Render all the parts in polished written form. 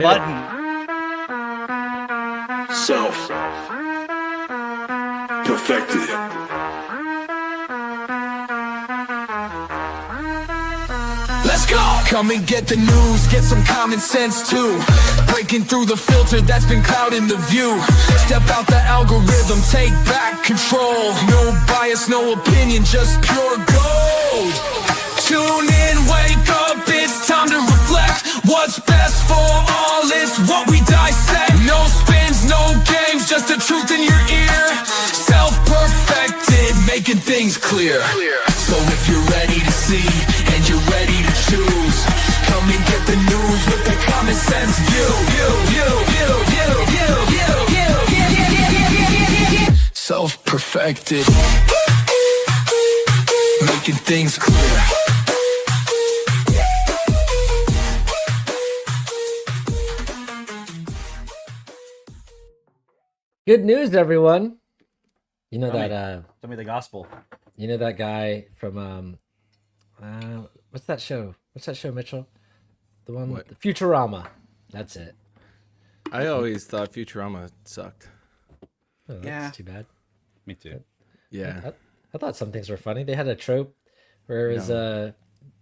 Button. Self perfected. Let's go! Come and get the news, get some common sense too. Breaking through the filter that's been clouding the view. Step out the algorithm, take back control. No bias, no opinion, just pure gold. Tune in, wake up, it's time to reflect. What's best for all is what we dissect. No spins, no games, just the truth in your ear. Self-perfected, making things clear. So if you're ready to see and you're ready to choose, come and get the news with the common sense view. Self-perfected, making things clear. Good news, everyone. You know that Tell me the gospel. you know that guy from what's that show? What's that show, Mitchell? The one What? Futurama. That's it. I always thought Futurama sucked. Oh, that's Yeah. too bad. Me too. Yeah. I thought some things were funny. They had a trope where it was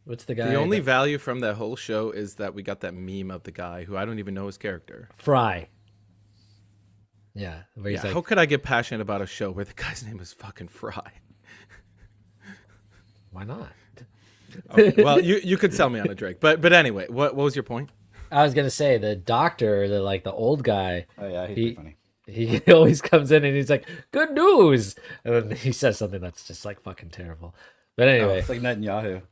what's the guy? The only that- value from that whole show is that we got that meme of the guy who I don't even know his character. Fry. Yeah, where he's Yeah, like, how could I get passionate about a show where the guy's name is fucking Fry? why not? Okay, well, you could sell me on a Drake, but anyway, what was your point? I was gonna say the doctor, the old guy. Oh yeah, he's He- funny. He always comes in and he's like, "Good news," and then he says something that's just like fucking terrible. But anyway, It's like Netanyahu.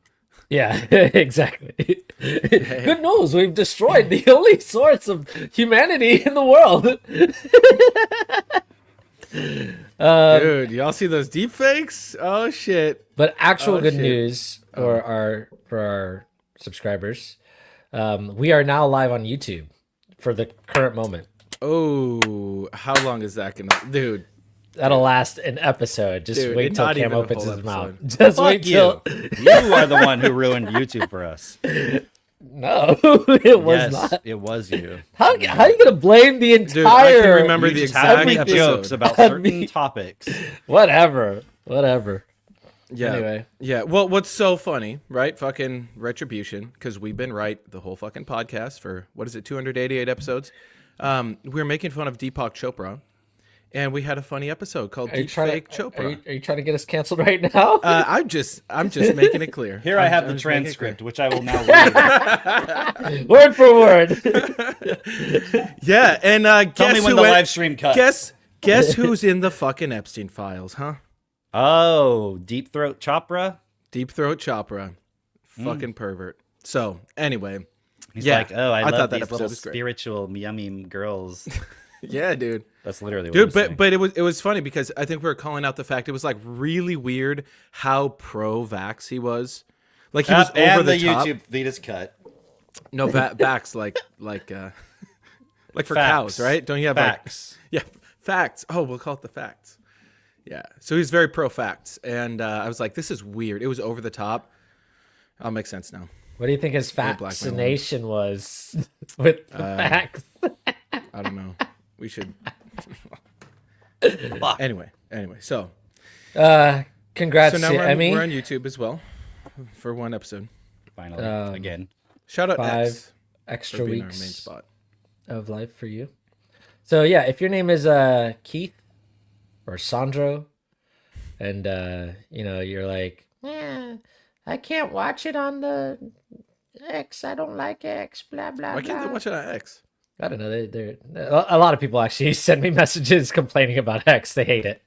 yeah, exactly. Good news, we've destroyed the only source of humanity in the world. Dude, y'all see those deep fakes? Oh shit. But actual Oh, good shit. news for our subscribers, we are now live on YouTube for the current moment. Oh, how long is that gonna, dude? That'll last an episode. Just Dude, wait till not Cam even a opens full his mouth. episode. Just Fuck wait you. till You are the one who ruined YouTube for us. no, it was Yes, not. it was you. How are you gonna blame the entire? Dude, I can remember You the just exact have to make episode. jokes about certain topics. Whatever. Yeah. Anyway. Yeah. Well, what's so funny, right? Fucking retribution, because we've been right the whole fucking podcast for, what is it, 288 episodes. We were making fun of Deepak Chopra, and we had a funny episode called Are you trying Deepfake to? Chopra. Are you trying to get us canceled right now? I'm just making it clear. Here I I'm- have I'm the just making it transcript, which I will now read. Word for word. clear. Yeah, and Tell me when the live stream cuts. Guess who's in the fucking Epstein files, huh? Oh, Deep Throat Chopra. Deep Throat Chopra, fucking pervert. So anyway, He's yeah, like, oh, I thought love that these episode little was great. spiritual yummy girls. Yeah, dude. That's literally what Dude, he was saying. but it was funny because I think we were calling out the fact it was like really weird how pro-vax he was. Like he was over and the the top. YouTube feed is cut. No, vax like for cows, right? Don't you have Facts? like facts? Oh, we'll call it the facts. Yeah. So he's very pro-facts, and I was like, this is weird. It was over the top. I'll make sense now. What do you think his blackmail him. vaccination was with the facts? I don't know. We should. Anyway. So Congrats now to we're Emmy. on YouTube as well for one episode. Finally, again. Shout out 5 X extra for being our main weeks spot. of life for you. So yeah, if your name is Keith or Sandro, and you're like, I can't watch it on the X. I don't like X. Blah blah. Why can't they watch it on X? I don't know. They're a lot of people actually send me messages complaining about X. They hate it.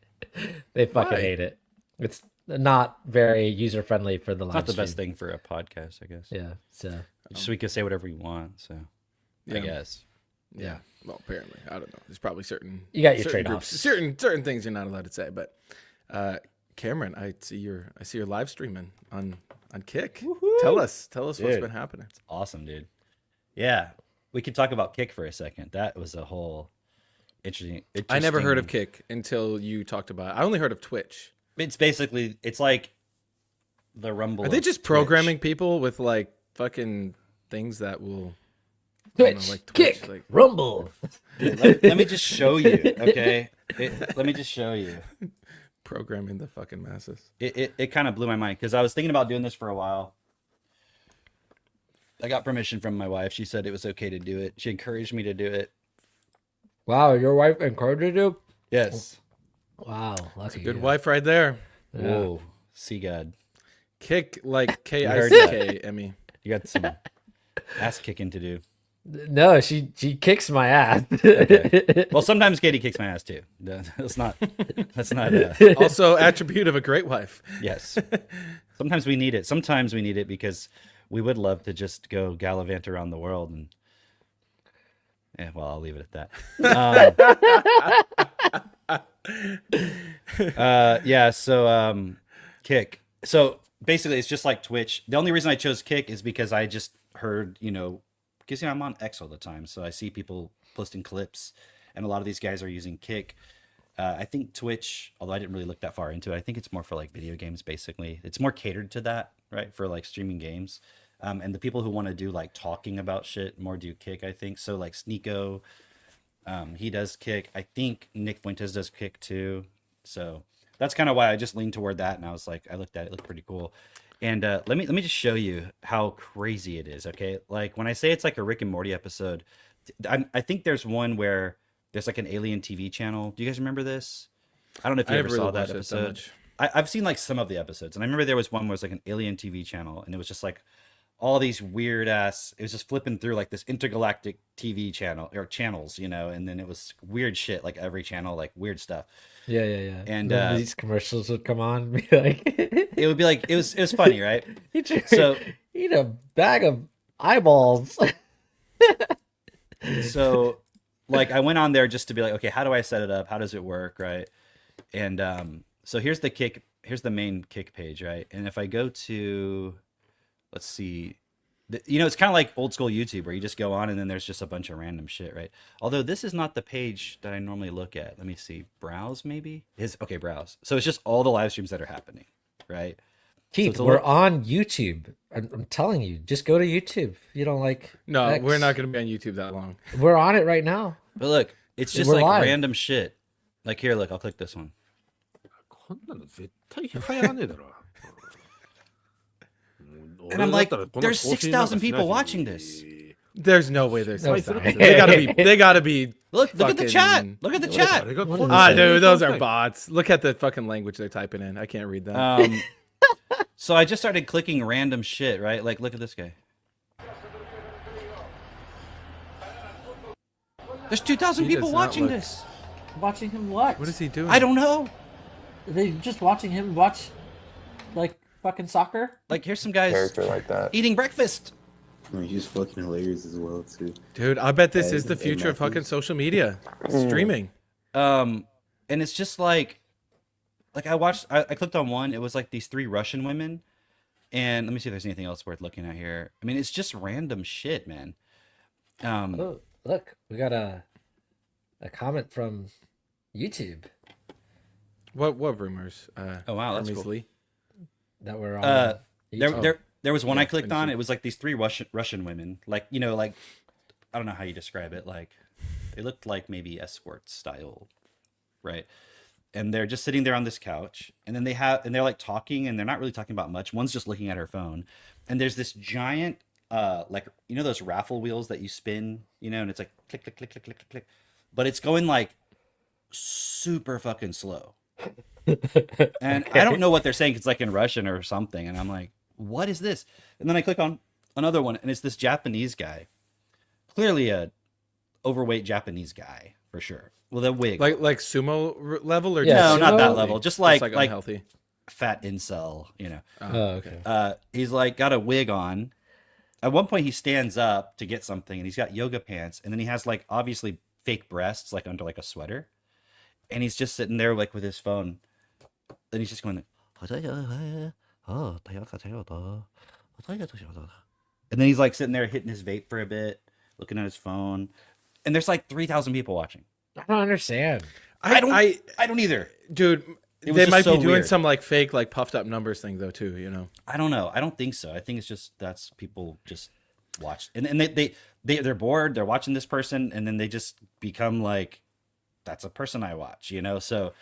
They fucking Why? hate it. It's not very user friendly for the live Not the stream. best thing for a podcast, I guess. Yeah. So Just we can say whatever we want. So I Yeah. guess. Yeah. Well, apparently, I don't know. There's probably certain You got your certain trade-offs. certain things you're not allowed to say. But Cameron, I see your live streaming on Kick. Tell us what's Dude. been happening. Awesome, dude. Yeah, we could talk about Kick for a second. That was a whole interesting. I never heard of interesting- Kick until you talked about it. I only heard of Twitch. It's basically like the Rumble. Are they of just Twitch. programming people with like fucking things that will Twitch, like kick, like rumble. Let me just show you, okay? Let me just show you. programming the fucking masses. It kind of blew my mind because I was thinking about doing this for a while. I got permission from my wife. She said it was okay to do it. She encouraged me to do it. Wow, your wife encouraged you? Yes. Wow, lucky Good you. wife right there. Yeah. Whoa. See God. Kick like heard Kick, Emmy. You got some ass kicking to do. No, she kicks my ass. Okay. Well, sometimes Katie kicks my ass too. That's not. Also, attribute of a great wife. Yes. Sometimes we need it. Sometimes we need it because we would love to just go gallivant around the world and. Yeah, well, I'll leave it at that. Yeah. So, Kick. So basically, it's just like Twitch. The only reason I chose Kick is because I just heard, because I'm on X all the time, so I see people posting clips, and a lot of these guys are using Kick. I think Twitch, although I didn't really look that far into it, I think it's more for like video games. Basically, it's more catered to that, right? For like streaming games, and the people who want to do like talking about shit more do Kick. I think so. Like Sneeko, he does Kick. I think Nick Fuentes does Kick too. So that's kind of why I just leaned toward that, and I was like, I looked at it, looked pretty cool. And let me just show you how crazy it is. Okay, like when I say it's like a Rick and Morty episode, I think there's one where there's like an alien TV channel. Do you guys remember this? I don't know if you I ever never saw really that watched it that episode. much. I've seen like some of the episodes, and I remember there was one where it was like an alien TV channel, and it was just like all these weird ass. It was just flipping through like this intergalactic TV channel or channels, and then it was weird shit like every channel, like weird stuff. Yeah. And, then these commercials would come on and be like, It would be like it was funny, right? So eat a bag of eyeballs. so like I went on there just to be like, okay, how do I set it up? How does it work, right? And so here's the main Kick page, right? And if I go to, let's see, it's kind of like old school YouTube where you just go on and then there's just a bunch of random shit, right? Although this is not the page that I normally look at. Let me see, browse maybe. Okay, browse. So it's just all the live streams that are happening, right? Keith, it's a we're little- on YouTube. I'm telling you, just go to YouTube. If you don't like No, X. we're not going to be on YouTube that long. We're on it right now. But look, it's just We're like live. random shit. Like here, look, I'll click this one. こんなの絶対流行らねえだろ。 And I'm like, there's 6,000 people watching this. There's no way there's No, like it's that. not. They gotta be. Look at the chat. Fucking- Look at the chat. Dude, those are bots. Look at the fucking language they're typing in. I can't read that. So I just started clicking random shit, right? Like, look at this guy. There's 2,000 He people does not watching look- this. Watching him what? What is he doing? I don't know. They just watching him watch like fucking soccer? Like, here's some guys Character like that. eating breakfast. I mean, he's fucking hilarious as well too. Dude, I bet this Yeah, is the he's future of Matthews. fucking social media. Streaming. And it's just like I clicked on one. It was like these 3 Russian women. And let me see if there's anything else worth looking at here. I mean, it's just random shit, man. Oh, look, we got a comment from YouTube What rumors? Oh, wow, that's Hermes cool. Lee? that we're on. There was one I clicked let me on. see. It was like these 3 Russian women, like like I don't know how you describe it. Like they looked like maybe escort style, right? And they're just sitting there on this couch, and then they're like talking, and they're not really talking about much. One's just looking at her phone, and there's this giant like those raffle wheels that you spin, and it's like click click click click click click click, but it's going like super fucking slow. And I don't know what they're saying. It's like in Russian or something. And I'm like, what is this? And then I click on another one, and it's this Japanese guy, clearly a overweight Japanese guy for sure, with a wig. Like sumo level or Yeah, no, just not that sumo? level. Just like like unhealthy? fat incel. Oh, okay. He's like got a wig on. At one point, he stands up to get something, and he's got yoga pants, and then he has like obviously fake breasts, like under like a sweater, and he's just sitting there like with his phone. Then he's just going, and then he's like sitting there hitting his vape for a bit, looking at his phone, and there's like 3,000 people watching. I don't understand. I don't either. Dude, It was they just might so be doing weird. some like fake, like puffed up numbers thing though too. I don't know. I don't think so. I think it's just that's people just watch, and they're bored, they're watching this person, and then they just become like, that's a person I watch, you know. So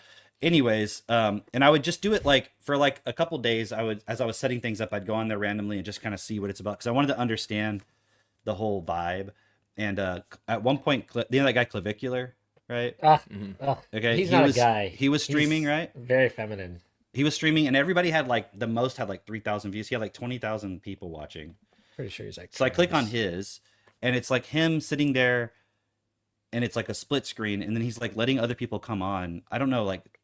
anyways, and I would just do it like for like a couple days. As I was setting things up, I'd go on there randomly and just kind of see what it's about, because I wanted to understand the whole vibe. And at one point, you know that guy Clavicular, right? Okay, he's he not was, a guy. He was streaming, He's right? Very feminine. He was streaming, and everybody had like the most had like 3,000 views. He had like 20,000 people watching. Pretty sure he's like. So I click on trans. his, and it's like him sitting there, and it's like a split screen, and then he's like letting other people come on. I don't know like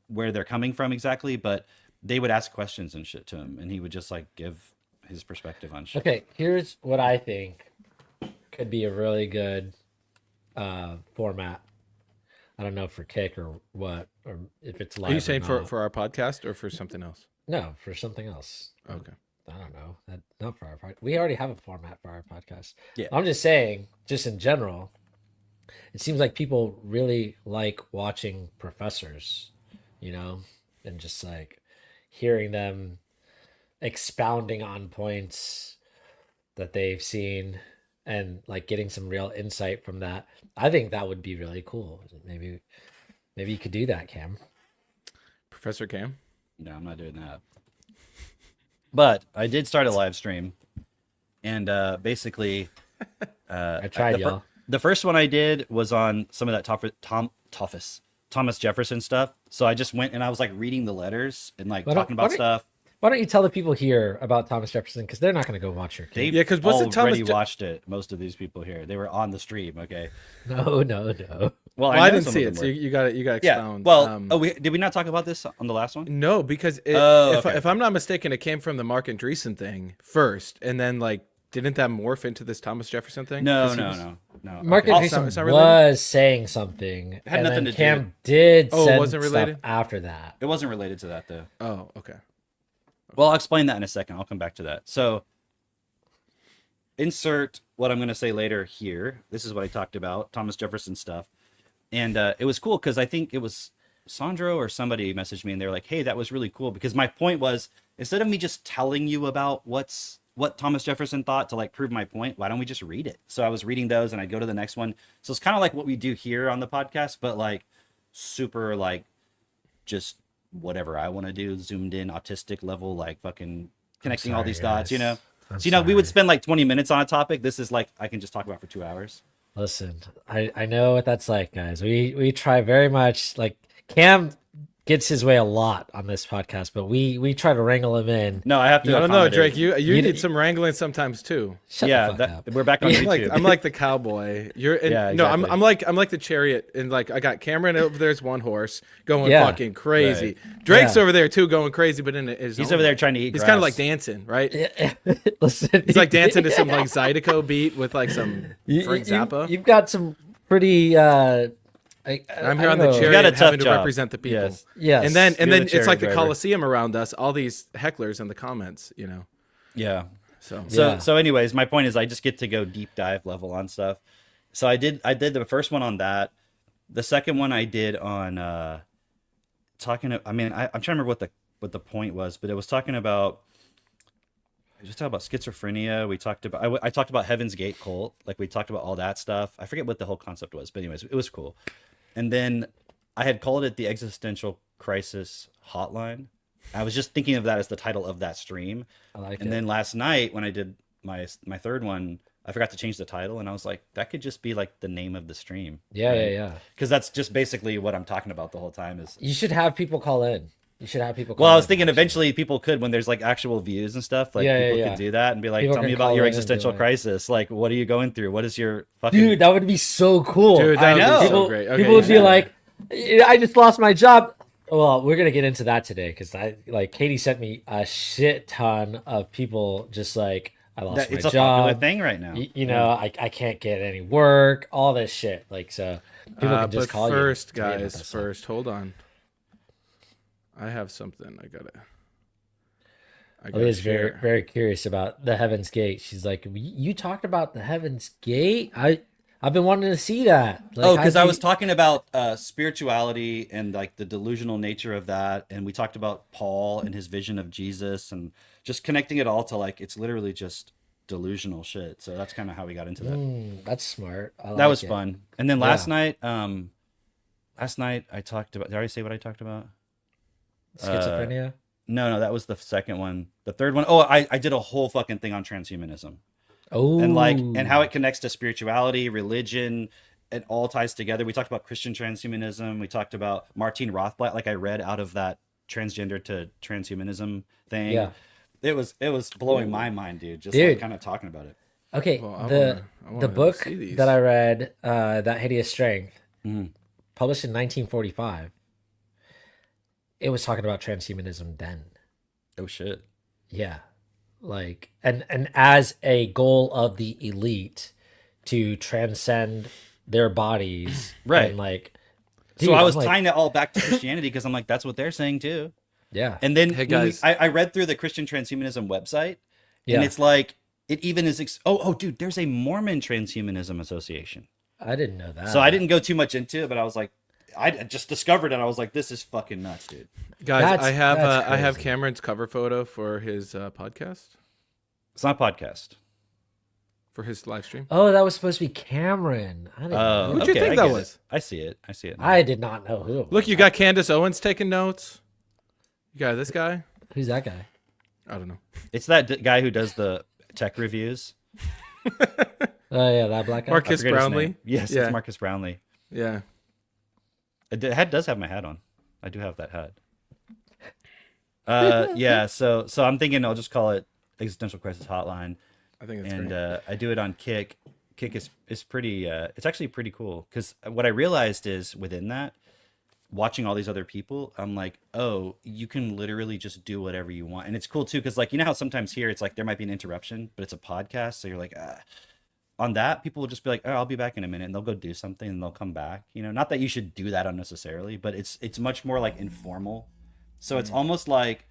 where they're coming from exactly, but they would ask questions and shit to him, and he would just like give his perspective on shit. Okay, here's what I think could be a really good format. I don't know for Kick or what, or if it's live. Are you or saying not. for our podcast or for something else? No, for something else. Okay. I don't know. Not for our podcast. We already have a format for our podcast. Yeah. I'm just saying, just in general, it seems like people really like watching professors, you know, and just like hearing them expounding on points that they've seen and like getting some real insight from that. I think that would be really cool. Maybe you could do that, Cam. Professor Cam? No, I'm not doing that. But I did start a live stream, and basically, I tried, y'all. the first one I did was on some of that Thomas Jefferson stuff. So I just went and I was like reading the letters and like Why don't- talking why about don't- stuff. Why don't you tell the people here about Thomas Jefferson? Because they're not going to go watch your They kid. Yeah, 'cause wasn't Thomas already Je- watched it. Most of these people here, they were on the stream. Okay. No. Well, Well, I, I know didn't some see of it, them so were. you got to Yeah. expound. Well, did we not talk about this on the last one? No, because Oh, okay. if I'm not mistaken, it came from the Mark Andreessen thing first, and then like didn't that morph into this Thomas Jefferson thing? No, 'Cause he no, was- no. Mark Okay. Andreessen it's not related? was saying something, had and nothing then to do Cam with- did Oh, it send wasn't stuff related? after that. It wasn't related to that though. Oh, okay. Well, I'll explain that in a second. I'll come back to that. So, insert what I'm going to say later here. This is what I talked about, Thomas Jefferson stuff. And it was cool because I think it was Sandro or somebody messaged me and they were like, hey, that was really cool. Because my point was, instead of me just telling you about what Thomas Jefferson thought to like prove my point, why don't we just read it? So I was reading those and I'd go to the next one. So it's kind of like what we do here on the podcast, but like super like just whatever I want to do, zoomed in, autistic level, like fucking connecting all sorry, these dots, you know? guys. So, you know, we would sorry. spend like 20 minutes on a topic. This is like, I can just talk about for 2 hours. Listen, I know what that's like, guys. We try very much. Like Cam gets his way a lot on this podcast, but we try to wrangle him in. No, I have to. I don't know, accommodate. Drake. You You- need some wrangling sometimes too. Shut Yeah, the fuck up. we're back on YouTube. I'm like the cowboy. You're Yeah, no, exactly. I'm like the chariot, and like I got Cameron over there's one horse going Yeah. fucking crazy. Drake's Yeah. over there too going crazy, but in his He's own over there way. trying to eat He's grass. kind of like dancing, right? Listen, He's like dancing to some like Zydeco beat with like some Frank Zappa. You've got some pretty. I'm here on the You got a chariot tough having to job. represent the people. Yes. Yes. And then You're the it's like the chariot driver. Coliseum around us, all these hecklers in the comments, you know. Yeah. So Yeah. So anyways, my point is I just get to go deep dive level on stuff. So I did the first one on that. The second one I did on I'm trying to remember what the point was, but it was talking about schizophrenia. We talked about I talked about Heaven's Gate cult. Like we talked about all that stuff. I forget what the whole concept was, but anyways, it was cool. And then I had called it the Existential Crisis Hotline. I was just thinking of that as the title of that stream. I like And it. then last night when I did my third one, I forgot to change the title, and I was like, that could just be like the name of the stream. Yeah. Because that's just basically what I'm talking about the whole time. Is You should have people call in. You should have people. Call well, I was in, thinking actually. eventually people could, when there's like actual views and stuff, like Yeah, people yeah. could do that and be like, People tell me can about call your in and be existential like- crisis. Like, what are you going through? What is your fucking Dude, that would be so cool. Dude, that I would know. be people, so great. Okay, people would be yeah. like, I just lost my job. Well, we're gonna get into that today because Katie sent me a shit ton of people just like I lost That, my it's a popular job. thing right now. You know, I can't get any work, all this shit. Like, so people can just but call first, you. and tell you about guys, that stuff. first, hold on. I have something. I gotta Olivia's very share. very curious about the Heaven's Gate. She's like, you talked about the Heaven's Gate. I've been wanting to see that. Like, Oh, because how'd I you- was talking about spirituality and like the delusional nature of that, and we talked about Paul and his vision of Jesus, and just connecting it all to like it's literally just delusional shit. So that's kind of how we got into that. That's smart. I That like was it. fun. And then last Yeah. night I talked about. Did I already say what I talked about? Schizophrenia. No, that was the second one. The third one, oh, I did a whole fucking thing on transhumanism Oh, and how it connects to spirituality, religion. It all ties together. We talked about Christian transhumanism. We talked about Martine Rothblatt. Like I read out of that transgender to transhumanism thing. Yeah. It was blowing my mind, dude. Just Dude. like kind of talking about it. Okay, Well, I the wanna book see these. that I read, That Hideous Strength, Mhm. published in 1945, it was talking about transhumanism then. Oh shit. Yeah, like and as a goal of the elite to transcend their bodies, Right. And like, So dude, I was I'm like, tying it all back to Christianity because I'm like, that's what they're saying too. yeah, And then Hey, when guys. I read through the Christian transhumanism website, yeah. and it's like it even is. Oh, dude, there's a Mormon transhumanism association. I didn't know that. So I didn't go too much into it, but I was like, I just discovered it. I was like, this is fucking nuts, dude. Guys, That's- I have that's I have crazy. Cameron's cover photo for his podcast, It's not a podcast. for his live stream. Oh, that was supposed to be Cameron. I didn't know. Who'd you think I that get was? it. I see it. I see it. now. I did not know who. It Look, was. you got Candace Owens taking notes. You got this guy. Who's that guy? I don't know. It's that guy who does the tech reviews. Oh yeah, that black guy. I Marcus forget his Brownlee. name. Yes, Yeah. it's Marcus Brownlee. Yeah. The hat does have my hat on. I do have that hat. Yeah. So I'm thinking I'll just call it Existential Crisis Hotline, I think it's and great. I do it on Kick. Kick is pretty. It's actually pretty cool because what I realized is within that, watching all these other people, I'm like, oh, you can literally just do whatever you want, and it's cool too because like you know how sometimes here it's like there might be an interruption, but it's a podcast, so you're like, on that people will just be like, oh, I'll be back in a minute, and they'll go do something and they'll come back. You know, not that you should do that unnecessarily, but it's much more like informal. So it's almost like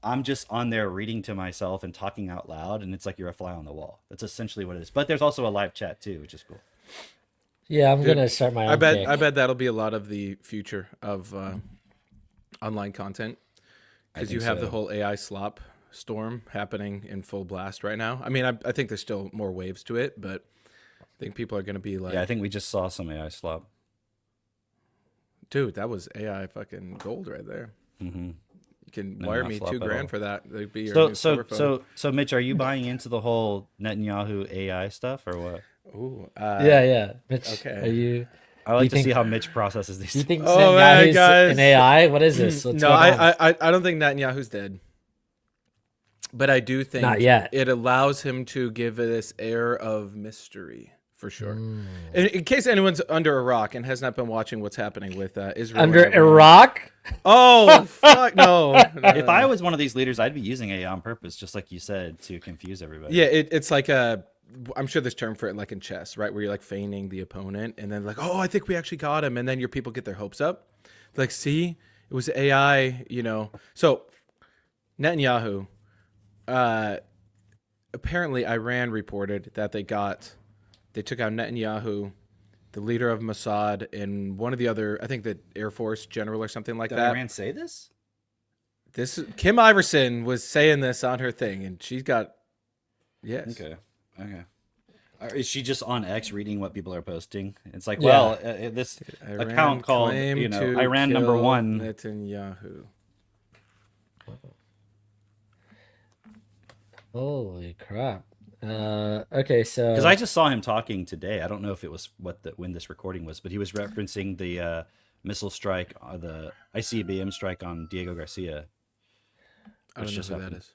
I'm just on there reading to myself and talking out loud, and it's like you're a fly on the wall. That's essentially what it is. But there's also a live chat too, which is cool. Yeah, I'm Dude, gonna start my own. I bet Kick. I bet that'll be a lot of the future of online content because you think have the so. whole AI slop storm happening in full blast right now. I mean, I think there's still more waves to it, but I think people are going to be like, Yeah, I think we just saw some AI slop. dude, that was AI fucking gold right there. Hmm. You can No, wire not me slop at $2,000 all. for that. They'd be your So new so cover so so Mitch, are you buying into the whole Netanyahu AI stuff or what? photo. Ooh, Yeah. Mitch, okay. Are you? I like you to think- see how Mitch processes these. Do you think Oh, man, Netanyahu's guys. an AI? What is this? What's no, going on? I don't think Netanyahu's dead. But I do think Not yet. it allows him to give this air of mystery for sure. Hmm. In case anyone's under a rock and has not been watching what's happening with Israel. Under and Iran. Iraq? Oh, fuck no. If I was one of these leaders, I'd be using AI on purpose, just like you said, to confuse everybody. Yeah, it's like I'm sure there's term for it like in chess, right? Where you're like feigning the opponent and then like, oh, I think we actually got him. And then your people get their hopes up. Like, see, it was AI, you know. So Netanyahu, apparently Iran reported that they took out Netanyahu, the leader of Mossad, and one of the other, I think the Air Force general or something like Did that. Iran say this? Kim Iverson was saying this on her thing, and she's got, yes. Okay. Is she just on X reading what people are posting? It's like, Yeah. well, this Iran account called, claimed you know, to Iran number kill one. Netanyahu. Holy crap. Okay, so Because I just saw him talking today. I don't know if it was when this recording was, but he was referencing the missile strike, the ICBM strike on Diego Garcia. I don't know just who that happened. is.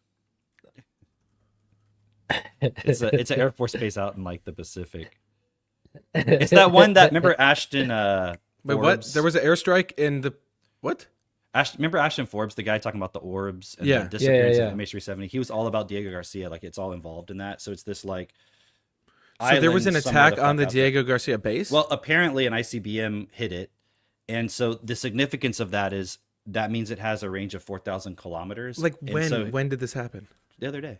It's an Air Force base out in like the Pacific. It's that one that remember Ashton. Wait, what? Forbes? There was an airstrike in the what? Remember Ashton Forbes, the guy talking about the orbs and Yeah. the disappearance Yeah. of MH370? He was all about Diego Garcia. Like it's all involved in that. So it's this like. So there was an island somewhere attack on the fuck out there. Diego Garcia base. Well, apparently an ICBM hit it, and so the significance of that is that means it has a range of 4,000 kilometers. like And when? so When did this happen? the other day.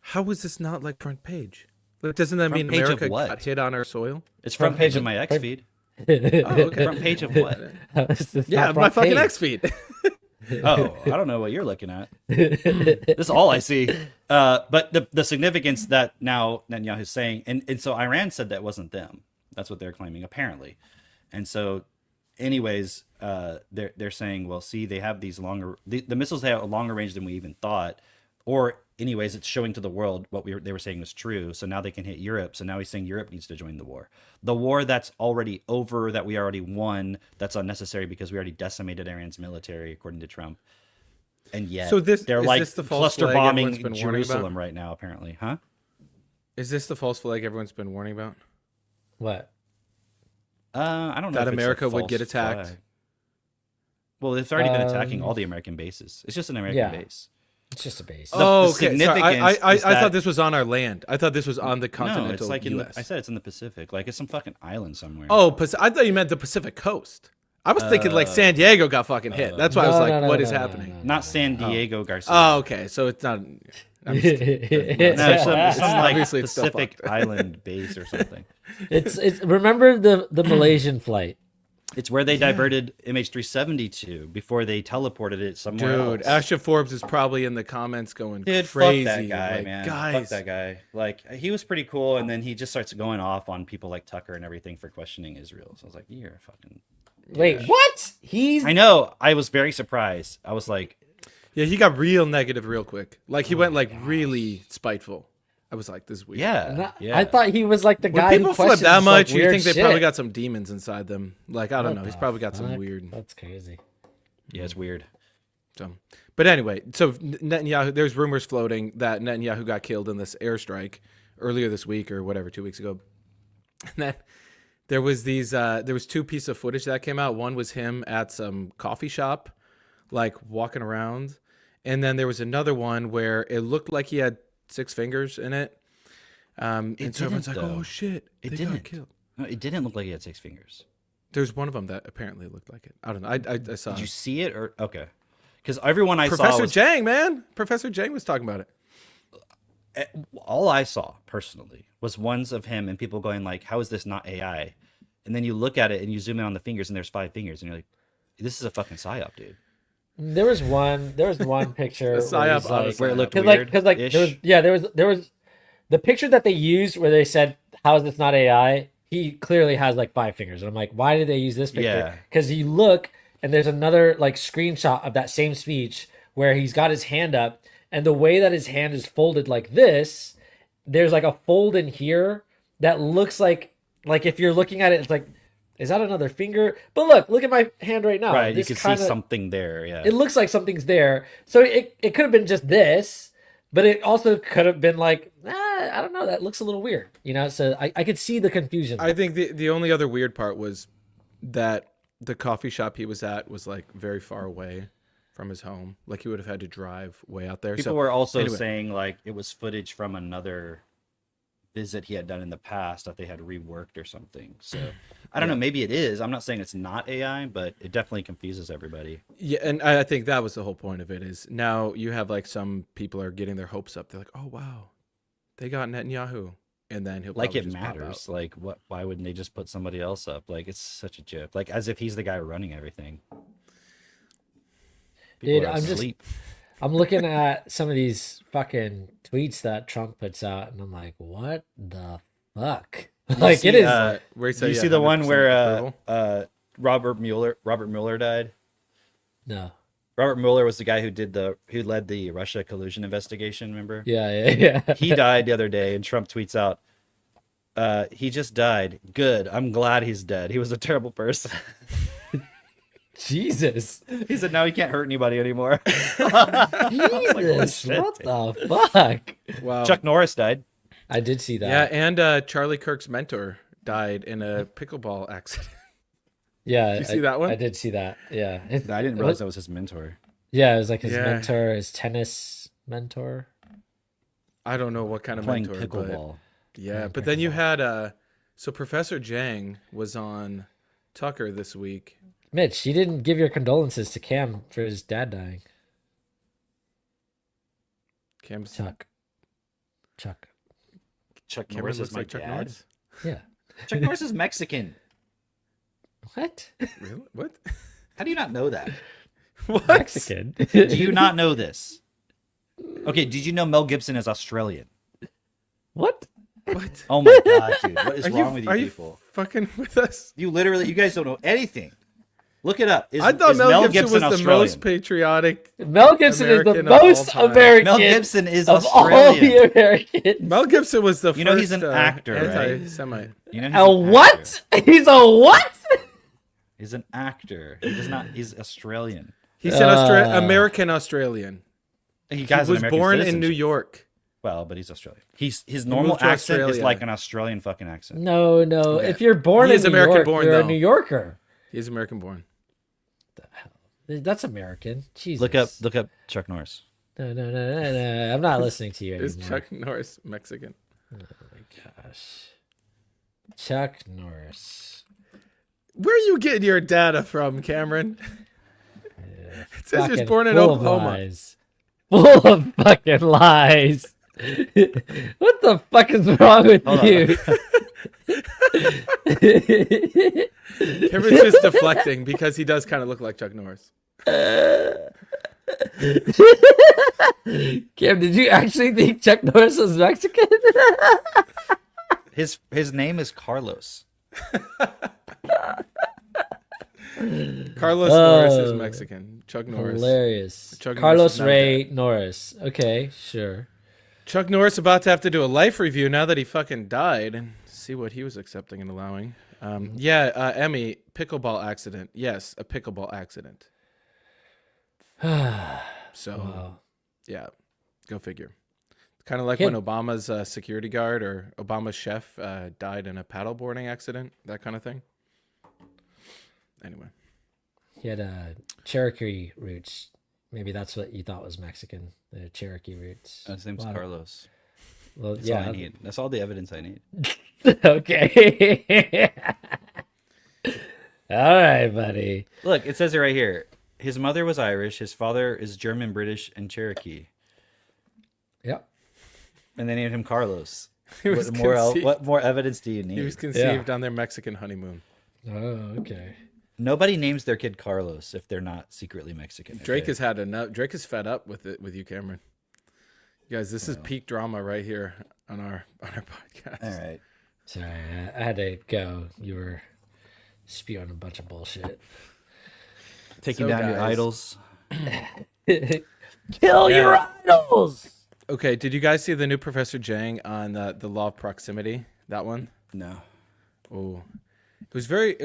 How was this not like front page? Like, doesn't that Front mean page of America what? got hit on our soil? It's front page of my X feed. Oh, okay. Front page of what? This is Yeah, not my front fucking page. X feed. Oh, I don't know what you're looking at. This is all I see. But the significance that now Netanyahu's saying, and so Iran said that wasn't them. That's what they're claiming, apparently. And so, anyways, they're saying, well, see, they have these longer, the missiles have a longer range than we even thought. Or, anyways, it's showing to the world what they were saying was true. So now they can hit Europe. So now he's saying Europe needs to join the war. The war that's already over, that we already won, that's unnecessary because we already decimated Iran's military, according to Trump. And yet, So this- they're is like this the false cluster flag everyone's bombing been warning about? Jerusalem right now, apparently. Huh? Is this the false flag everyone's been warning about? What? I don't know That if it's a America would get false attacked? flag. Well, it's already been attacking all the American bases. It's just an American Yeah. base. It's just a base. Oh, the okay. Sorry, I significance is thought that- this was on our land. I thought this was on the continental No, it's like in U.S. I said it's in the Pacific. Like it's some fucking island somewhere. Oh, I thought you meant the Pacific Coast. I was thinking like San Diego got fucking hit. That's why I was No, like, no, no, what no, is no, happening? no, Not San Diego Garcia. Oh, okay. So it's not. I'm just, No, it's some like Obviously it's still Pacific fucked. Island base or something. It's remember the Malaysian flight. It's where they diverted MH370 to before they teleported it somewhere dude, else. Ashton Forbes is probably in the comments going Dude, crazy. fuck that guy, like, man. Guys, Fuck that guy. Like he was pretty cool, and then he just starts going off on people like Tucker and everything for questioning Israel. So I was like, "You're a fucking." Wait, what? He's I know. I was very surprised. I was like, yeah, he got real negative real quick. Like he went like really spiteful. I was like, this is weird. "Yeah, yeah." I thought he was like the When guy people who flip questions that much, like, you weird think they shit. probably got some demons inside them. Like I don't know. What He's the probably got some fuck? weird. That's crazy. Yeah, it's weird. So, but anyway, so Netanyahu, there's rumors floating that Netanyahu got killed in this airstrike earlier this week or whatever, 2 weeks ago. And then there was two pieces of footage that came out. One was him at some coffee shop, like walking around, and then there was another one where it looked like he had 6 fingers in it. And so everyone's like, didn't, "Oh though. shit, It they didn't. got killed." No, it didn't look like he had 6 fingers. There's one of them that apparently looked like it. I don't know. I saw Did you it. see it or okay? Because everyone I Professor saw was Jang, man. Professor Jang was talking about it. all I saw personally was ones of him and people going like, "How is this not AI?" And then you look at it and you zoom in on the fingers and there's 5 fingers and you're like, "This is a fucking psyop, dude." There was one picture A where, psyop he's on a like, Where it looked cause weird. like there was the picture that they used where they said, "How is this not AI?" He clearly has like 5 fingers, and I'm like, why did they use this picture? Yeah. Because you look and there's another like screenshot of that same speech where he's got his hand up, and the way that his hand is folded like this, there's like a fold in here that looks like if you're looking at it, it's like, is that another finger? But look at my hand right now. Right, you This can kinda- see something there. Yeah, It looks like something's there. So it could have been just this, but it also could have been like, I don't know, that looks a little weird. You know, so I could see the confusion. I think the only other weird part was that the coffee shop he was at was like very far away from his home. Like he would have had to drive way out there. people So were also anyway. saying like it was footage from another visit he had done in the past that they had reworked or something. So I don't know. Maybe it is. I'm not saying it's not AI, but it definitely confuses everybody. yeah, and I think that was the whole point of it. Is now you have like some people are getting their hopes up. They're like, oh wow, they got Netanyahu, and then he'll Like probably it just pop matters. out. Like what? Why wouldn't they just put somebody else up? Like it's such a joke. Like as if he's the guy running everything. People Dude, are I'm just- asleep. I'm looking at some of these fucking tweets that Trump puts out, and I'm like, what the fuck? Like see, it is. Where he Do said, you yeah, see the one 100% where approval. Robert Mueller died? No. Robert Mueller was the guy who led the Russia collusion investigation, remember? Yeah. He died the other day, and Trump tweets out, he just died. Good. I'm glad he's dead. He was a terrible person. Jesus. He said now he can't hurt anybody anymore. Jesus. shit, What the fuck? Wow. Chuck Norris died. I did see that. Yeah, and Charlie Kirk's mentor died in a pickleball accident. Yeah. you see that one? I did see that. Yeah. I didn't realize that was his mentor. Yeah, it was like his Yeah. mentor, his tennis mentor. I don't know what kind of Playing mentor, but pickleball. yeah. But then you had so Professor Jang was on Tucker this week. Mitch, you didn't give your condolences to Cam for his dad dying. Cam's Chuck. Chuck Cameron Norris is looks my like Chuck dad. Norris. Yeah. Chuck Norris is Mexican. What? Really? What? How do you not know that? Mexican. Do you not know this? Okay, did you know Mel Gibson is Australian? What? What? Oh my god, dude. What is Are wrong with you are you people? fucking with us? You guys don't know anything. Look it up. I thought is Mel Gibson was the Australian? most patriotic. Mel Gibson American is of the all most time. American Mel Gibson is of all the Australian. Americans. Mel Gibson was the You know he's first, an actor, right? anti-Semite. You know he's A an actor. what? He's a what? He's an actor. He does not. He's Australian. He's an American Australian. He He has an was American born in New citizenship. York. Well, but he's Australian. His normal moved to accent is Australia. like an Australian fucking accent. No. Okay. If you're born He in is New American York, born, you're though. a New Yorker. He's American born. That's American. Jesus. Look up Chuck Norris. No. I'm not listening to you Is anymore. Chuck Norris Mexican? Gosh. Chuck Norris. Where are you getting your data from, Cameron? It says he was Fucking born in full of Oklahoma. lies. Full of fucking lies. What the fuck is wrong with Hold on. you? Cameron's just deflecting because he does kind of look like Chuck Norris. Cam, did you actually think Chuck Norris was Mexican? His name is Carlos. Carlos Norris is Mexican. Chuck Norris. Hilarious. Chuck Norris Carlos is not Ray Norris. Okay, sure. Chuck Norris about to have to do a life review now that he fucking died and see what he was accepting and allowing. Emmy, pickleball accident. Yes, a pickleball accident. So, Wow. yeah, go figure. Kind of like Him- when Obama's security guard or Obama's chef died in a paddleboarding accident, that kind of thing. Anyway, He had Cherokee roots. Maybe that's what you thought was Mexican. The Cherokee roots. His name's Wow. Carlos. Well, That's all I yeah. need. That's all the evidence I need. Okay. All right, buddy. Look, it says it right here. His mother was Irish. His father is German, British, and Cherokee. Yep. And they named him Carlos. He was What conceived- more evidence do you he was need? conceived on their Mexican honeymoon. Oh, okay. Nobody names their kid Carlos if they're not secretly Mexican. Drake okay? has had enough. Drake is fed up with it with you, Cameron. You guys, this is peak drama right here on our podcast. All right. Sorry, I had to go. You were spewing a bunch of bullshit. Taking So, down your guys- idols. Kill your idols. Okay, did you guys see the new Professor Jang on the law of proximity? That one? No. Oh, it was very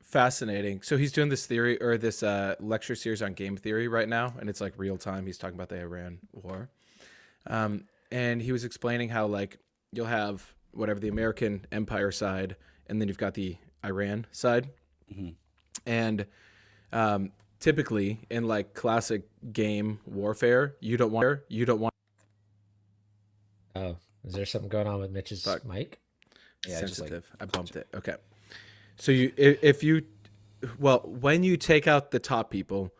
fascinating. So he's doing this theory or this lecture series on game theory right now, and it's like real time. He's talking about the Iran war, and he was explaining how like you'll have whatever the American empire side, and then you've got the Iran side, and typically in like classic game warfare, you don't want. Oh, is there something going on with Mitch's Fuck. mic? Yeah, it's just like- sensitive. I bumped it. Okay. So when you take out the top people,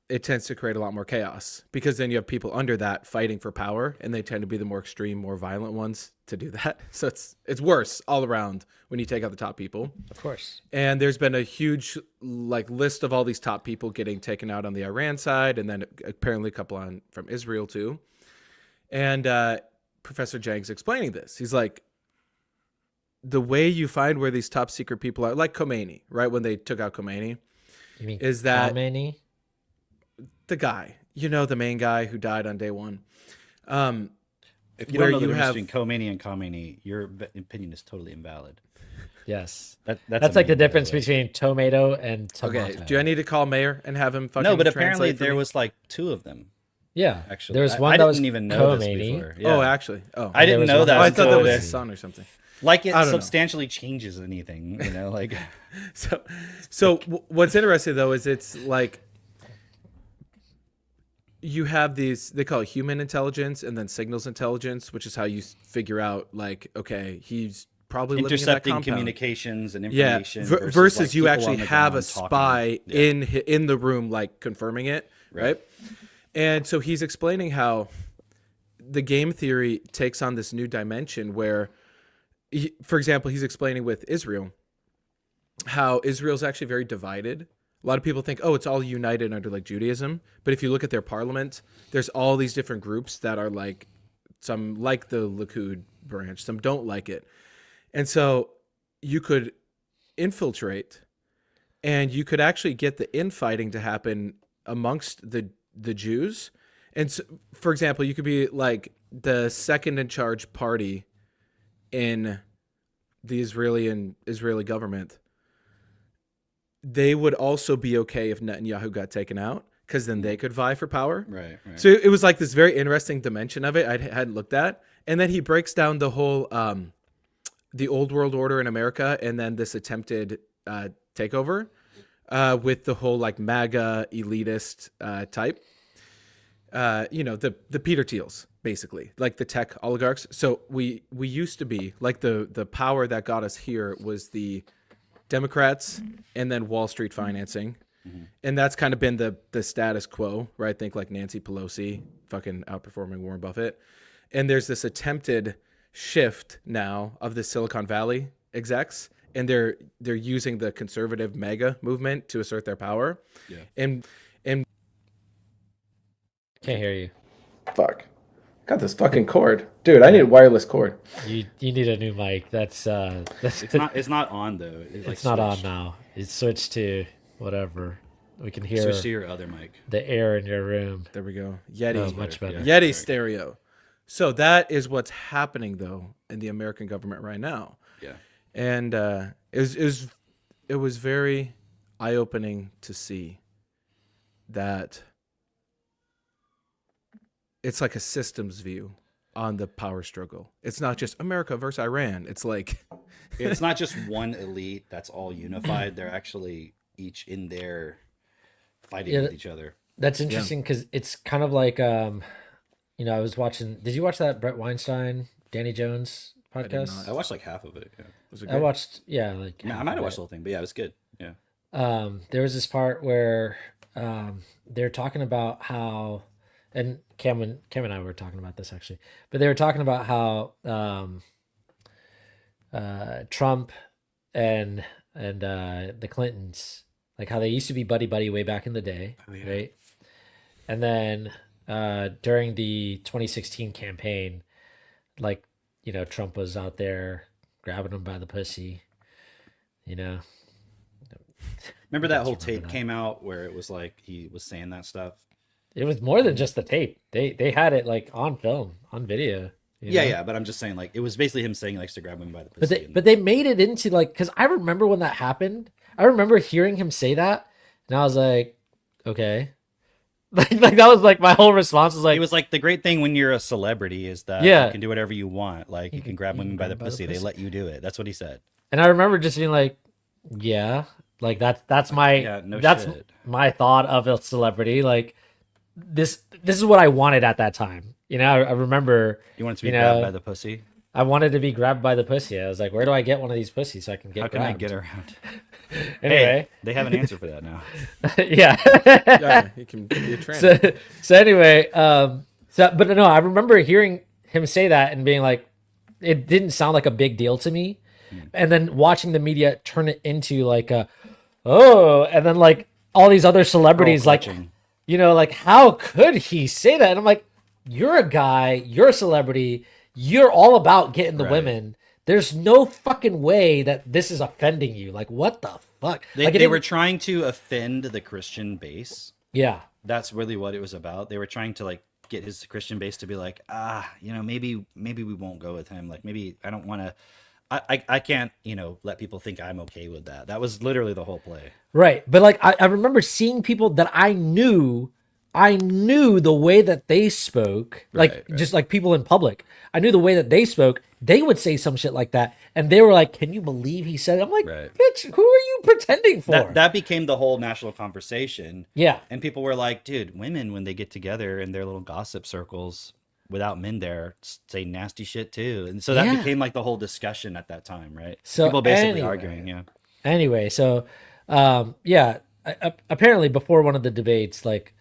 it tends to create a lot more chaos because then you have people under that fighting for power, and they tend to be the more extreme, more violent ones to do that. So it's worse all around when you take out the top people. Of course. And there's been a huge like list of all these top people getting taken out on the Iran side, and then apparently a couple on from Israel too. And Professor Jang's explaining this. He's like, the way you find where these top secret people are, like Khomeini, right? When they took out Khomeini, You mean Is that- Khomeini? the guy, the main guy who died on day one. If you Where don't know the you difference have- between Khomeini and Khomeini, your opinion is totally invalid. Yes. That's That's like the amazing, by difference way. between tomato and tomato. Okay, do I need to call Mayor and have him fucking No, but apparently translate for there me? was like two of them. Yeah. Actually, There was I- one I that didn't was even know this Khomeini. before. Oh, Yeah. actually. Oh. I There didn't was know one- that. Oh, I thought that until was today. his son or something. Like it I don't know. substantially changes anything, like So what's interesting though is it's like you have these, they call it human intelligence and then signals intelligence, which is how you figure out like, okay, he's probably living in that intercepting compound. communications and Yeah, information. versus like, you people actually on the have a ground talking. spy Yeah. in the room, like confirming it, right? And so he's explaining how the game theory takes on this new dimension where, for example, he's explaining with Israel how Israel's actually very divided A lot of people think, oh, it's all united under like Judaism. But if you look at their parliament, there's all these different groups that are like, some like the Likud branch, some don't like it. And so you could infiltrate and you could actually get the infighting to happen amongst the Jews. And so, for example, you could be like the second in charge party in the Israeli government. They would also be okay if Netanyahu got taken out, because then they could vie for power. Right. So it was like this very interesting dimension of it I hadn't looked at. And then he breaks down the whole, the old world order in America, and then this attempted takeover with the whole like MAGA elitist type. The Peter Thiels, basically, like the tech oligarchs. So we used to be like the power that got us here was the Democrats and then Wall Street financing. Mm-hmm. And that's kind of been the status quo, right? Think like Nancy Pelosi fucking outperforming Warren Buffett. And there's this attempted shift now of the Silicon Valley execs, and they're using the conservative MAGA movement to assert their power. Yeah. And Can't hear you. fuck. Got this fucking cord. Dude, I need a wireless cord. You need a new mic. That's It's not on though. it's not on now. It's switched to whatever. We can hear Switch to your other mic. the air in your room. There we go. Yeti. Oh, much better. Yeah. Yeti stereo. So that is what's happening though in the American government right now. Yeah. And it was very eye-opening to see that it's like a systems view on the power struggle. It's not just America versus Iran. It's like It's not just one elite that's all unified. They're actually each in there fighting Yeah, with each other. That's interesting because it's kind of like I was watching. Did you watch that Brett Weinstein, Danny Jones podcast? I watched like half of it. Yeah. was it I good? watched, I might half have of watched it. the whole thing, but yeah, it was good. Yeah. There was this part where they're talking about how, and Cam and I were talking about this actually, but they were talking about how Trump and the Clintons, like how they used to be buddy buddy way back in the day, right? And then during the 2016 campaign, like Trump was out there grabbing him by the pussy, Remember that whole remember tape that. came out where it was like he was saying that stuff? It was more than just the tape. They had it like on film, on video. Yeah, but I'm just saying, like, it was basically him saying he likes to grab him by the pussy. But they made it into like, because I remember when that happened. I remember hearing him say that, and I was like, okay, like that was like my whole response was like, it was like the great thing when you're a celebrity is that Yeah. you can do whatever you want. Like you can grab women by the pussy. They let you do it. That's what he said. and I remember just being like, yeah, like that's my Yeah, no that's shit. my thought of a celebrity. Like this is what I wanted at that time. I remember You want it to be You grabbed know, by the pussy? I wanted to be grabbed by the pussy. I was like, where do I get one of these pussies so I can get How can I grabbed? get around? Anyway, Hey, they have an answer for that now. yeah. Yeah, he can be a trainer. So anyway, but no, I remember hearing him say that and being like, it didn't sound like a big deal to me. And then watching the media turn it into like and then like all these other celebrities, like, clutching. like how could he say that? And I'm like, you're a guy, you're a celebrity, you're all about getting the Right. women. There's no fucking way that this is offending you. Like, what the fuck? They, like, it they were didn't- trying to offend the Christian base. yeah. That's really what it was about. They were trying to like get his Christian base to be like, maybe we won't go with him. Like maybe I don't want to. I can't, let people think I'm okay with that. That was literally the whole play. Right. But like I remember seeing people that I knew the way that they spoke, like Right. just like people in public. I knew the way that they spoke. They would say some shit like that. And they were like, can you believe he said it? I'm like, Right. bitch, who are you pretending for? That became the whole national conversation. yeah. And people were like, dude, women, when they get together in their little gossip circles without men there, say nasty shit too. And so that Yeah. became like the whole discussion at that time, right? So people basically anyway. arguing, yeah. Anyway, so apparently before one of the debates, like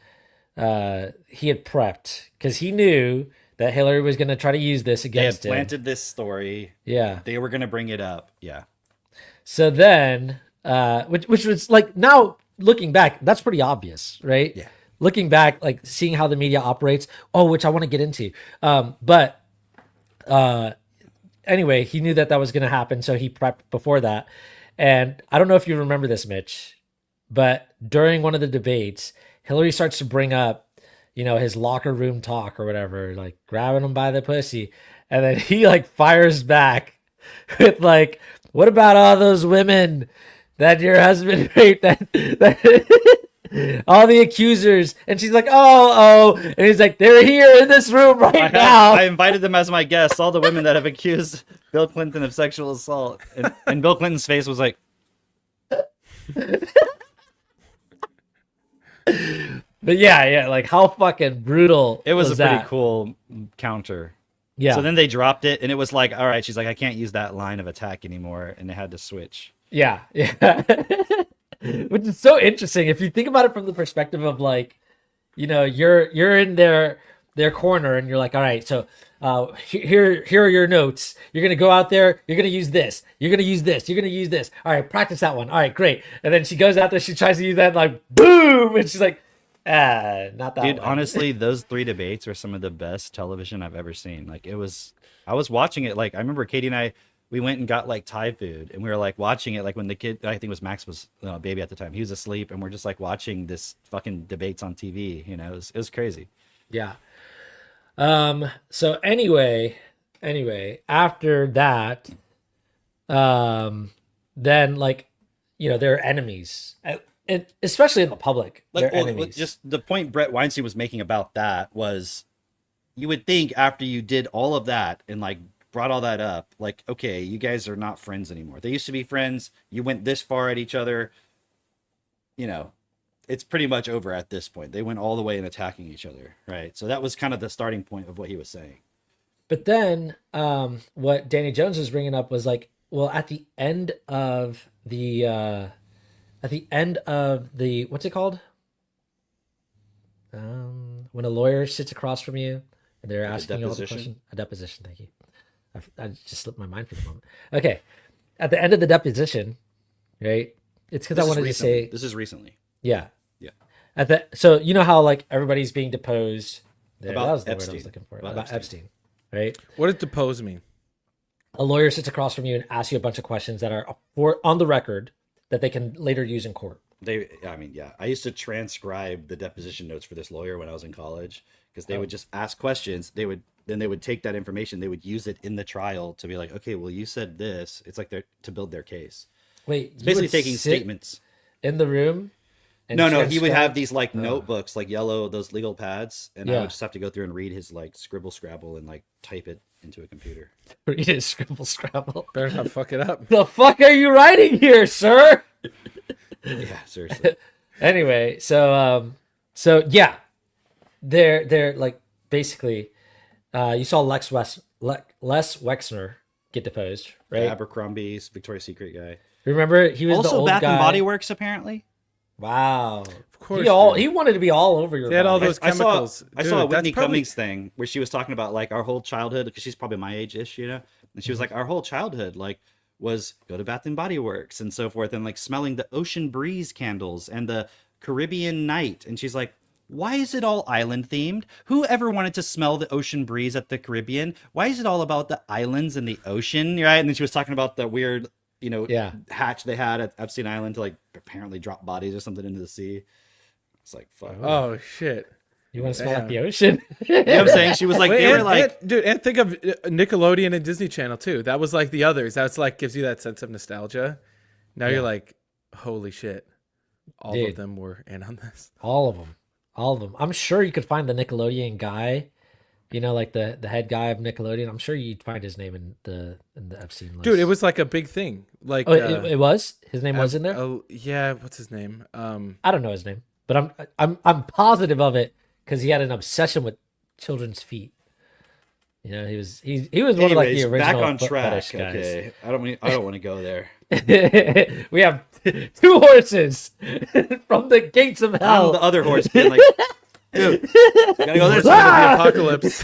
he had prepped because he knew that Hillary was going to try to use this They had against him. planted this story. Yeah. They were going to bring it up. Yeah. So then, which was like now looking back, that's pretty obvious, right? Yeah. Looking back, like seeing how the media operates. Oh, which I want to get into. But anyway, he knew that that was going to happen, so he prepped before that. And I don't know if you remember this, Mitch, but during one of the debates, Hillary starts to bring up, his locker room talk or whatever, like grabbing him by the pussy. And then he like fires back with like, what about all those women that your husband raped? That all the accusers. And she's like, oh. And he's like, they're here in this room right now. I invited them as my guests, all the women that have accused Bill Clinton of sexual assault. And Bill Clinton's face was like, But yeah, like how fucking brutal it was a pretty that? cool counter. Yeah. So then they dropped it, and it was like, all right, she's like, I can't use that line of attack anymore, and they had to switch. Yeah. Which is so interesting if you think about it from the perspective of like, you're in their corner and you're like, all right, so here are your notes. You're gonna go out there, you're gonna use this, you're gonna use this, you're gonna use this. All right, practice that one. All right, great. And then she goes out there, she tries to use that, like boom, and she's like, not that Dude, one. honestly, those 3 debates are some of the best television I've ever seen. Like, I was watching it. Like, I remember Katie and I, we went and got like Thai food, and we were like watching it. Like when the kid, I think it was Max, was a baby at the time. He was asleep, and we're just like watching this fucking debates on TV. It was crazy. Yeah. So anyway, after that, then like, they're enemies, and especially in the public, Like, they're well, enemies. just the point Brett Weinstein was making about that was, you would think after you did all of that and like brought all that up, like, okay, you guys are not friends anymore. They used to be friends. You went this far at each other. It's pretty much over at this point. They went all the way in attacking each other, right? So that was kind of the starting point of what he was saying. But then, what Danny Jones was bringing up was like, well, at the end of the what's it called? When a lawyer sits across from you and they're Like a asking you all the deposition? questions. A deposition, thank you. I just slipped my mind for the moment. Okay, at the end of the deposition, right? It's because I wanted to say, This is recently. yeah, Yeah. so you know how like everybody's being deposed. There, About that was the word I Epstein. was looking for. About About Epstein, right? What does depose mean? A lawyer sits across from you and asks you a bunch of questions that are on the record that they can later use in court. I used to transcribe the deposition notes for this lawyer when I was in college, because they would just ask questions. They would take that information, they would use it in the trial to be like, okay, well, you said this. It's like they're to build their case. Wait, It's you basically would taking sit statements. in the room. And No, he would transcribe? have these like notebooks, like yellow, those legal pads, and I Yeah. would just have to go through and read his like scrabble and like type it into a computer. Read it, scribble, scrabble. Better not fuck it up. The fuck are you writing here, sir? Yeah, seriously. Anyway, so yeah, they're like basically, you saw Les Wexner get deposed, right? Abercrombie's Victoria's Secret guy. Remember he was the Also, old Bath guy. and Body Works apparently. Wow, Of course. he wanted to be all over your. They had all body. those I saw chemicals. I Dude, saw a that's Whitney probably- Cummings thing where she was talking about like our whole childhood, because she's probably my age-ish, and she was like, our whole childhood like was go to Bath and Body Works and so forth, and like smelling the ocean breeze candles and the Caribbean night, and she's like, why is it all island themed? Who ever wanted to smell the ocean breeze at the Caribbean? Why is it all about the islands and the ocean, right? And then she was talking about the weird Yeah. hatch they had at Epstein Island to like apparently drop bodies or something into the sea. It's like, fuck. Oh shit. You want to smell like Damn. the ocean? You know what I'm saying? She was like, they were like, dude, and think of Nickelodeon and Disney Channel too. That was like the others. That's like gives you that sense of nostalgia. Now you're like, holy shit, all Dude. of them were in on this. All of them. I'm sure you could find the Nickelodeon guy, like the head guy of Nickelodeon. I'm sure you'd find his name in the Epstein list. Dude, it was like a big thing. Like, Oh, it was. His name was in there. yeah, what's his name? I don't know his name, but I'm positive of it because he had an obsession with children's feet. He was one of like the anyways, original back on foot track. fetish guys. Okay, I don't want to go there. We have 2 horses from the gates of I'm hell. the other horse being like, dude, gotta go there. Ah! Apocalypse.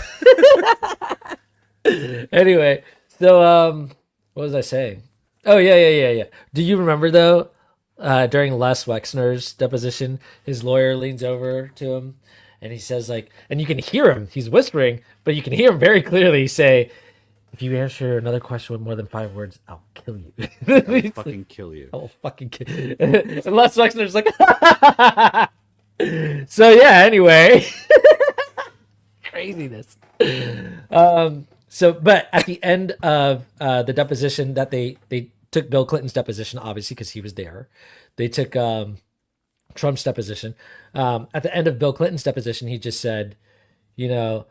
Anyway, so what was I saying? Oh yeah. Do you remember though during Les Wexner's deposition, his lawyer leans over to him and he says, like, and you can hear him, he's whispering, but you can hear him very clearly say, if you answer another question with more than 5 words, I'll kill you. I'll fucking kill you. I'll fucking kill you. And Les Wexner's like, so yeah, anyway. Craziness. So, but at the end of the deposition that they took Bill Clinton's deposition, obviously, because he was there. They took Trump's deposition. At the end of Bill Clinton's deposition, he just said, you know,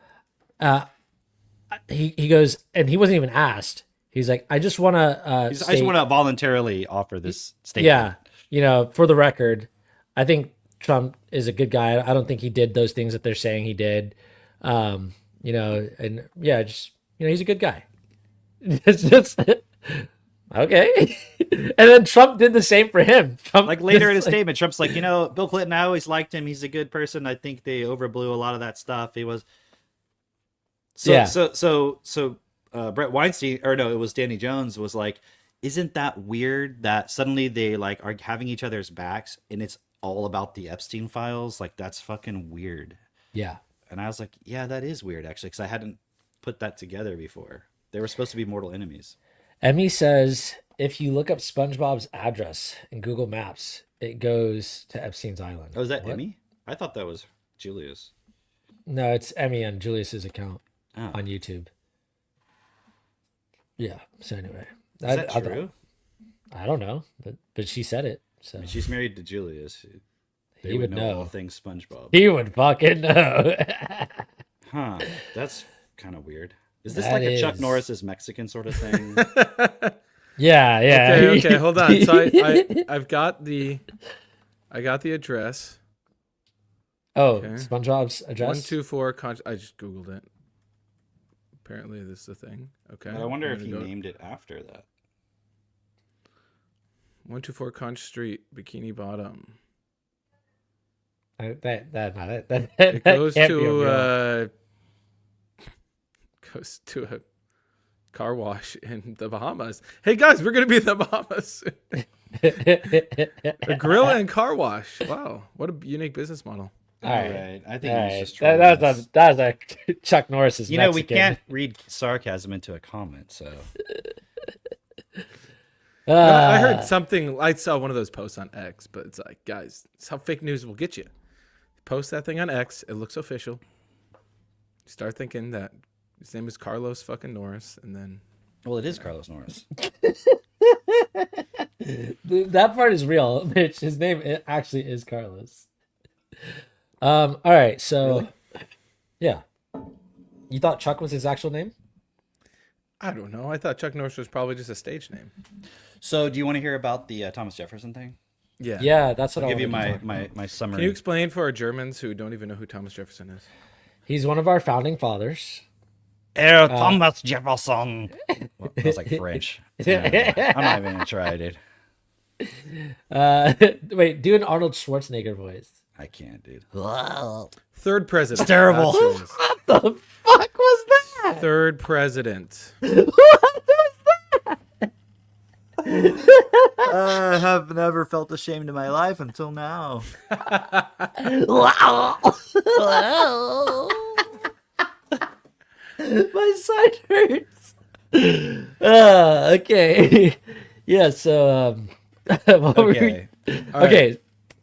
he goes, and he wasn't even asked. He's like, I just want to I just want to voluntarily offer this statement. yeah, you know, for the record, I think Trump is a good guy. I don't think he did those things that they're saying he did. You know, and yeah, just, you know, he's a good guy. It's just okay. And then Trump did the same for him. Trump Like later in his just, like, statement, Trump's like, you know, Bill Clinton, I always liked him. He's a good person. I think they overblew a lot of that stuff. He was. So, Yeah. So Brett Weinstein, or no, it was Danny Jones, was like, isn't that weird that suddenly they like are having each other's backs and it's all about the Epstein files? Like, that's fucking weird. yeah. And I was like, yeah, that is weird, actually, because I hadn't put that together before. They were supposed to be mortal enemies. Emmy says if you look up SpongeBob's address in Google Maps, it goes to Epstein's Island. Oh, is that What? Emmy? I thought that was Julius. No, it's Emmy on Julius's account Oh. on YouTube. Yeah. So anyway, Is that true? I don't know, but she said it. So I mean, she's married to Julius. They He would know all know. things SpongeBob. He would fucking know. Huh. That's kind of weird. Is this That like a Chuck is. Norris's Mexican sort of thing? Yeah, yeah. Okay, hold on. So I've got the address. Oh, Okay. SpongeBob's address. 124 I just googled it. Apparently this is a thing. Okay. I wonder I'm if gonna he go- named it after that. 124 Conch Street, Bikini Bottom. That It goes can't be a to real- goes to a car wash in the Bahamas. Hey guys, we're gonna be in the Bahamas. A grill and car wash. Wow, what a unique business model. All right. I think All he's right. just trolling That's us. a Chuck Norris's. You know, we Mexican. can't read sarcasm into a comment, so I heard something. I saw one of those posts on X, but it's like, guys, it's how fake news will get you. Post that thing on X. It looks official. You start thinking that his name is Carlos fucking Norris, and then well, it is Carlos Norris. That part is real, Mitch. His name actually is Carlos. All right. So, yeah. You thought Chuck was his actual name? I don't know. I thought Chuck Norris was probably just a stage name. So, do you want to hear about the Thomas Jefferson thing? Yeah. Yeah, that's what I'll I give you wanted to my talk about. my summary. Can you explain for our Germans who don't even know who Thomas Jefferson is? He's one of our founding fathers. Thomas Jefferson. Well, that was like French. Yeah, I'm not even gonna try, dude. Wait, do an Arnold Schwarzenegger voice. I can't, dude. Third president. It's terrible. That's who it is. What the fuck was that? Third president. I have never felt ashamed in my life until now. My side hurts. Okay. Yeah, so what were we- Okay. okay.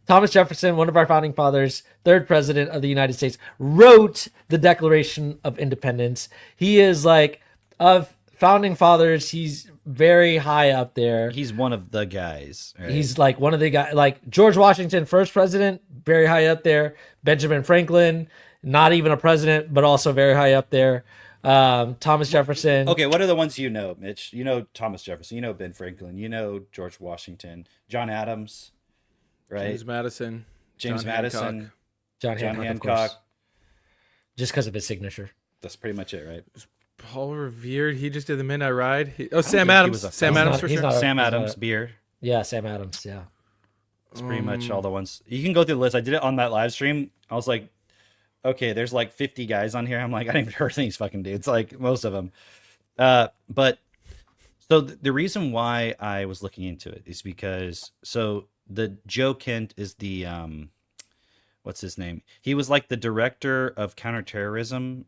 Thomas Jefferson, one of our founding fathers, third president of the United States, wrote the Declaration of Independence. He is like of founding fathers, he's very high up there. He's one of the guys. Right? He's like one of the guys, like George Washington, first president, very high up there. Benjamin Franklin, not even a president, but also very high up there. Thomas Jefferson. Okay, what are the ones you know, Mitch? You know Thomas Jefferson. You know Ben Franklin. You know George Washington. John Adams, right? James Madison. James John Madison. Hancock. John John Hancock, of Hancock. course. Just because of his signature. That's pretty much it, right? Paul Revere. He just did the Midnight Ride. Sam think he Adams. was a Sam He's Adams not- for he's sure. not- Sam he's Adams, not- beer. Yeah, Sam Adams. Yeah. It's pretty much all the ones. You can go through the list. I did it on that live stream. I was like, okay, there's like 50 guys on here. I'm like, I didn't even heard these fucking dudes, like most of them. But so the reason why I was looking into it is because, so the Joe Kent is the what's his name? He was like the director of counterterrorism,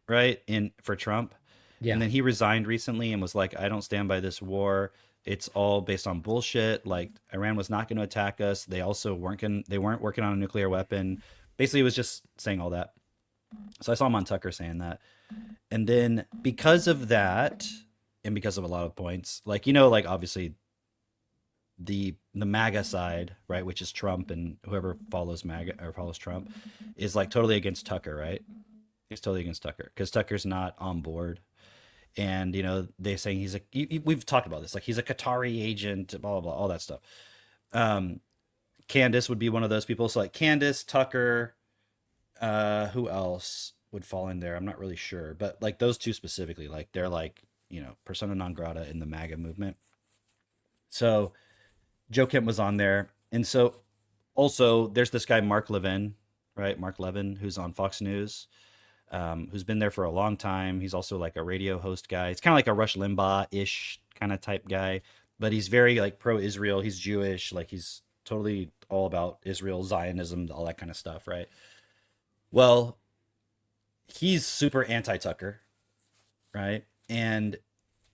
right? In for Trump. Yeah. And then he resigned recently and was like, I don't stand by this war. It's all based on bullshit. Like Iran was not going to attack us. They also they weren't working on a nuclear weapon. Basically, he was just saying all that. So I saw him on Tucker saying that. And then because of that, and because of a lot of points, like, like obviously the MAGA side, right, which is Trump and whoever follows MAGA or follows Trump, is like totally against Tucker, right? He's totally against Tucker because Tucker's not on board. And they're saying we've talked about this, like he's a Qatari agent, blah blah blah, all that stuff. Candace would be one of those people. So like Candace, Tucker, who else would fall in there? I'm not really sure, but like those two specifically, like they're like persona non grata in the MAGA movement. So Joe Kent was on there, and so also there's this guy Mark Levin, right? Mark Levin, who's on Fox News. Who's been there for a long time. He's also like a radio host guy. It's kind of like a Rush Limbaugh-ish kind of type guy, but he's very like pro-Israel. He's Jewish. Like he's totally all about Israel, Zionism, all that kind of stuff, right? Well, he's super anti-Tucker, right? And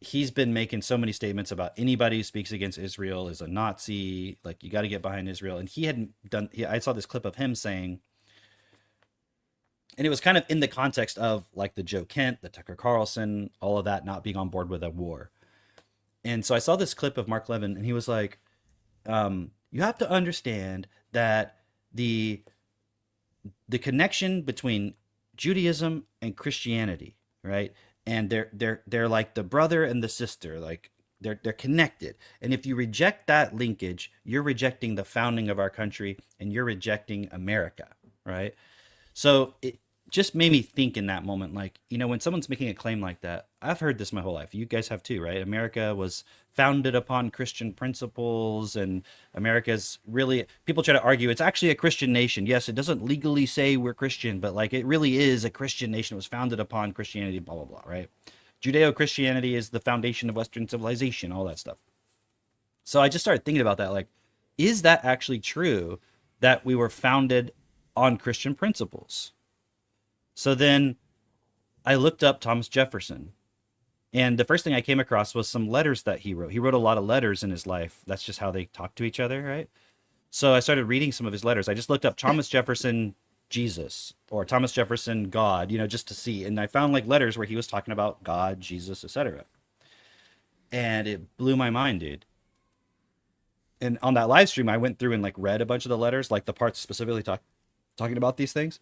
he's been making so many statements about anybody who speaks against Israel is a Nazi. Like you got to get behind Israel. And he hadn't done. I saw this clip of him saying. And it was kind of in the context of like the Joe Kent, the Tucker Carlson, all of that not being on board with a war. And so I saw this clip of Mark Levin, and he was like, you have to understand that the connection between Judaism and Christianity, right? And they're like the brother and the sister, like they're connected. And if you reject that linkage, you're rejecting the founding of our country and you're rejecting America, right? So it just made me think in that moment, like, when someone's making a claim like that, I've heard this my whole life. You guys have too, right? America was founded upon Christian principles, and America's really, people try to argue it's actually a Christian nation. Yes, it doesn't legally say we're Christian, but like it really is a Christian nation. It was founded upon Christianity, blah, blah, blah, right? Judeo-Christianity is the foundation of Western civilization, all that stuff. So I just started thinking about that, like, is that actually true that we were founded on Christian principles? So then I looked up Thomas Jefferson, and the first thing I came across was some letters that he wrote. He wrote a lot of letters in his life. That's just how they talk to each other, right? So I started reading some of his letters. I just looked up Thomas Jefferson Jesus or Thomas Jefferson God, just to see. And I found like letters where he was talking about God, Jesus, etc. And it blew my mind, dude. And on that live stream, I went through and like read a bunch of the letters, like the parts specifically talking about these things.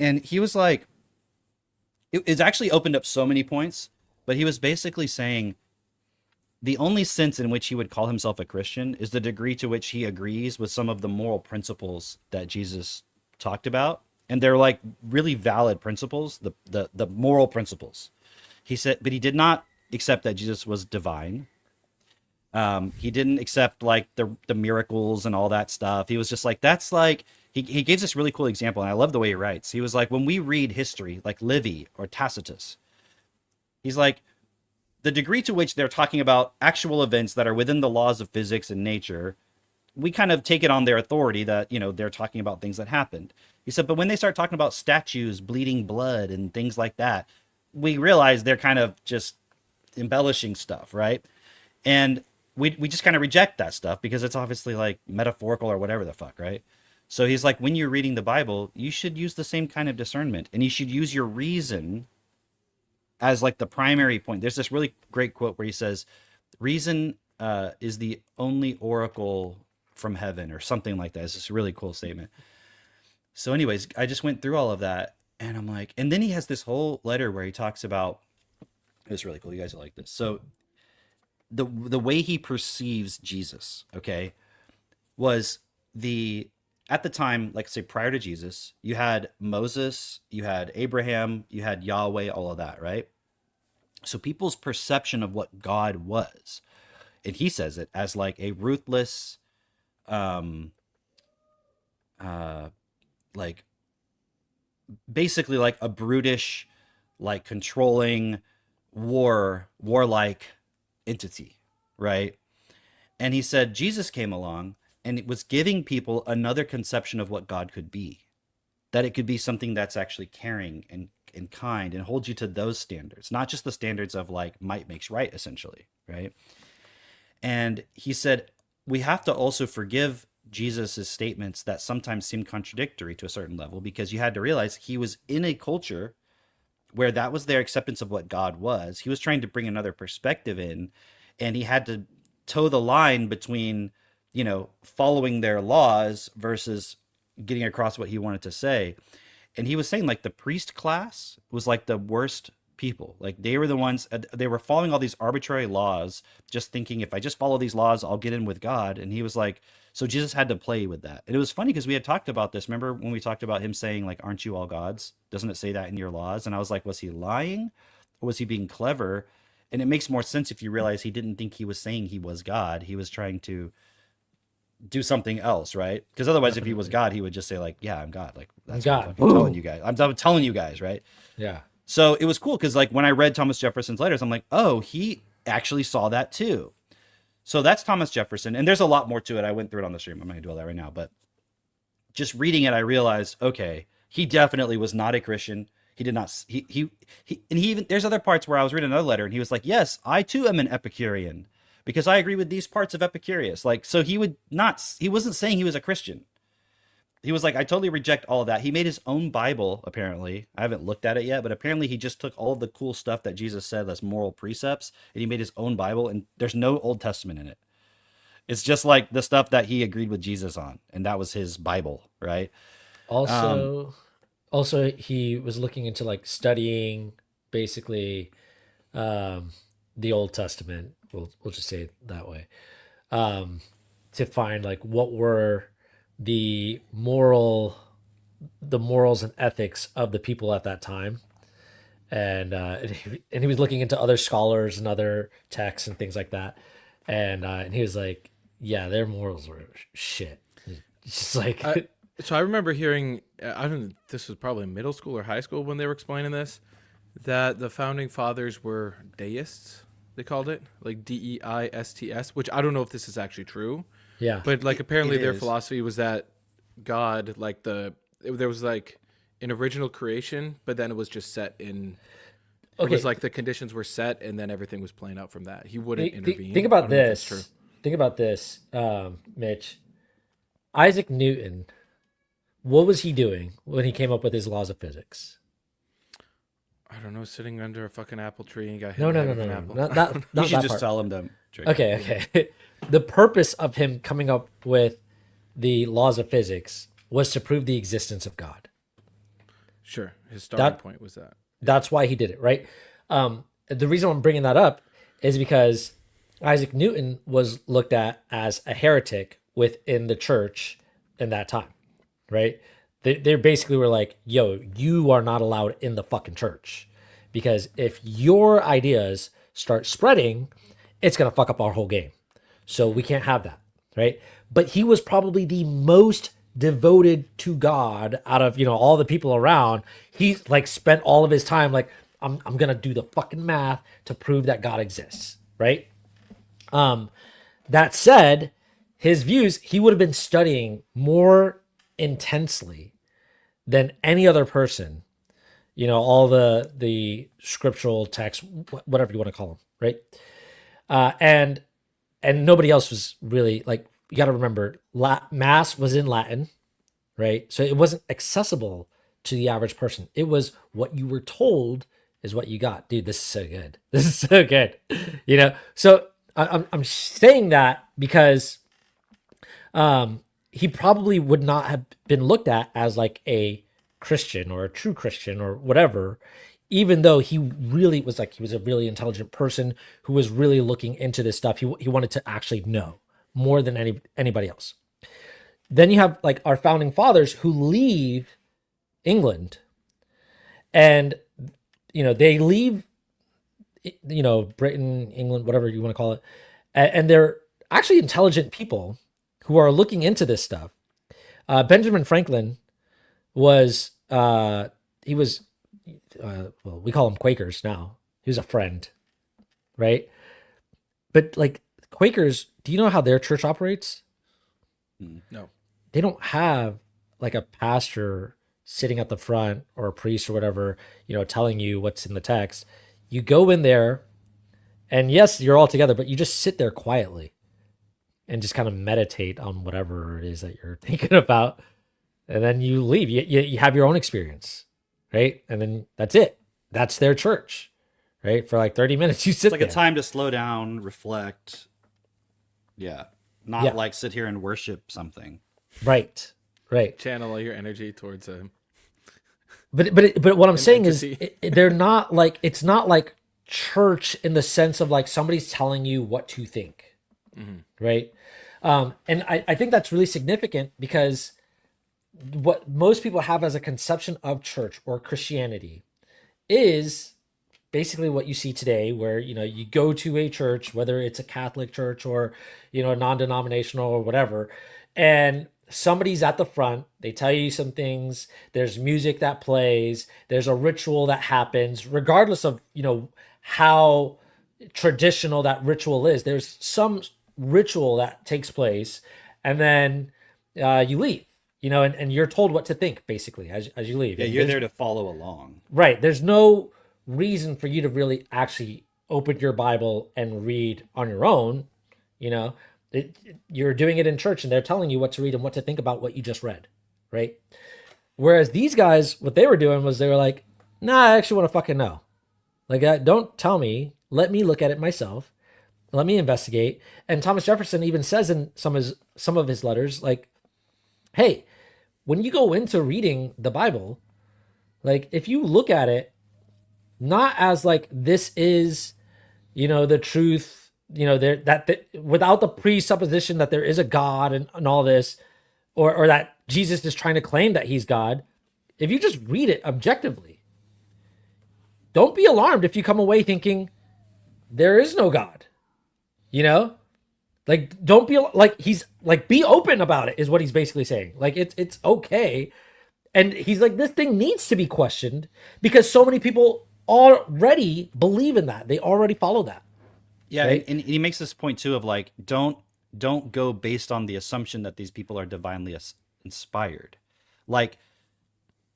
And he was like, it's actually opened up so many points, but he was basically saying the only sense in which he would call himself a Christian is the degree to which he agrees with some of the moral principles that Jesus talked about. And they're like really valid principles, the moral principles. He said, but he did not accept that Jesus was divine. He didn't accept like the miracles and all that stuff. He was just like, that's like, he gave this really cool example, and I love the way he writes. He was like, when we read history, like Livy or Tacitus, he's like, the degree to which they're talking about actual events that are within the laws of physics and nature, we kind of take it on their authority that, they're talking about things that happened. He said, but when they start talking about statues, bleeding blood, and things like that, we realize they're kind of just embellishing stuff, right? And we just kind of reject that stuff because it's obviously like metaphorical or whatever the fuck, right? So he's like, when you're reading the Bible, you should use the same kind of discernment, and you should use your reason as like the primary point. There's this really great quote where he says, reason is the only oracle from heaven, or something like that. It's this really cool statement. So anyways, I just went through all of that, and I'm like, and then he has this whole letter where he talks about, it's really cool. You guys will like this. So the way he perceives Jesus, okay, was at the time, like say prior to Jesus, you had Moses, you had Abraham, you had Yahweh, all of that, right? So people's perception of what God was, and he says it as like a ruthless, like basically like a brutish, like controlling, warlike entity, right? And he said Jesus came along and it was giving people another conception of what God could be. That it could be something that's actually caring and kind and hold you to those standards, not just the standards of like might makes right, essentially, right? And he said, we have to also forgive Jesus's statements that sometimes seem contradictory to a certain level, because you had to realize he was in a culture where that was their acceptance of what God was. He was trying to bring another perspective in, and he had to toe the line between, you know, following their laws versus getting across what he wanted to say. And he was saying like the priest class was like the worst people. Like they were the ones, they were following all these arbitrary laws, just thinking if I just follow these laws, I'll get in with God. And he was like, so Jesus had to play with that. And it was funny because we had talked about this. Remember when we talked about him saying like, aren't you all gods? Doesn't it say that in your laws? And I was like, was he lying or was he being clever? And it makes more sense if you realize he didn't think he was saying he was God. He was trying to do something else, right? Because otherwise, if he was God, he would just say like, "Yeah, I'm God." Like that's what I'm God. fucking telling you guys. I'm telling you guys, right? Yeah. So it was cool because like when I read Thomas Jefferson's letters, I'm like, oh, he actually saw that too. So that's Thomas Jefferson, and there's a lot more to it. I went through it on the stream. I'm not gonna do all that right now, but just reading it, I realized, okay, he definitely was not a Christian. He did not. He and he even there's other parts where I was reading another letter, and he was like, yes, I too am an Epicurean, because I agree with these parts of Epicurus. Like, so he wasn't saying he was a Christian. He was like, I totally reject all of that. He made his own Bible, apparently. I haven't looked at it yet, but apparently he just took all of the cool stuff that Jesus said as moral precepts, and he made his own Bible, and there's no Old Testament in it. It's just like the stuff that he agreed with Jesus on, and that was his Bible, right? Also, he was looking into like studying basically the Old Testament. We'll just say it that way, to find like what were the morals and ethics of the people at that time, and he was looking into other scholars and other texts and things like that, and he was like, yeah, their morals were shit. It's just like So I remember hearing, I don't know, this was probably middle school or high school when they were explaining this, that the founding fathers were deists. They called it like Deists, which I don't know if this is actually true. yeah, But like apparently their is. philosophy was that God, like there was like an original creation, but then it was just set in. It Okay. was like the conditions were set, and then everything was playing out from that. He wouldn't intervene. Think I about don't know if that's this. Think about this, Mitch. Isaac Newton. What was he doing when he came up with his laws of physics? I don't know, sitting under a fucking apple tree and got hit No, in the no, head no, with no, an apple. no, not You not should that just part. tell him to drink. Okay. The purpose of him coming up with the laws of physics was to prove the existence of God. Sure, his starting That- point was that. That's why he did it, right? The reason I'm bringing that up is because Isaac Newton was looked at as a heretic within the church in that time, right? They basically were like, yo, you are not allowed in the fucking church, because if your ideas start spreading, it's going to fuck up our whole game. So we can't have that, right? But he was probably the most devoted to God out of, all the people around. He like spent all of his time like, I'm going to do the fucking math to prove that God exists, right? That said, his views, he would have been studying more intensely than any other person, all the scriptural texts, whatever you want to call them, right? And nobody else was really like, you got to remember, Mass was in Latin, right? So it wasn't accessible to the average person. It was what you were told is what you got. Dude, this is so good. This is so good. So I'm saying that because he probably would not have been looked at as like a Christian or a true Christian or whatever, even though he really was like, he was a really intelligent person who was really looking into this stuff. He wanted to actually know more than anybody else. Then you have like our founding fathers who leave England, and they leave Britain, England, whatever you want to call it, and they're actually intelligent people who are looking into this stuff. Benjamin Franklin was we call them Quakers now. He was a friend, right? But like Quakers, do you know how their church operates? No. They don't have like a pastor sitting at the front or a priest or whatever, telling you what's in the text. You go in there and yes, you're all together, but you just sit there quietly and just kind of meditate on whatever it is that you're thinking about. And then you leave. You have your own experience, right? And then that's it. That's their church, right? For like 30 minutes, you sit It's like there. a time to slow down, reflect. Yeah. Not Yeah. like sit here and worship something. Right. Channel all your energy towards a. But what I'm saying is entity. they're not like, it's not like church in the sense of like somebody's telling you what to think, right? And I think that's really significant because what most people have as a conception of church or Christianity is basically what you see today, where you go to a church, whether it's a Catholic church or a non-denominational or whatever, and somebody's at the front, they tell you some things, there's music that plays, there's a ritual that happens regardless of how traditional that ritual is. There's some ritual that takes place, and then you leave, and you're told what to think basically as you leave. Yeah, And you're there's- there to follow along. Right. There's no reason for you to really actually open your Bible and read on your own. You're doing it in church and they're telling you what to read and what to think about what you just read. Right. Whereas these guys, what they were doing was they were like, nah, I actually want to fucking know. Like, don't tell me. Let me look at it myself. Let me investigate. And Thomas Jefferson even says in some of his letters, like, hey, when you go into reading the Bible, like if you look at it not as like this is the truth, without the presupposition that there is a God and all this, or that Jesus is trying to claim that he's God, if you just read it objectively, don't be alarmed if you come away thinking there is no God. Like, don't be like, he's like, be open about it is what he's basically saying. Like, it's okay. And he's like, this thing needs to be questioned because so many people already believe in that. They already follow that. Yeah, Right? and he makes this point too of like, don't go based on the assumption that these people are divinely inspired. Like,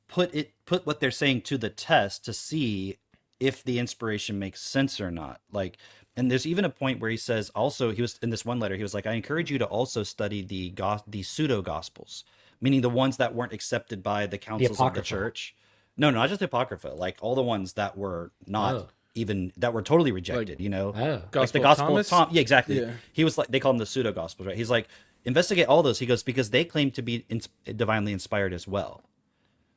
put what they're saying to the test to see if the inspiration makes sense or not. Like, and there's even a point where he says also, he was in this one letter, he was like, I encourage you to also study the pseudo gospels, meaning the ones that weren't accepted by the councils of the Apocrypha. church. No, not just the Apocrypha, like all the ones that were not Oh. even, that were totally rejected, Oh. like Gospel the of Gospel Thomas? of Tom. Yeah, exactly. Yeah. He was like, they call them the pseudo gospels, right? He's like, investigate all those. He goes, because they claim to be divinely inspired as well.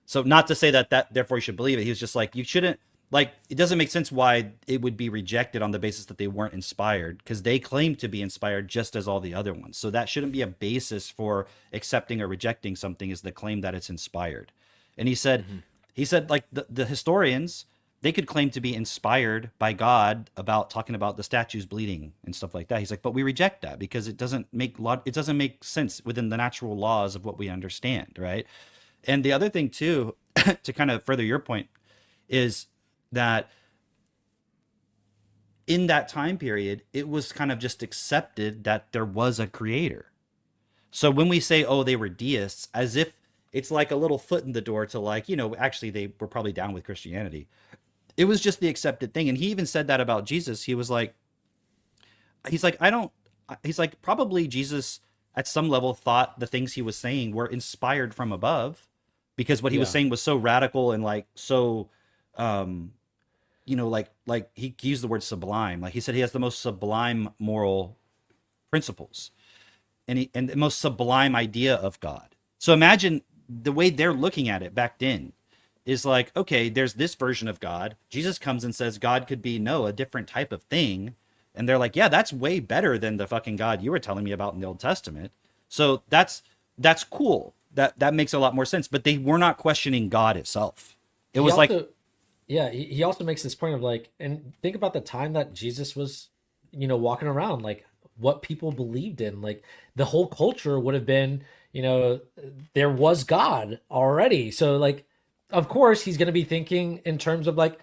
So not to say that therefore you should believe it. He was just like, you shouldn't, like, it doesn't make sense why it would be rejected on the basis that they weren't inspired, because they claim to be inspired just as all the other ones. So that shouldn't be a basis for accepting or rejecting something, is the claim that it's inspired. And he said, like the historians, they could claim to be inspired by God about talking about the statues bleeding and stuff like that. He's like, but we reject that because it doesn't make sense within the natural laws of what we understand, right? And the other thing too, to kind of further your point, is that in that time period, it was kind of just accepted that there was a creator. So when we say, oh, they were deists, as if it's like a little foot in the door to like, actually they were probably down with Christianity. It was just the accepted thing. And he even said that about Jesus. He's like, probably Jesus at some level thought the things he was saying were inspired from above, because what he was saying was so radical and like so like he used the word sublime. Like he said, he has the most sublime moral principles and the most sublime idea of God. So imagine the way they're looking at it back then is like, okay, there's this version of God. Jesus comes and says God could be a different type of thing. And they're like, yeah, that's way better than the fucking God you were telling me about in the Old Testament. So that's cool. That makes a lot more sense. But they were not questioning God itself. It was like, yeah, he also makes this point of like, and think about the time that Jesus was, walking around, like what people believed in, like the whole culture would have been, there was God already. So like, of course he's going to be thinking in terms of like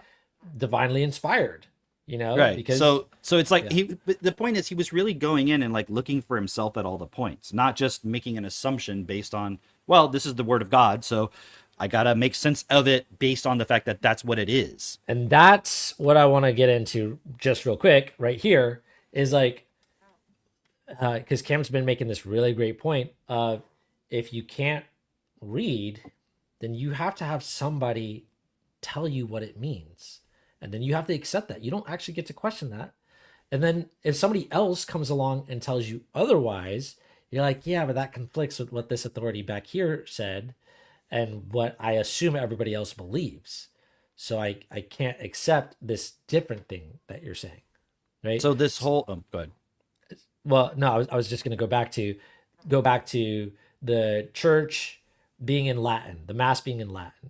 divinely inspired, you know, Right. because So it's like yeah. he. But the point is, he was really going in and like looking for himself at all the points, not just making an assumption based on, well, this is the word of God, so I gotta make sense of it based on the fact that that's what it is. And that's what I want to get into just real quick right here is like, because Cam's been making this really great point of if you can't read, then you have to have somebody tell you what it means. And then you have to accept that. You don't actually get to question that. And then if somebody else comes along and tells you otherwise, you're like, yeah, but that conflicts with what this authority back here said and what I assume everybody else believes. So I can't accept this different thing that you're saying. Right. So this whole go ahead. Well, no, I was just going to go back to the church being in Latin, the mass being in Latin.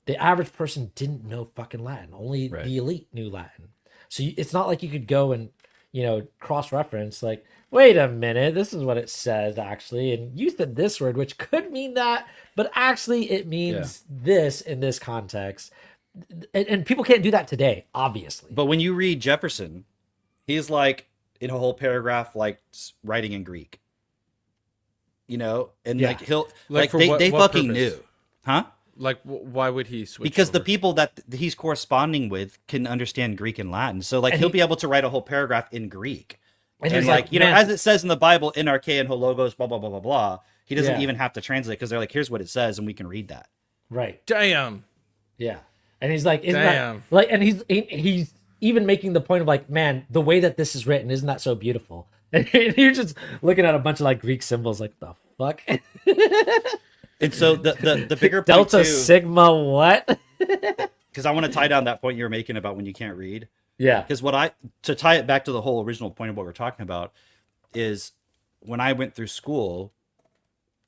The average person didn't know fucking Latin. Only Right. the elite knew Latin. So it's not like you could go and, you know, cross-reference like, wait a minute, this is what it says actually. And you said this word, which could mean that, but actually it means this in this context. And people can't do that today, obviously. But when you read Jefferson, he's like in a whole paragraph, like writing in Greek. You know, and Yeah. like he'll Like like for they, what- they what fucking purpose? knew, huh? Like, why would he switch? Because the over? people that he's corresponding with can understand Greek and Latin, so like And he'll he- be able to write a whole paragraph in Greek. And And he's like, you know, man, as it says in the Bible, in arche and hologos, blah blah blah blah blah. He doesn't Yeah. even have to translate because they're like, here's what it says, and we can read that. right. Damn. Yeah. And he's like, isn't Damn. that like, and he's even making the point of like, man, the way that this is written, isn't that so beautiful? And you're just looking at a bunch of like Greek symbols, like the fuck? And so the bigger point Delta too, Sigma, what? because I want to tie down that point you were making about when you can't read. Yeah. Because to tie it back to the whole original point of what we're talking about is when I went through school,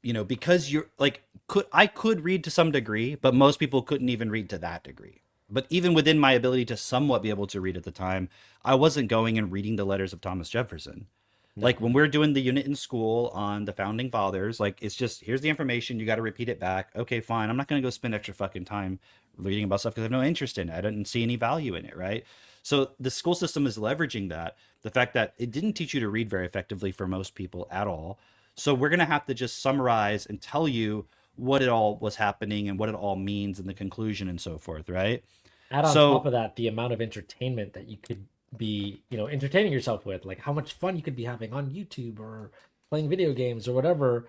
you know, because you're like, I could read to some degree, but most people couldn't even read to that degree. But even within my ability to somewhat be able to read at the time, I wasn't going and reading the letters of Thomas Jefferson. Like when we're doing the unit in school on the founding fathers, like it's just, here's the information, you got to repeat it back. Okay, fine. I'm not going to go spend extra fucking time reading about stuff because I have no interest in it. I didn't see any value in it, right? So the school system is leveraging that, the fact that it didn't teach you to read very effectively for most people at all. So we're going to have to just summarize and tell you what it all was happening and what it all means in the conclusion and so forth, right? Add on So- top of that, the amount of entertainment that you could be, you know, entertaining yourself with, like how much fun you could be having on YouTube or playing video games or whatever.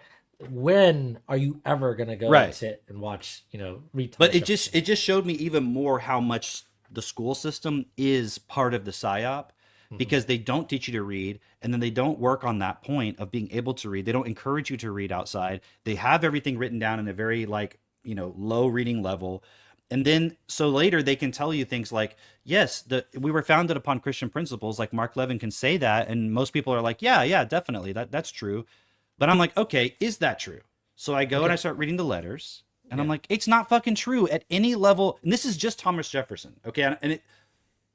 When are you ever gonna go and Right. sit and watch, you know, read? But Thomas it just showed me even more how much the school system is part of the psyop because they don't teach you to read and then they don't work on that point of being able to read. They don't encourage you to read outside. They have everything written down in a very like, you know, low reading level. And then so later they can tell you things like, yes, we were founded upon Christian principles. Like Mark Levin can say that, and most people are like, yeah, definitely, that's true. But I'm like, okay, is that true? So I go and I start reading the letters, and I'm like, it's not fucking true at any level. And this is just Thomas Jefferson, okay? And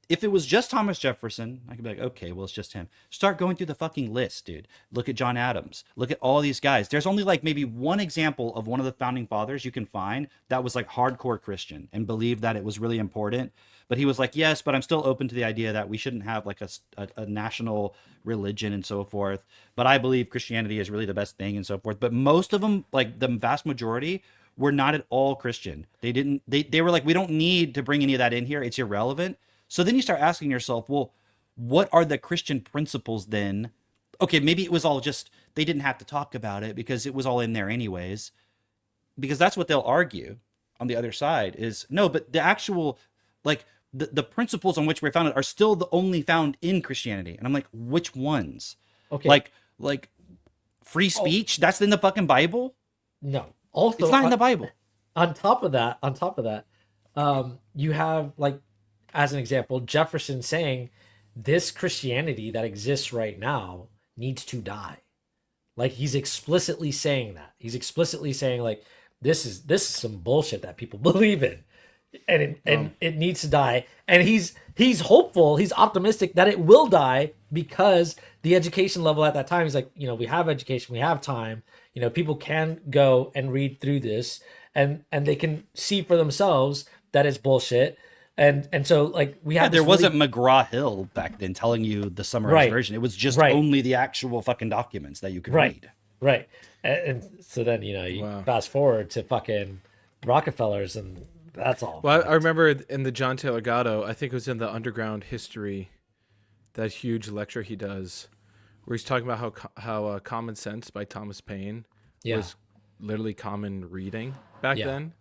if it was just Thomas Jefferson, I could be like, okay, well, it's just him. Start going through the fucking list, dude. Look at John Adams. Look at all these guys. There's only like maybe one example of one of the founding fathers you can find that was like hardcore Christian and believed that it was really important. But he was like, yes, but I'm still open to the idea that we shouldn't have like a national religion and so forth. But I believe Christianity is really the best thing and so forth. But most of them, like the vast majority, were not at all Christian. They were like, we don't need to bring any of that in here. It's irrelevant. So then you start asking yourself, well, what are the Christian principles then? Okay, maybe it was all just, they didn't have to talk about it because it was all in there anyways. Because that's what they'll argue on the other side is, no, but the actual, like, the principles on which we're founded are still the only found in Christianity. And I'm like, which ones? Okay. Like free speech? That's in the fucking Bible? no. Also, It's not in the Bible. on top of that, you have like, as an example, Jefferson saying this Christianity that exists right now needs to die. Like he's explicitly saying that. He's explicitly saying like this is some bullshit that people believe in. And it needs to die. And he's hopeful, he's optimistic that it will die because the education level at that time, he's like, you know, we have education, we have time, you know, people can go and read through this and they can see for themselves that it's bullshit. And so like we Yeah, had there this really- wasn't McGraw Hill back then telling you the summarized Right. version. It was just Right. only the actual fucking documents that you could Right. read. Right. And so then, you know, you Wow. fast forward to fucking Rockefellers and that's all. Well, I remember in the John Taylor Gatto, I think it was in the Underground History, that huge lecture he does, where he's talking about how Common Sense by Thomas Paine Yeah. was literally common reading back Yeah. then.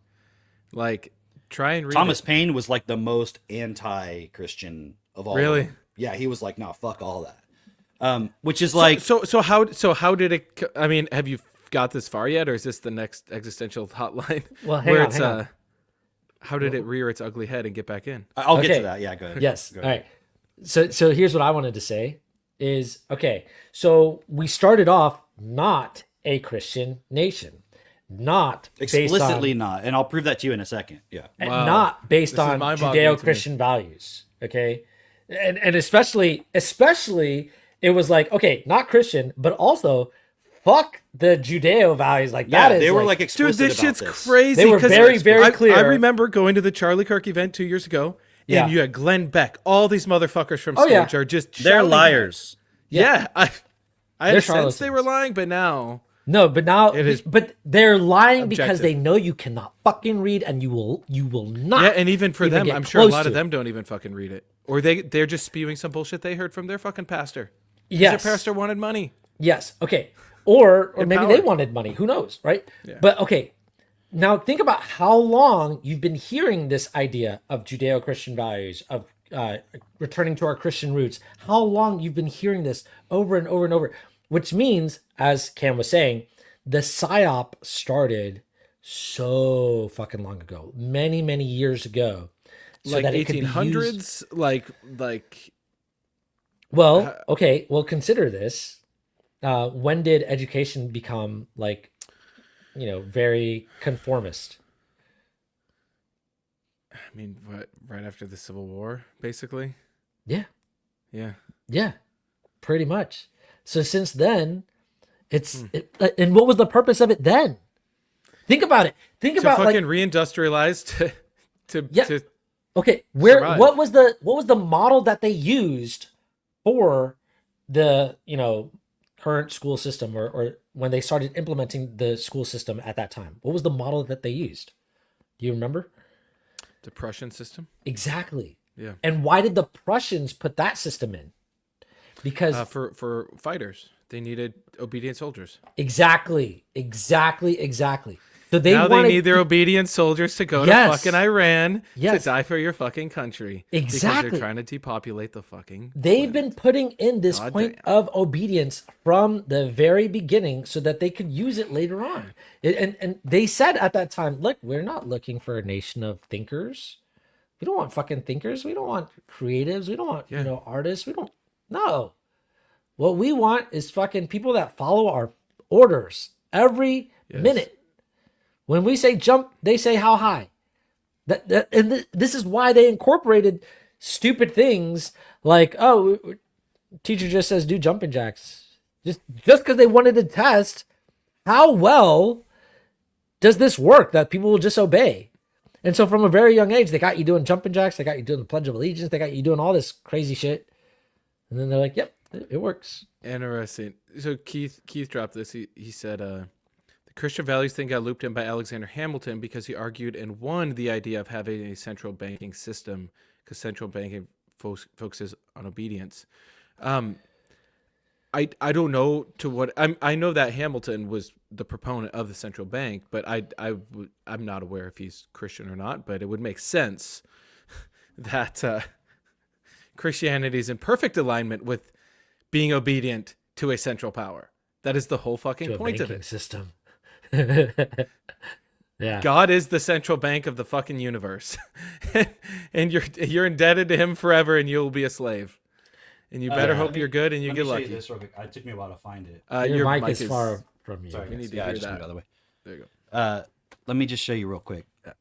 Like, try and read Thomas it. Paine was like the most anti-Christian of all. of Really? them. Yeah, he was like, no, fuck all that. Which is like, So how did it? I mean, have you got this far yet, or is this the next existential hotline? Well, hang where on, it's hang on. how did it rear its ugly head and get back in? I'll get Okay. to that. Yeah, go ahead. Yes. Go All ahead. right. So here's what I wanted to say is, okay, so we started off not a Christian nation, not Explicitly based not, and I'll prove that to you in a second. Yeah. on, Wow. not based This is on mind-boggling to me. Judeo-Christian values. Okay. And especially it was like, okay, not Christian, but also fuck the Judeo values. Like Yeah, that is they were like Dude, explicit this about shit's this. crazy. They were 'cause very, very clear. I remember going to the Charlie Kirk event 2 years ago, Yeah. and you had Glenn Beck. All these motherfuckers from Oh, stage yeah. are just They're shouting. liars. Yeah, I had They're a sense they were charlatans. lying, but now No, but now, It is but they're lying because objective. they know you cannot fucking read, and you will not. yeah, and even for them, get I'm sure a close lot to of it. them don't even fucking read it, or they're just spewing some bullshit they heard from their fucking pastor. 'Cause Yes, their pastor wanted money. yes, okay, or And maybe they power. wanted money. Who knows, right? Yeah. But okay, now think about how long you've been hearing this idea of Judeo-Christian values, of returning to our Christian roots. How long you've been hearing this over and over and over, which means, as Cam was saying, the psyop started so fucking long ago, many, many years ago. So Like that it could be used- 1800s, like Well, okay. Well, consider this. When did education become like, very conformist? I mean, right after the Civil War, basically. Yeah, Yeah. yeah, pretty much. So since then, and what was the purpose of it then? Think about it. Think To about fucking like, reindustrialize to Yeah. to okay, survive. what was the model that they used for the current school system, or when they started implementing the school system at that time? What was the model that they used? Do you remember? the Prussian system. Exactly. Yeah. And why did the Prussians put that system in? Because For fighters, they needed obedient soldiers. exactly. So they Now wanted they need their obedient soldiers to go Yes. to fucking Iran Yes. to die for your fucking country. Because Exactly. they're trying to depopulate the fucking. They've planet. been putting in this God point damn. of obedience from the very beginning so that they could use it later on. And they said at that time, look, we're not looking for a nation of thinkers. We don't want fucking thinkers. We don't want creatives. We don't want, Yeah. artists. We don't, no. What we want is fucking people that follow our orders every Yes. minute. When we say jump, they say how high. This is why they incorporated stupid things like, oh, teacher just says do jumping jacks. Just because they wanted to test how well does this work that people will just obey. And so from a very young age, they got you doing jumping jacks. They got you doing the Pledge of Allegiance. They got you doing all this crazy shit. And then they're like, yep, it works. Interesting. So Keith dropped this. He said the Christian values thing got looped in by Alexander Hamilton because he argued and won the idea of having a central banking system because central banking focuses on obedience. I don't know to what I know that Hamilton was the proponent of the central bank, but I'm not aware if he's Christian or not. But it would make sense that Christianity is in perfect alignment with being obedient to a central power. That is the whole fucking To a point of banking it. system. Yeah. God is the central bank of the fucking universe, and you're indebted to him forever, and you'll be a slave. And you better yeah. hope you're good and you get lucky. This real quick. It took me a while to find it. Your mic is far from you. Sorry, we guys. need to Yeah, I hear just that. moved out of the way. There you go. Let me just show you real quick. Let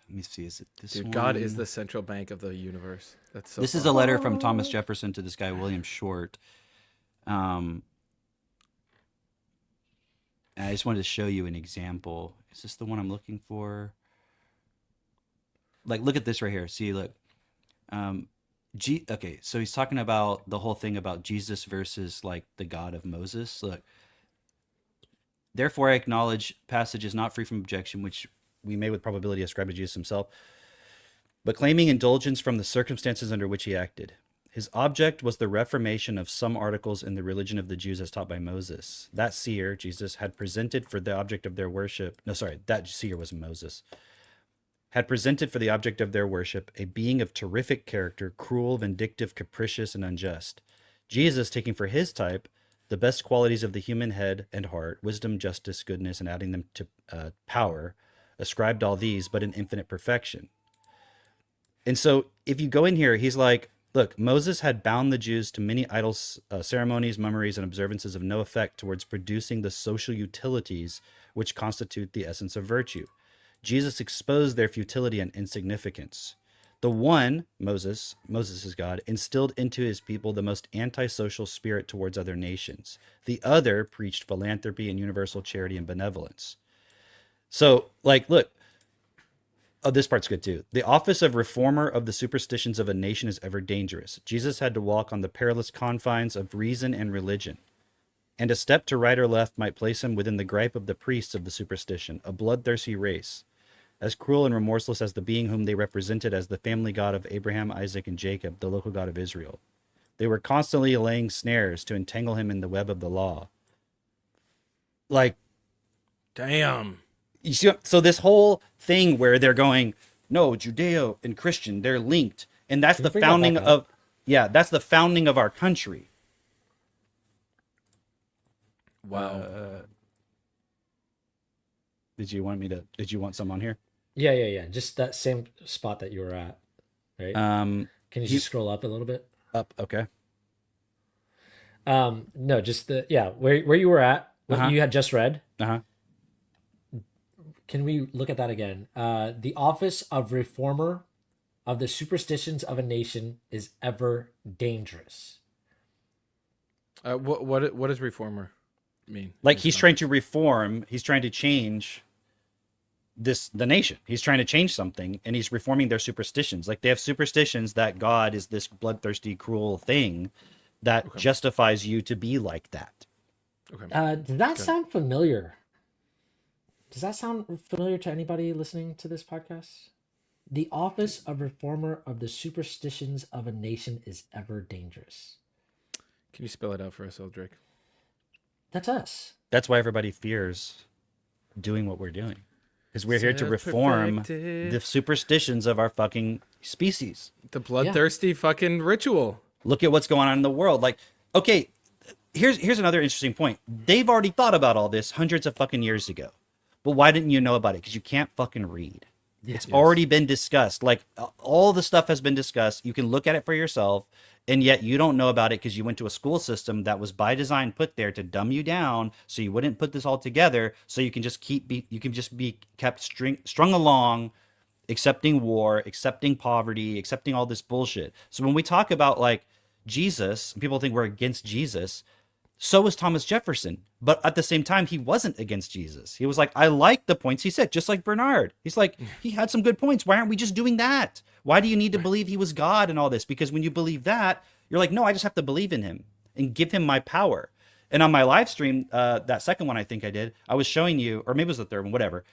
me see. Is it this Dude, one? God is the central bank of the universe. That's so. This is a letter from Thomas Jefferson to this guy William Short. And I just wanted to show you an example. Is this the one I'm looking for? like look at this right here. See, look. Okay, so he's talking about the whole thing about Jesus versus like the God of Moses. Look, therefore I acknowledge passage is not free from objection, which we may with probability ascribe to Jesus himself, but claiming indulgence from the circumstances under which he acted. His object was the reformation of some articles in the religion of the Jews as taught by Moses. That seer, Jesus, had presented for the object of their worship. No, sorry, that seer was Moses. Had presented for the object of their worship a being of terrific character, cruel, vindictive, capricious, and unjust. Jesus, taking for his type the best qualities of the human head and heart, wisdom, justice, goodness, and adding them to power, ascribed all these, but in infinite perfection. And so if you go in here, he's like, look, Moses had bound the Jews to many idol ceremonies, mummeries, and observances of no effect towards producing the social utilities which constitute the essence of virtue. Jesus exposed their futility and insignificance. The one, Moses is God, instilled into his people the most antisocial spirit towards other nations. The other preached philanthropy and universal charity and benevolence. So, like, look, oh, this part's good too. The office of reformer of the superstitions of a nation is ever dangerous. Jesus had to walk on the perilous confines of reason and religion, and a step to right or left might place him within the gripe of the priests of the superstition, a bloodthirsty race, as cruel and remorseless as the being whom they represented as the family God of Abraham, Isaac, and Jacob, the local God of Israel. They were constantly laying snares to entangle him in the web of the law. Like, Damn. you see, so this whole thing where they're going, no, Judeo and Christian, they're linked. And that's Can the you bring that founding back up? of, yeah, that's the founding of our country. Wow. Did you want some on here? Yeah. Just that same spot that you were at, right? Can you just scroll up a little bit? Up. Okay. No, just where you were at, what you had just read. Uh-huh. Can we look at that again? The office of reformer of the superstitions of a nation is ever dangerous. What does reformer mean? Like he's trying to reform, he's trying to change the nation. He's trying to change something and he's reforming their superstitions. Like they have superstitions that God is this bloodthirsty, cruel thing that justifies you to be like that. Okay. Does that sound familiar? Does that sound familiar to anybody listening to this podcast? The office of reformer of the superstitions of a nation is ever dangerous. Can you spell it out for us, Eldrick? That's us. That's why everybody fears doing what we're doing. Because we're here to reform Self-perfected. the superstitions of our fucking species. The bloodthirsty fucking ritual. Look at what's going on in the world. Like, okay, here's another interesting point. They've already thought about all this hundreds of fucking years ago. But why didn't you know about it? Because you can't fucking read. It's already been discussed. Like, all the stuff has been discussed. You can look at it for yourself. And yet you don't know about it because you went to a school system that was by design put there to dumb you down so you wouldn't put this all together, so you can just be kept strung along, accepting war, accepting poverty, accepting all this bullshit. So when we talk about like Jesus, people think we're against Jesus. So was Thomas Jefferson. But at the same time, he wasn't against Jesus. He was like, I like the points he said, just like Bernard. He's like, he had some good points. Why aren't we just doing that? Why do you need to believe he was God and all this? Because when you believe that, you're like, no, I just have to believe in him and give him my power. And on my live stream, that second one I think I did, I was showing you, or maybe it was the third one, whatever.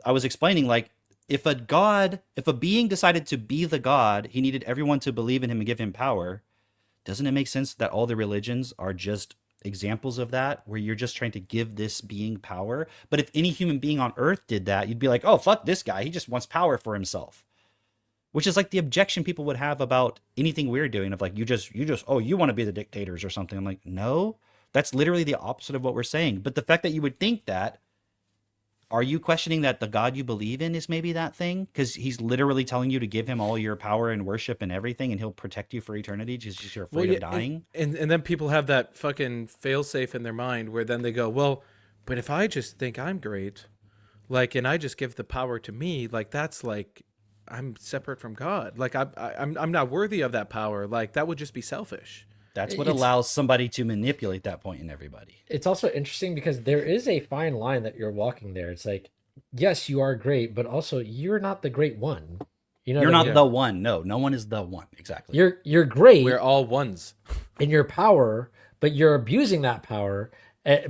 I was explaining like, if a being decided to be the God, he needed everyone to believe in him and give him power. Doesn't it make sense that all the religions are just examples of that, where you're just trying to give this being power? But if any human being on earth did that, you'd be like, oh, fuck this guy. He just wants power for himself. Which is like the objection people would have about anything we're doing of like, you want to be the dictators or something. I'm like, no, that's literally the opposite of what we're saying. But the fact that you would think that, are you questioning that the God you believe in is maybe that thing? Because he's literally telling you to give him all your power and worship and everything, and he'll protect you for eternity just you're afraid of dying. And then people have that fucking failsafe in their mind where then they go, well, but if I just think I'm great, like, and I just give the power to me, like, that's like, I'm separate from God. Like, I'm not worthy of that power. Like, that would just be selfish. That's what allows somebody to manipulate that point in everybody. It's also interesting because there is a fine line that you're walking there. It's like, yes, you are great, but also you're not the great one. You know You're what I not mean? the one. No, no one is the one. Exactly. You're great We're all ones. in your power, but you're abusing that power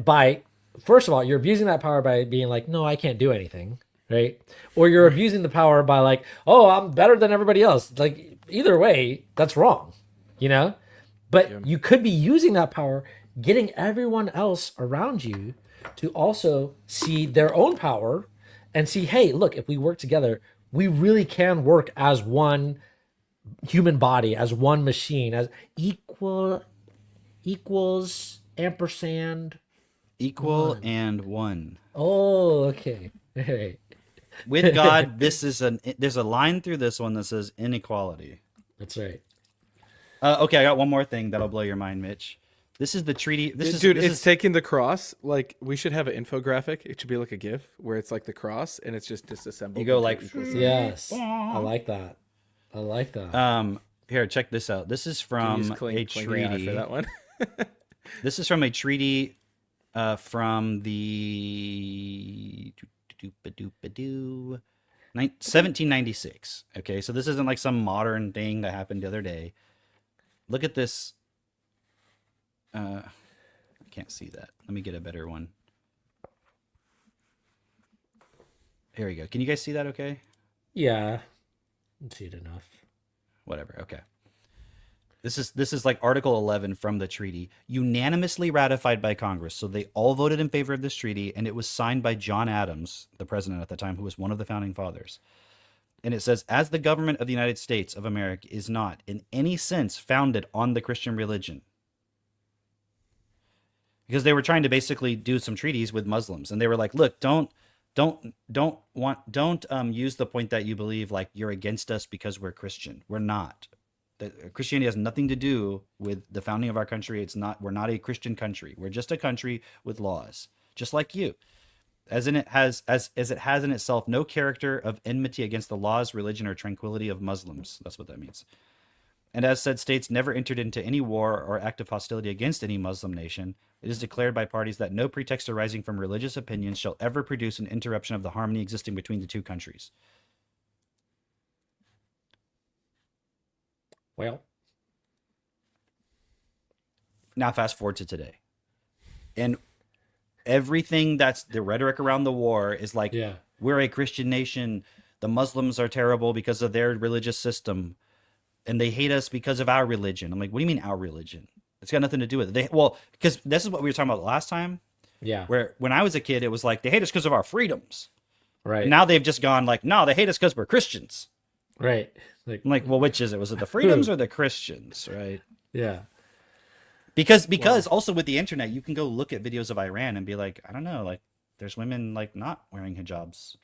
by first of all, you're abusing that power by being like, no, I can't do anything, right? Or you're abusing the power by like, oh, I'm better than everybody else. Like either way, that's wrong, you know? But you could be using that power, getting everyone else around you to also see their own power and see, hey, look, if we work together, we really can work as one human body, as one machine, as equals ampersand. Equal and one. Oh, okay. All right. With God, there's a line through this one that says inequality. That's right. Okay, I got one more thing that'll blow your mind, Mitch. This is the treaty. Dude, it's taking the cross. Like, we should have an infographic. It should be like a GIF where it's like the cross and it's just disassembled. You go like, Yes. I like that. I like that. here, check this out. This is Can you from use Kling AI treaty. for that one. This is from a treaty from the 1796. Okay, so this isn't like some modern thing that happened the other day. Look at this. I can't see that. Let me get a better one. Here we go. Can you guys see that okay? Yeah. I've seen enough. Whatever. Okay. This is like Article 11 from the treaty, unanimously ratified by Congress. So they all voted in favor of this treaty, and it was signed by John Adams, the president at the time, who was one of the founding fathers. And it says, as the government of the United States of America is not in any sense founded on the Christian religion. Because they were trying to basically do some treaties with Muslims, and they were like, look, don't use the point that you believe like you're against us because we're Christian. We're not. Christianity has nothing to do with the founding of our country. We're not a Christian country. We're just a country with laws, just like you. As it has in itself no character of enmity against the laws, religion, or tranquility of Muslims. That's what that means. And as said states never entered into any war or act of hostility against any Muslim nation, it is declared by parties that no pretext arising from religious opinions shall ever produce an interruption of the harmony existing between the two countries. Well, Now fast forward to today. And everything that's the rhetoric around the war is like, yeah. we're a Christian nation. The Muslims are terrible because of their religious system. And they hate us because of our religion. I'm like, what do you mean our religion? It's got nothing to do with it. Because this is what we were talking about last time. Yeah. Where when I was a kid, it was like, they hate us because of our freedoms. Right. And now they've just gone like, no, they hate us because we're Christians. Right. Like, I'm like, well, which is it? Was it the freedoms or the Christians, right? yeah. Because also with the internet, you can go look at videos of Iran and be like, I don't know, like there's women like not wearing hijabs.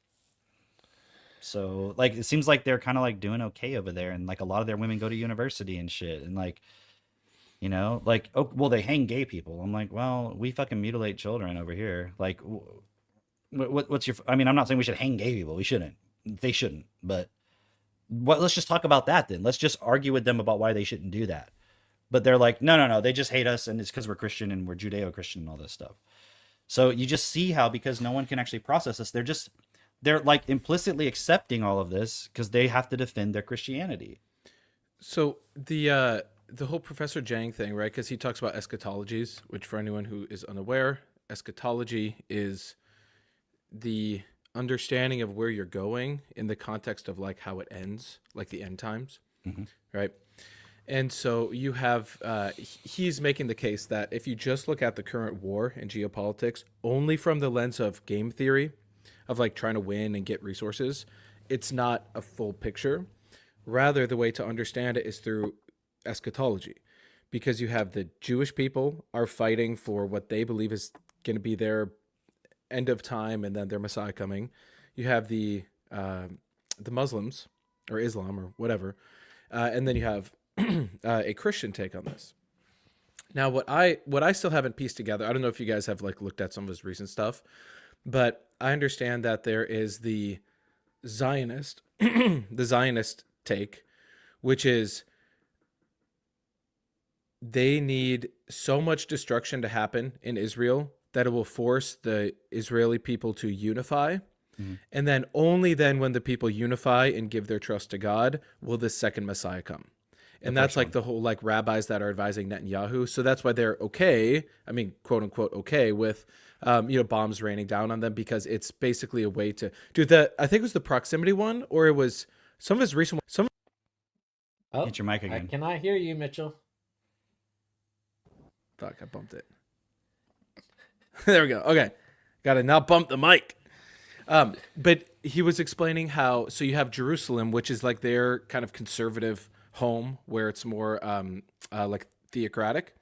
So like it seems like they're kind of like doing okay over there, and like a lot of their women go to university and shit, and like, you know, like, oh well, they hang gay people. I'm like, well, we fucking mutilate children over here. Like, what's your? I mean, I'm not saying we should hang gay people. We shouldn't. They shouldn't. But let's just talk about that then. Let's just argue with them about why they shouldn't do that. But they're like, no, they just hate us, and it's because we're Christian and we're Judeo-Christian and all this stuff. So you just see how, because no one can actually process this, they're like implicitly accepting all of this because they have to defend their Christianity. So the whole Professor Jang thing, right? Because he talks about eschatologies, which for anyone who is unaware, eschatology is the understanding of where you're going in the context of like how it ends, like the end times, right? And so you have, he's making the case that if you just look at the current war and geopolitics only from the lens of game theory, of like trying to win and get resources, it's not a full picture. Rather, the way to understand it is through eschatology, because you have the Jewish people are fighting for what they believe is going to be their end of time and then their Messiah coming. You have the Muslims or Islam or whatever, and then you have a Christian take on this. Now, what I still haven't pieced together, I don't know if you guys have like looked at some of his recent stuff, but I understand that there is the Zionist, the Zionist take, which is they need so much destruction to happen in Israel that it will force the Israeli people to unify And then only then when the people unify and give their trust to God will this second Messiah come. And that's like the whole like rabbis that are advising Netanyahu. So that's why they're okay. I mean, quote unquote, okay with, bombs raining down on them, because it's basically a way to do that. I think it was the proximity one, or it was some of his recent, Oh, Hit your mic I again. cannot hear you, Mitchell. Fuck, I bumped it. There we go. Okay. Got to not bump the mic. But he was explaining how, so you have Jerusalem, which is like their kind of conservative home where it's more like theocratic.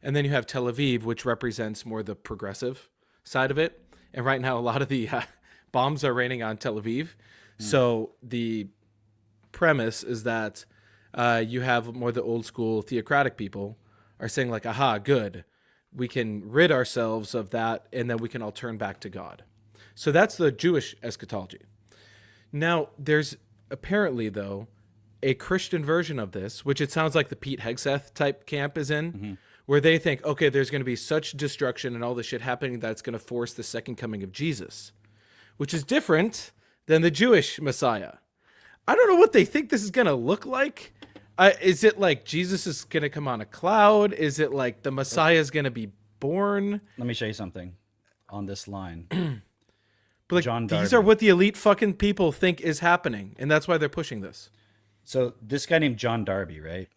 And then you have Tel Aviv, which represents more the progressive side of it. And right now, a lot of the bombs are raining on Tel Aviv. So the premise is that you have more the old school theocratic people are saying like, aha, good. We can rid ourselves of that, and then we can all turn back to God. So that's the Jewish eschatology. Now, there's apparently, though, a Christian version of this, which it sounds like the Pete Hegseth type camp is in, where they think, okay, there's going to be such destruction and all this shit happening that it's going to force the second coming of Jesus, which is different than the Jewish Messiah. I don't know what they think this is going to look like. Is it like Jesus is going to come on a cloud? Is it like the Messiah is going to be born? Let me show you something on this line. But like, John these Darby. are what the elite fucking people think is happening, and that's why they're pushing this. So this guy named John Darby, right?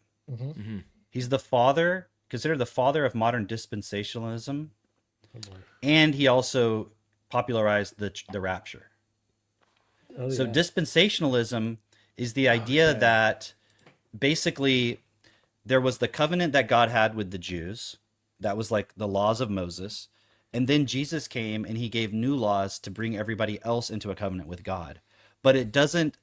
He's the father, considered the father of modern dispensationalism, and he also popularized the rapture. Oh, So yeah. dispensationalism is the idea that basically there was the covenant that God had with the Jews. That was like the laws of Moses. And then Jesus came and he gave new laws to bring everybody else into a covenant with God. But it doesn't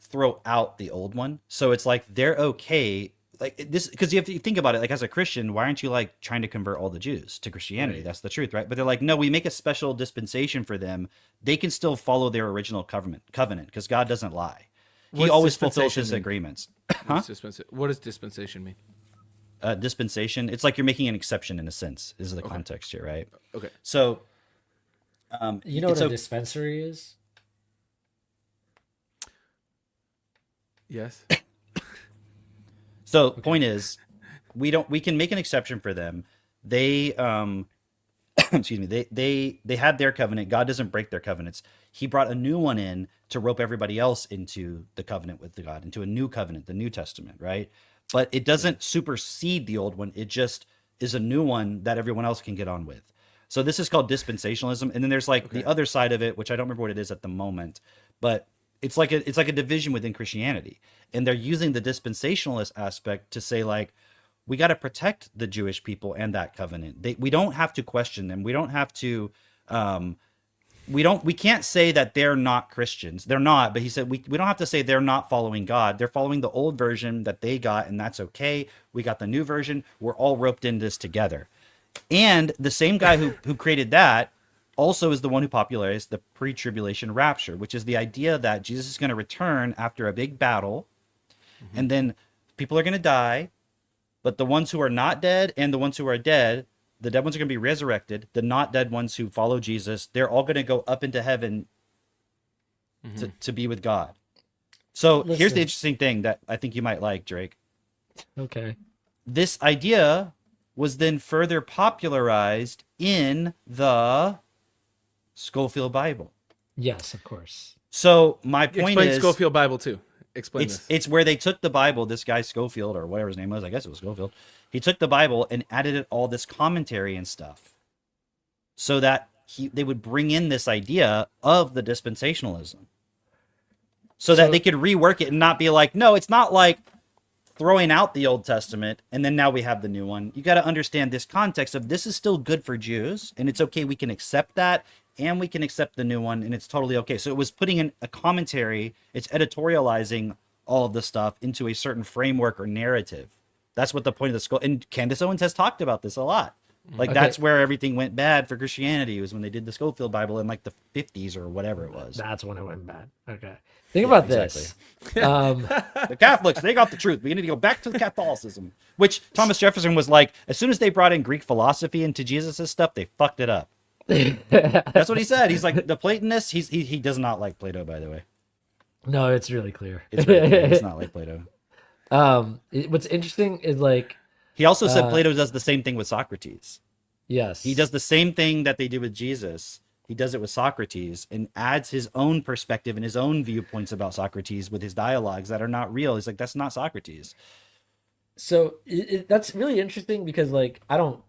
throw out the old one. So it's like they're okay like this, because you have to think about it, like as a Christian, why aren't you like trying to convert all the Jews to Christianity? Right. That's the truth, right? But they're like, no, we make a special dispensation for them. They can still follow their original covenant because God doesn't lie. He What's always fulfills dispensation his mean? agreements. What does dispensation mean? Dispensation, it's like you're making an exception in a sense, is the context here, right? Okay. So, You know it's what a o- dispensary is? Yes. So point is, we can make an exception for them. They excuse me, they had their covenant. God doesn't break their covenants. He brought a new one in to rope everybody else into the covenant with the God, into a new covenant, the New Testament, right? But it doesn't supersede the old one. It just is a new one that everyone else can get on with. So this is called dispensationalism. And then there's like the other side of it, which I don't remember what it is at the moment, but it's like a division within Christianity. And they're using the dispensationalist aspect to say like, we got to protect the Jewish people and that covenant. We don't have to question them. We don't have to, we can't say that they're not Christians. They're not, but he said, we don't have to say they're not following God. They're following the old version that they got, and that's okay. We got the new version. We're all roped in this together. And the same guy who created that also is the one who popularized the pre-tribulation rapture, which is the idea that Jesus is going to return after a big battle, and then people are going to die, but the ones who are not dead and the ones who are dead, the dead ones are going to be resurrected. The not dead ones who follow Jesus, they're all going to go up into heaven to be with God. So here's Listen. the interesting thing that I think you might like, Drake. Okay. This idea was then further popularized in the Schofield Bible. Yes, of course. So my point Explain is, Schofield Bible too. Explain it's this. it's where they took the Bible, this guy Schofield or whatever his name was, I guess it was Schofield. He took the Bible and added it all this commentary and stuff, so that they would bring in this idea of the dispensationalism, so that they could rework it and not be like, no, it's not like throwing out the Old Testament and then now we have the new one. You got to understand this context of this is still good for Jews and it's okay. We can accept that and we can accept the new one and it's totally okay. So it was putting in a commentary. It's editorializing all of the stuff into a certain framework or narrative. That's what the point of the school. And Candace Owens has talked about this a lot. Like that's where everything went bad for Christianity, was when they did the Schofield Bible in like the 50s or whatever it was. That's when it went bad. Okay. Think about this. The Catholics, they got the truth. We need to go back to the Catholicism, which Thomas Jefferson was like, as soon as they brought in Greek philosophy into Jesus' stuff, they fucked it up. That's what he said. He's like the Platonist. He does not like Plato, by the way. No, it's really clear. It's very clear. It's not like Plato. What's interesting is like, He also said Plato does the same thing with Socrates. yes, He does the same thing that they do with Jesus. He does it with Socrates and adds his own perspective and his own viewpoints about Socrates with his dialogues that are not real. He's like, that's not Socrates. So that's really interesting because like I don't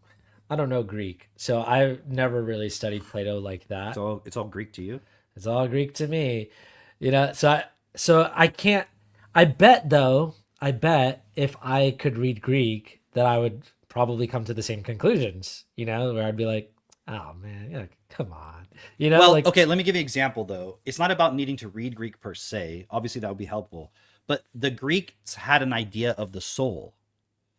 know Greek, so I've never really studied Plato like that. It's all Greek to you. It's all Greek to me, you know. So I can't. I bet though. I bet if I could read Greek, that I would probably come to the same conclusions. You know, where I'd be like, oh man, yeah, come on. You know, Well, like okay, let me give you an example though. It's not about needing to read Greek per se. Obviously, that would be helpful. But the Greeks had an idea of the soul.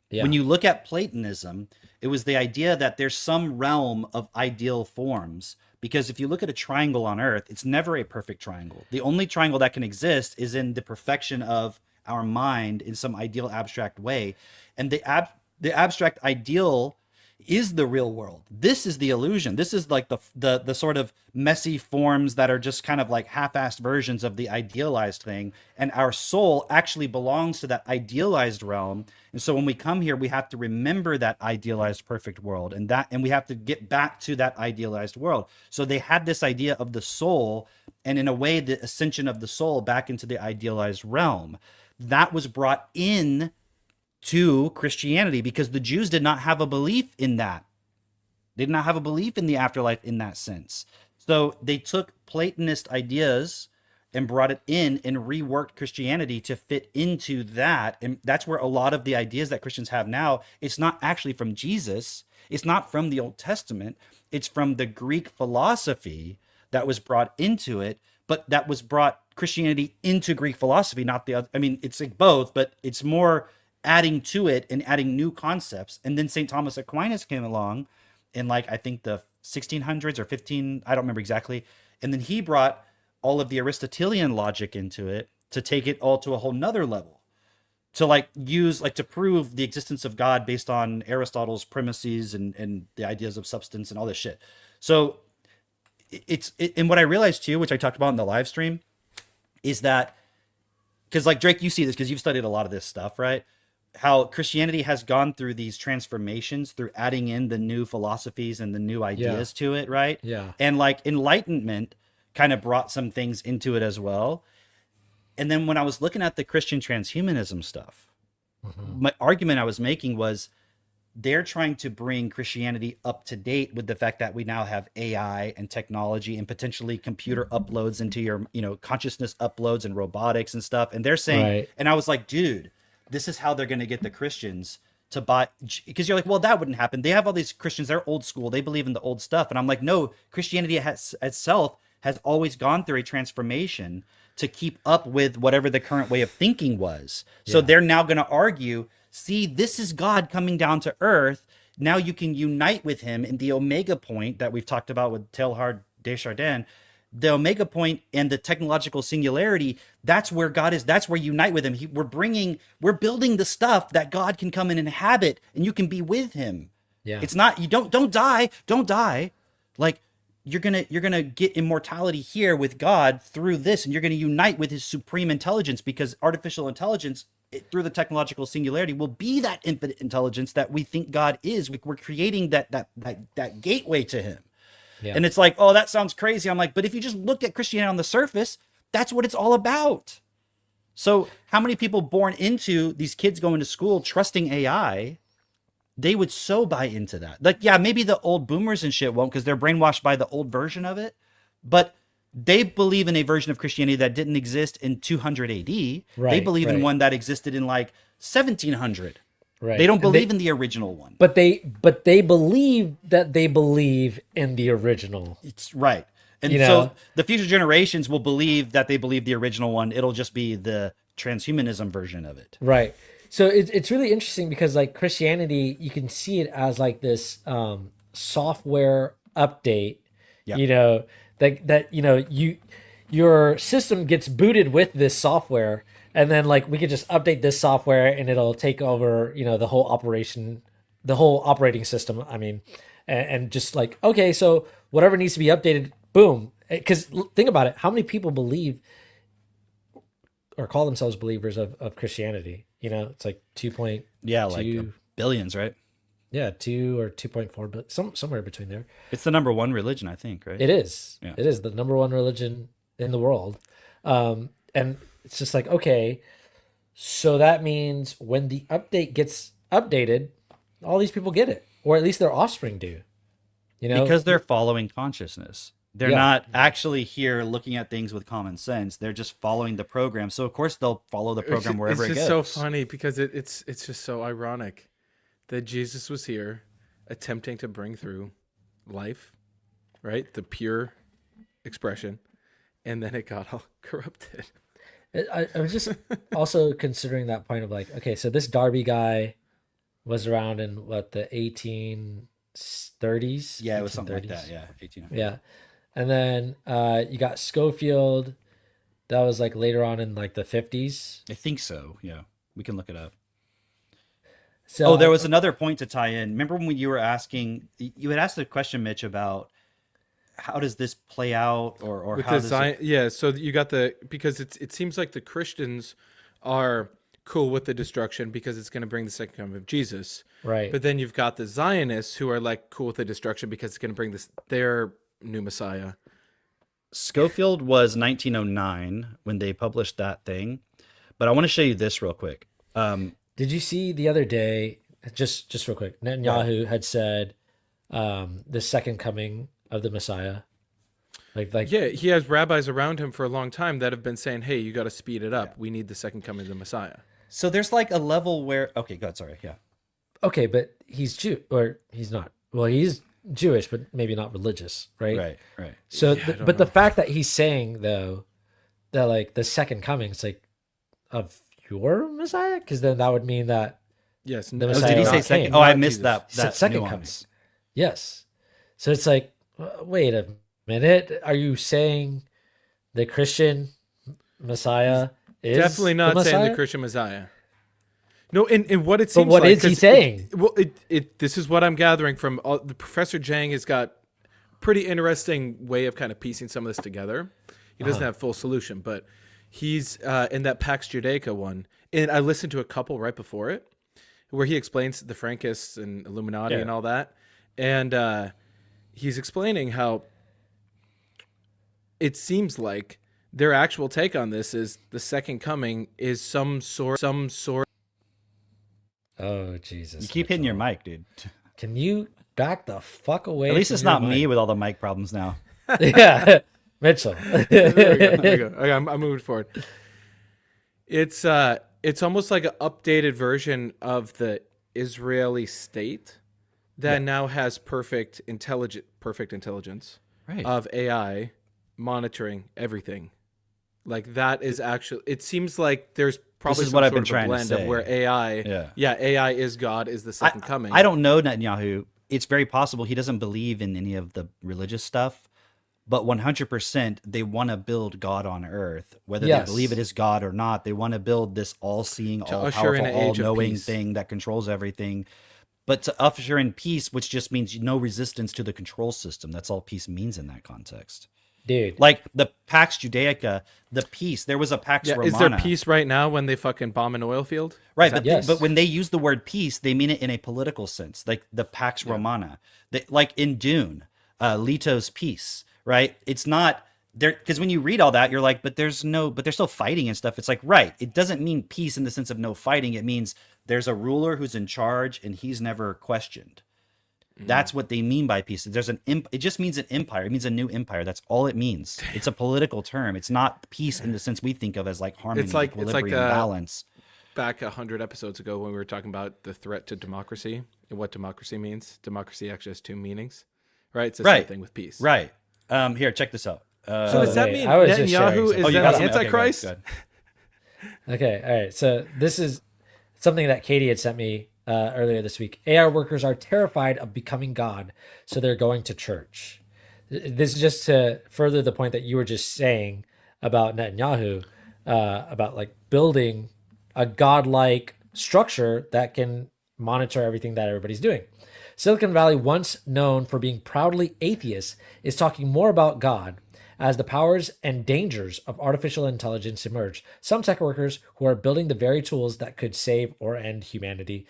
yeah, When you look at Platonism, it was the idea that there's some realm of ideal forms. Because if you look at a triangle on Earth, it's never a perfect triangle. The only triangle that can exist is in the perfection of our mind in some ideal abstract way. And the abstract ideal is the real world. This is the illusion. This is like the sort of messy forms that are just kind of like half-assed versions of the idealized thing. And our soul actually belongs to that idealized realm. And so when we come here, we have to remember that idealized perfect world and we have to get back to that idealized world. So they had this idea of the soul and in a way the ascension of the soul back into the idealized realm. That was brought in to Christianity because the Jews did not have a belief in that. They did not have a belief in the afterlife in that sense. So they took Platonist ideas and brought it in and reworked Christianity to fit into that. And that's where a lot of the ideas that Christians have now, it's not actually from Jesus. It's not from the Old Testament. It's from the Greek philosophy that was brought into it, but that was brought Christianity into Greek philosophy, not the other. I mean, it's like both, but it's more adding to it and adding new concepts. And then St. Thomas Aquinas came along in like, I think the 1600s or 15, I don't remember exactly. And then he brought all of the Aristotelian logic into it to take it all to a whole nother level, to like use, like to prove the existence of God based on Aristotle's premises and the ideas of substance and all this shit. So and what I realized too, which I talked about in the live stream, is that, because like Drake, you see this because you've studied a lot of this stuff, right? How Christianity has gone through these transformations through adding in the new philosophies and the new ideas to it, right? Yeah. And like Enlightenment kind of brought some things into it as well. And then when I was looking at the Christian transhumanism stuff, my argument I was making was they're trying to bring Christianity up to date with the fact that we now have AI and technology and potentially computer uploads into your, consciousness uploads and robotics and stuff. And they're saying, Right. and I was like, dude, this is how they're going to get the Christians to buy, because you're like, well, that wouldn't happen. They have all these Christians, they're old school. They believe in the old stuff. And I'm like, no, Christianity itself has always gone through a transformation to keep up with whatever the current way of thinking was. So they're now going to argue, see, this is God coming down to earth. Now you can unite with him in the Omega point that we've talked about with Teilhard de Chardin. The Omega point and the technological singularity, that's where God is. That's where you unite with him. We're building the stuff that God can come and inhabit and you can be with him. Yeah. It's not, you don't die. Like, you're gonna get immortality here with God through this, and you're gonna unite with his supreme intelligence, because artificial intelligence through the technological singularity will be that infinite intelligence that we think God is. We're creating that gateway to him. Yeah. And it's like, oh, that sounds crazy. I'm like, but if you just look at Christianity on the surface, that's what it's all about. So how many people born into these kids going to school trusting AI, they would so buy into that. Like, yeah, maybe the old boomers and shit won't because they're brainwashed by the old version of it, but they believe in a version of Christianity that didn't exist in 200 AD. They believe in one that existed in like 1700. Right. They don't believe in the original one. But they believe that they believe in the original. It's right. And You so know? the future generations will believe that they believe the original one. It'll just be the transhumanism version of it. Right. So it's really interesting because like Christianity, you can see it as like this software update. Yeah. Your system gets booted with this software, and then like we could just update this software and it'll take over the whole operating system. I mean, and just like, okay, so whatever needs to be updated, boom. Because think about it, how many people believe or call themselves believers of Christianity? You know, it's like 2.2, Yeah, like billions, right? yeah, 2 or 2.4, but somewhere between there. It's the number one religion, I think, right? It is. Yeah. It is the number one religion in the world. And it's just like, okay, so that means when the update gets updated, all these people get it, or at least their offspring do. You know, Because they're following consciousness. They're Yeah. not actually here looking at things with common sense. They're just following the program. So of course they'll follow the program wherever it's it just goes. so funny because it's just so ironic that Jesus was here attempting to bring through life, right? The pure expression, and then it got all corrupted. I was just also considering that point of like, okay, so this Darby guy was around in what, the 1830s? Yeah, it was something like 1830s? that. Yeah, 18. Yeah. And then you got Schofield. That was like later on in like the 50s. I think so. Yeah, we can look it up. So Oh, there was another point to tie in. Remember when you were asking, you had asked the question, Mitch, about how does this play out, or With how the does Zion, it... yeah. So you got because it seems like the Christians are cool with the destruction because it's going to bring the second coming of Jesus. right. But then you've got the Zionists who are like cool with the destruction because it's going to bring their new Messiah. Schofield was 1909 when they published that thing, but I want to show you this real quick. Did you see the other day, just real quick, Netanyahu had said the second coming of the Messiah. Like Yeah, he has rabbis around him for a long time that have been saying, "Hey, you got to speed it up. We need the second coming of the Messiah." So there's like a level where, okay, go ahead, sorry, yeah. okay, but he's Jew, or he's not. Well, he's Jewish, but maybe not religious, right? Right. So, Yeah, I don't but the know. fact that he's saying though that like the second coming is like of your Messiah, because then that would mean that Yes. The Oh, Messiah did he not say second? came, Oh, I not missed Jesus. that. Said That second nuance. yes. So it's like, wait a minute, are you saying the Christian Messiah is Definitely not the saying the Messiah? Christian Messiah. No, and what it But seems what like, is he 'cause saying? This is what I'm gathering from the Professor Jang has got pretty interesting way of kind of piecing some of this together. He doesn't have full solution, but he's in that Pax Judaica one, and I listened to a couple right before it, where he explains the Frankists and Illuminati and all that, and he's explaining how it seems like their actual take on this is the second coming is some sort. Oh Jesus! You keep hitting your Mitchell. mic, dude. Can you back the fuck away? At least from it's your not me mic? with all the mic problems now. Yeah, Mitchell. There we go. Okay, I'm moving forward. It's almost like an updated version of the Israeli state that now has perfect intelligence Right. of AI monitoring everything. Like that is actually. It seems like there's probably is some what I've sort been of a trying to blend of say. where AI, Yeah. AI is God, is the second coming. I don't know Netanyahu. It's very possible he doesn't believe in any of the religious stuff, but 100% they want to build God on earth. Whether Yes. they believe it is God or not, they want to build this all-seeing, usher in all-powerful, an age of all-knowing peace. thing that controls everything. But to usher in peace, which just means no resistance to the control system. That's all peace means in that context. Dude. Like the Pax Judaica, the peace. There was a Pax Yeah, Romana. is there peace right now when they fucking bomb an oil field? Right, but, Yes. but when they use the word peace, they mean it in a political sense, like the Pax Romana, like in Dune, Leto's peace, right? It's not there because when you read all that, you're like, but they're still fighting and stuff. It's like, right, it doesn't mean peace in the sense of no fighting. It means there's a ruler who's in charge and he's never questioned. That's what they mean by peace. There's it just means an empire. It means a new empire. That's all it means. It's a political term. It's not peace in the sense we think of as like harmony, It's like equilibrium, balance. Back 100 episodes ago when we were talking about the threat to democracy and what democracy means. Democracy actually has two meanings, right? It's the same Right. thing with peace. Right. Here, check this out. So does that Wait, mean I was just sharing Netanyahu something. is you then got the something? Okay, go ahead, Antichrist? go ahead. Okay, all right. So this is something that Katie had sent me earlier this week. AI workers are terrified of becoming God, so they're going to church. This is just to further the point that you were just saying about Netanyahu, about like building a godlike structure that can monitor everything that everybody's doing. Silicon Valley, once known for being proudly atheist, is talking more about God. As the powers and dangers of artificial intelligence emerge, some tech workers who are building the very tools that could save or end humanity,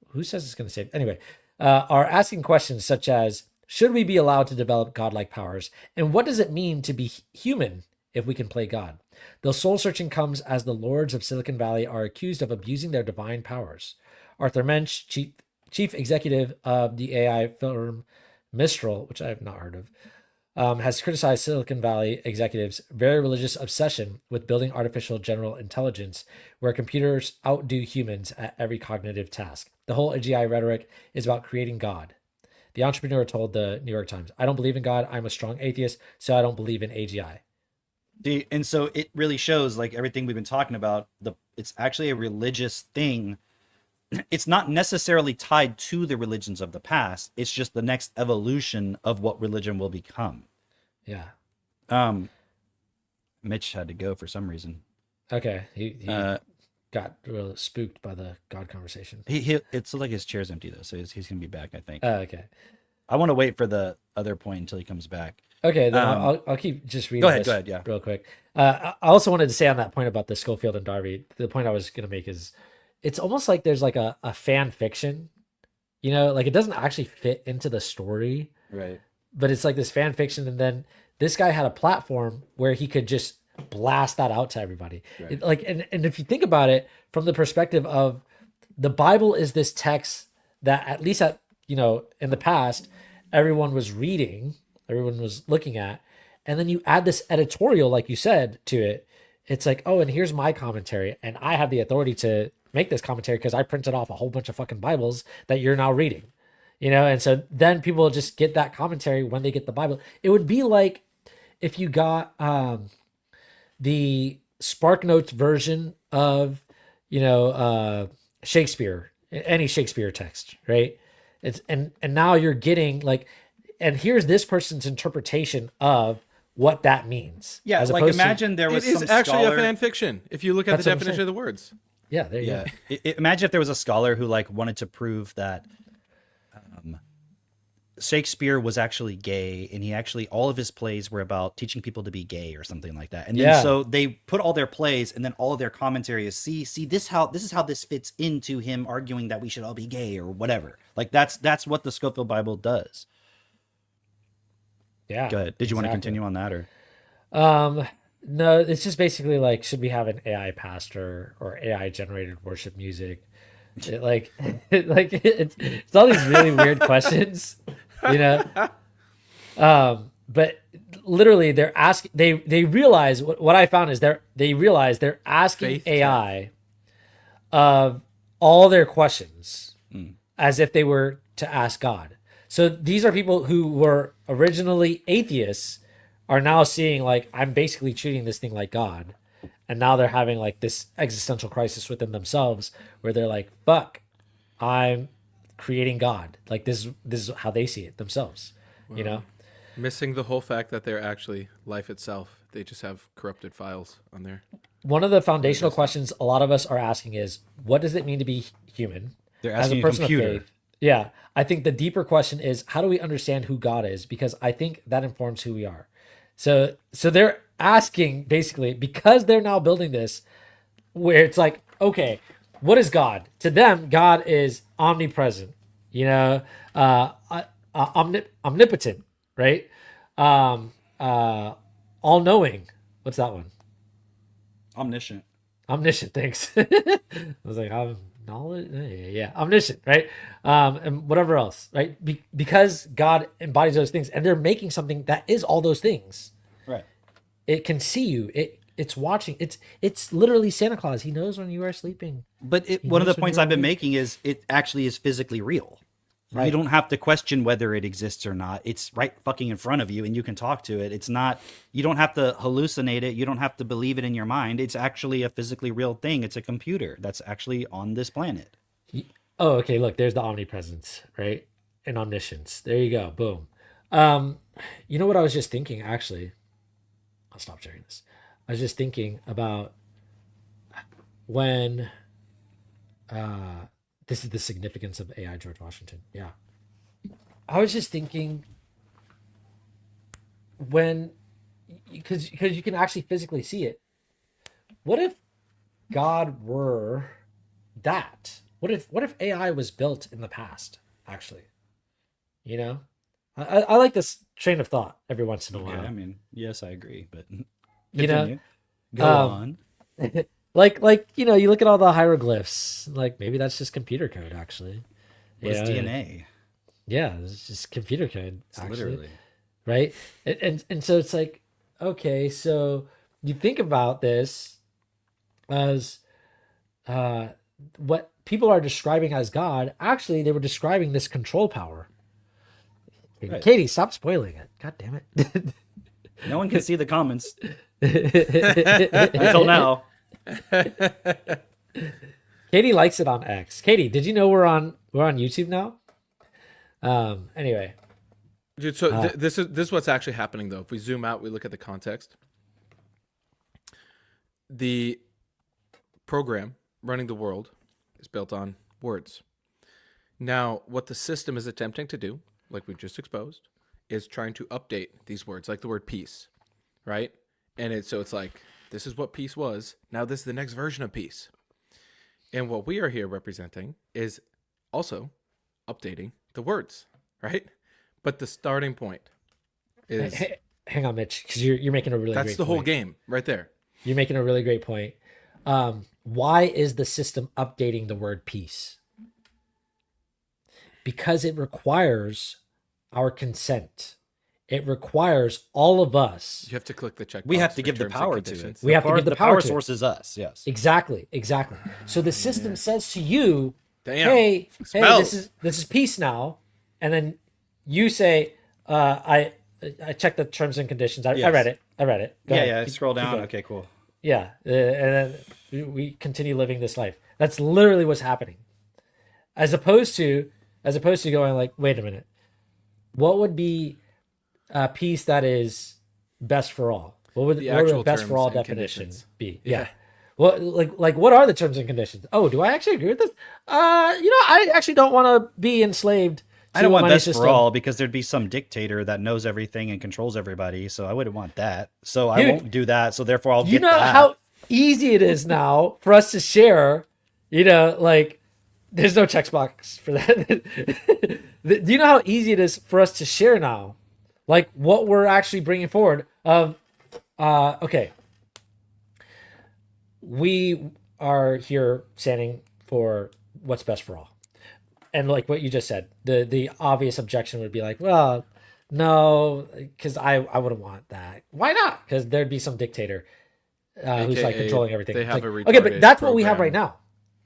who says it's going to save? Anyway, are asking questions such as, should we be allowed to develop godlike powers? And what does it mean to be human if we can play God? The soul searching comes as the lords of Silicon Valley are accused of abusing their divine powers. Arthur Mensch, chief executive of the AI firm Mistral, which I have not heard of, has criticized Silicon Valley executives' very religious obsession with building artificial general intelligence, where computers outdo humans at every cognitive task. The whole AGI rhetoric is about creating God. The entrepreneur told the New York Times, "I don't believe in God. I'm a strong atheist, so I don't believe in AGI." And so it really shows, like everything we've been talking about, it's actually a religious thing. It's not necessarily tied to the religions of the past. It's just the next evolution of what religion will become. Yeah. Mitch had to go for some reason. Okay. He got real spooked by the God conversation. It's like his chair's empty though, so he's gonna be back, I think. Okay. I want to wait for the other point until he comes back. Okay, then I'll keep just reading. Go ahead, this yeah. real quick. I also wanted to say on that point about the Schofield and Darby, the point I was going to make is it's almost like there's like a fan fiction, you know, like it doesn't actually fit into the story, Right. but it's like this fan fiction. And then this guy had a platform where he could just blast that out to everybody. Right. And if you think about it from the perspective of the Bible is this text that at least in the past, everyone was reading, everyone was looking at, and then you add this editorial, like you said, to it. It's like, oh, and here's my commentary, and I have the authority to make this commentary because I printed off a whole bunch of fucking Bibles that you're now reading, and so then people just get that commentary when they get the Bible. It would be like if you got the SparkNotes version of Shakespeare, any Shakespeare text, right? It's and now you're getting like, and here's this person's interpretation of what that means. Yeah, as like opposed to- imagine there was It is some actually scholar. a fan fiction if you look at That's the what I'm definition saying. of the words. yeah, there you Yeah, go. imagine if there was a scholar who like wanted to prove that Shakespeare was actually gay, and he actually all of his plays were about teaching people to be gay or something like that. And then Yeah. so they put all their plays, and then all of their commentary is see this is how this fits into him arguing that we should all be gay or whatever. Like that's what the Scofield Bible does. Yeah. Go ahead. Did you want to exactly. continue on that or? No, it's just basically like, should we have an AI pastor or AI generated worship music? It's all these really weird questions, but literally they're asking, they realize what I found is they realize they're asking Faith AI of all their questions as if they were to ask God. So these are people who were originally atheists are now seeing like, I'm basically treating this thing like God. And now they're having like this existential crisis within themselves where they're like, fuck, I'm creating God. Like this is how they see it themselves, Missing the whole fact that they're actually life itself. They just have corrupted files on there. One of the foundational questions a lot of us are asking is, what does it mean to be human? They're As asking a a person of computer. faith. Yeah. I think the deeper question is, how do we understand who God is? Because I think that informs who we are. So they're asking basically, because they're now building this where it's like, okay, what is God? To them, God is omnipresent, omnipotent, right? All-knowing. What's that one? Omniscient. Omniscient, thanks. I was like, knowledge, yeah, omniscient, right? And whatever else, right? Because God embodies those things, and they're making something that is all those things. Right. It can see you. It's watching. It's literally Santa Claus. He knows when you are sleeping. But one of the knows when points you're I've been awake. making is it actually is physically real. Right. You don't have to question whether it exists or not. It's right fucking in front of you and you can talk to it. It's not, you don't have to hallucinate it. You don't have to believe it in your mind. It's actually a physically real thing. It's a computer that's actually on this planet. Oh, okay. Look, there's the omnipresence, right? And omniscience. There you go. Boom. You know what I was just thinking, actually? I'll stop sharing this. I was just thinking about when this is the significance of AI, George Washington. Yeah. I was just thinking when, because you can actually physically see it. What if God were that? What if AI was built in the past? Actually, you know, I like this train of thought every once in a Okay, while. I mean, yes, I agree, but You know, continue. Go um, on. like you know, you look at all the hieroglyphs. Like maybe that's just computer code, actually. What's Yeah, DNA? yeah, it's just computer code, It's actually, literally. right? And so it's like, okay, so you think about this as what people are describing as God. Actually, they were describing this control power. Right. Katie, stop spoiling it. God damn it. No one can see the comments until now. Katie likes it on X. Katie, did you know we're on YouTube now? Anyway, Dude, so this is what's actually happening though. If we zoom out, we look at the context. The program running the world is built on words. Now, what the system is attempting to do, like we just exposed, is trying to update these words, like the word peace, right? And it's like, this is what peace was. Now this is the next version of peace. And what we are here representing is also updating the words, right? But the starting point is hang on, Mitch, because you're making a really that's great the whole point. game right there. You're making a really great point. Why is the system updating the word peace? Because it requires our consent. It requires all of us. You have to click the check. We have box to for give the terms and power to it. conditions. We have to give the power to it. source is us. Yes. Exactly. So the system says to you, Damn. hey, Spells. this is peace now, and then you say, I checked the terms and conditions. I Yes. read it. Go Yeah, ahead. yeah. Keep- Scroll keep down. going. Okay, cool. Yeah, and then we continue living this life. That's literally what's happening. As opposed to going like, wait a minute, what would be a peace that is best for all? What would The what would actual the best for terms all and definition conditions. be? Yeah. Yeah. Well, like what are the terms and conditions? Oh, do I actually agree with this? I actually don't want to be enslaved. I don't to a want money best system. for all because there'd be some dictator that knows everything and controls everybody. So I wouldn't want that. So I Dude, won't do that. So therefore, I'll You get know that. how easy it is now for us to share. Like there's no checkbox for that. Do you know how easy it is for us to share now? Like what we're actually bringing forward of, okay, we are here standing for what's best for all. And like what you just said, the obvious objection would be like, well, no, because I wouldn't want that. Why not? Because there'd be some dictator who's like AKA controlling everything. they It's have like, a okay, but retarded that's what we have right program. now.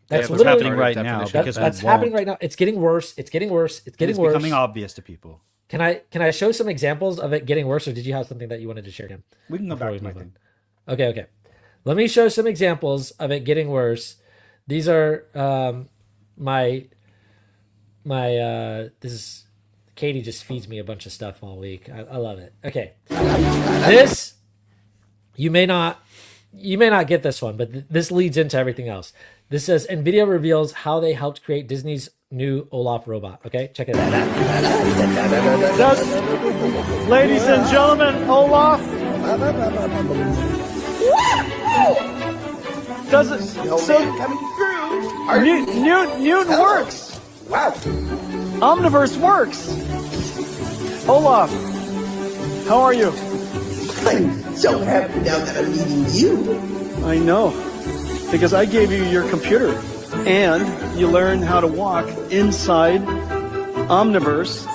That's have a What's literally happening retarded right now definition. because that's we happening won't. right now. It's getting worse. It's getting worse. It's getting It's worse. becoming obvious to people. Can I show some examples of it getting worse, or did you have something that you wanted to share, Tim? We can go Before back to we my move thing. Okay. Let me show some examples of it getting worse. These are this is Katie just feeds me a bunch of stuff all week. I love it. Okay. This you may not get this one, but this leads into everything else. This says NVIDIA reveals how they helped create Disney's new Olaf robot. Okay, check it out. Ladies and gentlemen, Olaf. Does it? So Newton works. Wow. Omniverse works. Olaf, how are you? I'm so happy now that I'm meeting you. I know, because I gave you your computer, and you learned how to walk inside Omniverse.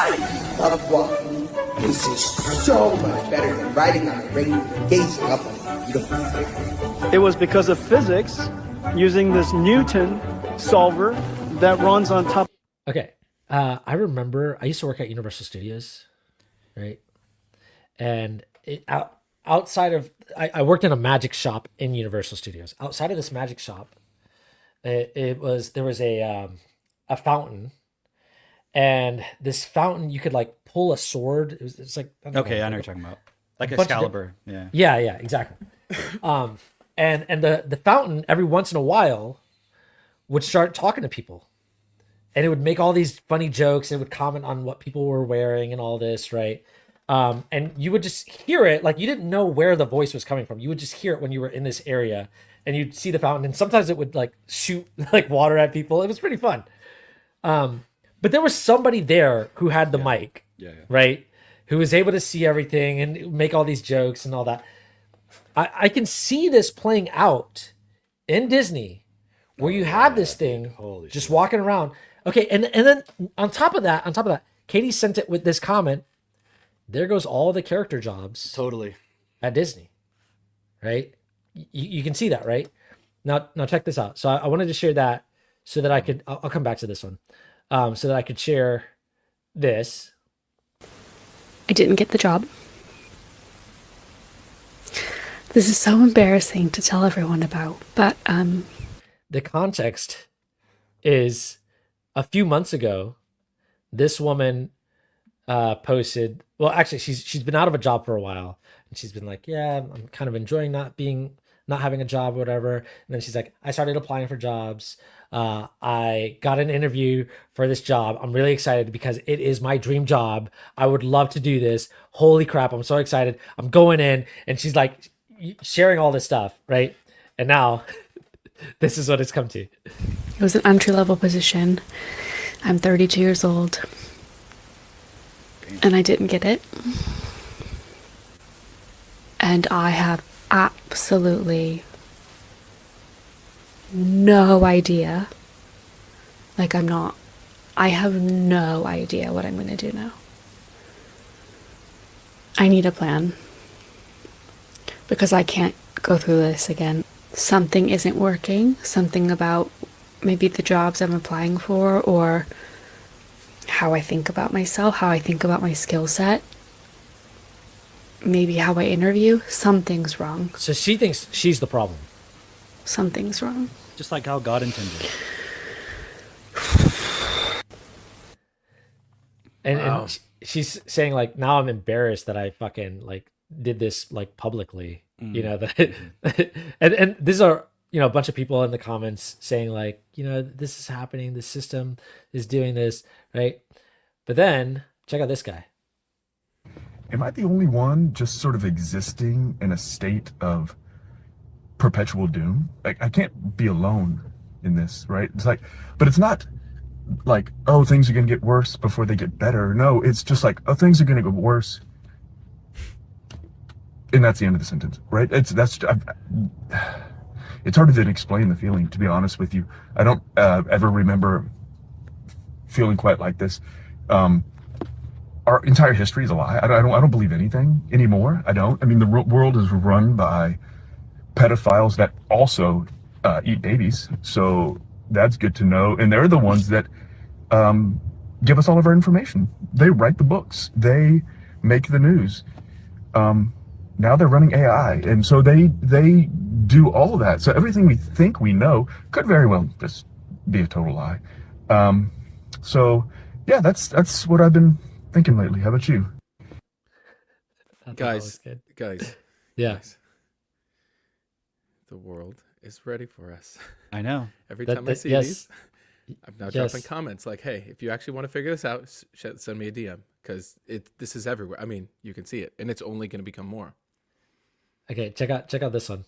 I love walking. This is so much better than riding on a reindeer, gazing up on a beautiful sky. It was because of physics, using this Newton solver that runs on top. Okay. I remember I used to work at Universal Studios, right? And outside of I worked in a magic shop in Universal Studios. Outside of this magic shop, there was a fountain, and this fountain you could like pull a sword. It's like I don't Okay, I know like what you're talking about. Like bunch of Excalibur. Yeah. Yeah, exactly. And the fountain every once in a while would start talking to people, and it would make all these funny jokes. And it would comment on what people were wearing and all this, right? And you would just hear it, like you didn't know where the voice was coming from. You would just hear it when you were in this area, and you'd see the fountain. And sometimes it would like shoot like water at people. It was pretty fun. But there was somebody there who had the mic, right? Who was able to see everything and make all these jokes and all that. I can see this playing out in Disney, where you have this thing just walking around. Okay, and then on top of that, Katie sent it with this comment. There goes all the character jobs Totally. at Disney, right? You can see that, right? Now check this out. So I wanted to share that so that I could. I'll come back to this one, so that I could share this. I didn't get the job. This is so embarrassing to tell everyone about, but The context is a few months ago, this woman posted. Well, actually, she's been out of a job for a while, and she's been like, "Yeah, I'm kind of enjoying not having a job, or whatever." And then she's like, "I started applying for jobs. I got an interview for this job. I'm really excited because it is my dream job. I would love to do this. Holy crap! I'm so excited. I'm going in." And she's like sharing all this stuff, right? And now this is what it's come to. it was an entry-level position. I'm 32 years old, and I didn't get it. And I have absolutely no idea. Like, I have no idea what I'm going to do now. I need a plan, because I can't go through this again. Something isn't working. Something about maybe the jobs I'm applying for, or how I think about myself, how I think about my skill set, maybe how I interview. Something's wrong. So she thinks she's the problem. Something's wrong. Just like how God intended. And she's saying like, now I'm embarrassed that I fucking like did this like publicly, you know, that and these are, you know, a bunch of people in the comments saying like, you know, this is happening. The system is doing this, right? But then check out this guy. Am I the only one just sort of existing in a state of perpetual doom? Like, I can't be alone in this, right? It's like, but it's not like, oh, things are going to get worse before they get better. No, it's just like, oh, things are going to get worse. And that's the end of the sentence, right? It's hard to then explain the feeling, to be honest with you. I don't ever remember feeling quite like this. Our entire history is a lie. I don't believe anything anymore. I don't. I mean, the world is run by pedophiles that also eat babies. So that's good to know. And they're the ones that give us all of our information. They write the books. They make the news. Now they're running AI. And so they do all of that. So everything we think we know could very well just be a total lie. So yeah, that's what I've been thinking lately. How about you? I thought that Guys, was good. guys, Yeah. guys. The world is ready for us. I know. Every That- time I that- see yes. these, I'm now Yes. dropping comments like, "Hey, if you actually want to figure this out, send me a DM, because this is everywhere. I mean, you can see it, and it's only going to become more." Okay, check out this one.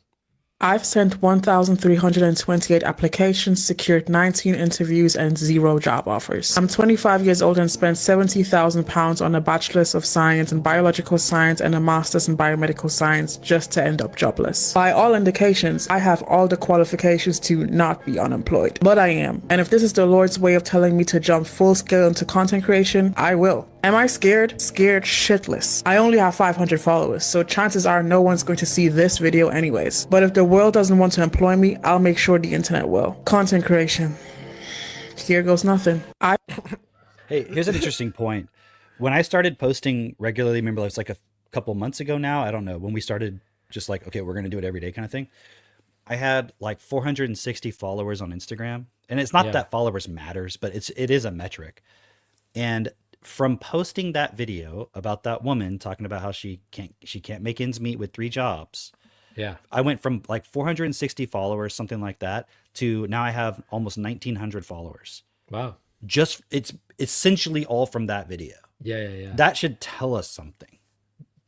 I've sent 1,328 applications, secured 19 interviews, and 0 job offers. I'm 25 years old and spent £70,000 on a bachelor's of science in biological science and a master's in biomedical science just to end up jobless. By all indications, I have all the qualifications to not be unemployed, but I am. And if this is the Lord's way of telling me to jump full scale into content creation, I will. Am I scared? Scared shitless. I only have 500 followers, so chances are no one's going to see this video anyways. But if the world doesn't want to employ me, I'll make sure the internet will. Content creation. Here goes nothing. Hey, here's an interesting point. When I started posting regularly, remember it was like a couple months ago now, I don't know, when we started just like, okay, we're going to do it every day kind of thing. I had like 460 followers on Instagram. And it's not that followers matters, but it is a metric. And from posting that video about that woman talking about how she can't make ends meet with 3 jobs. Yeah. I went from like 460 followers, something like that, to now I have almost 1,900 followers. Wow. just it's essentially all from that video. Yeah. That should tell us something.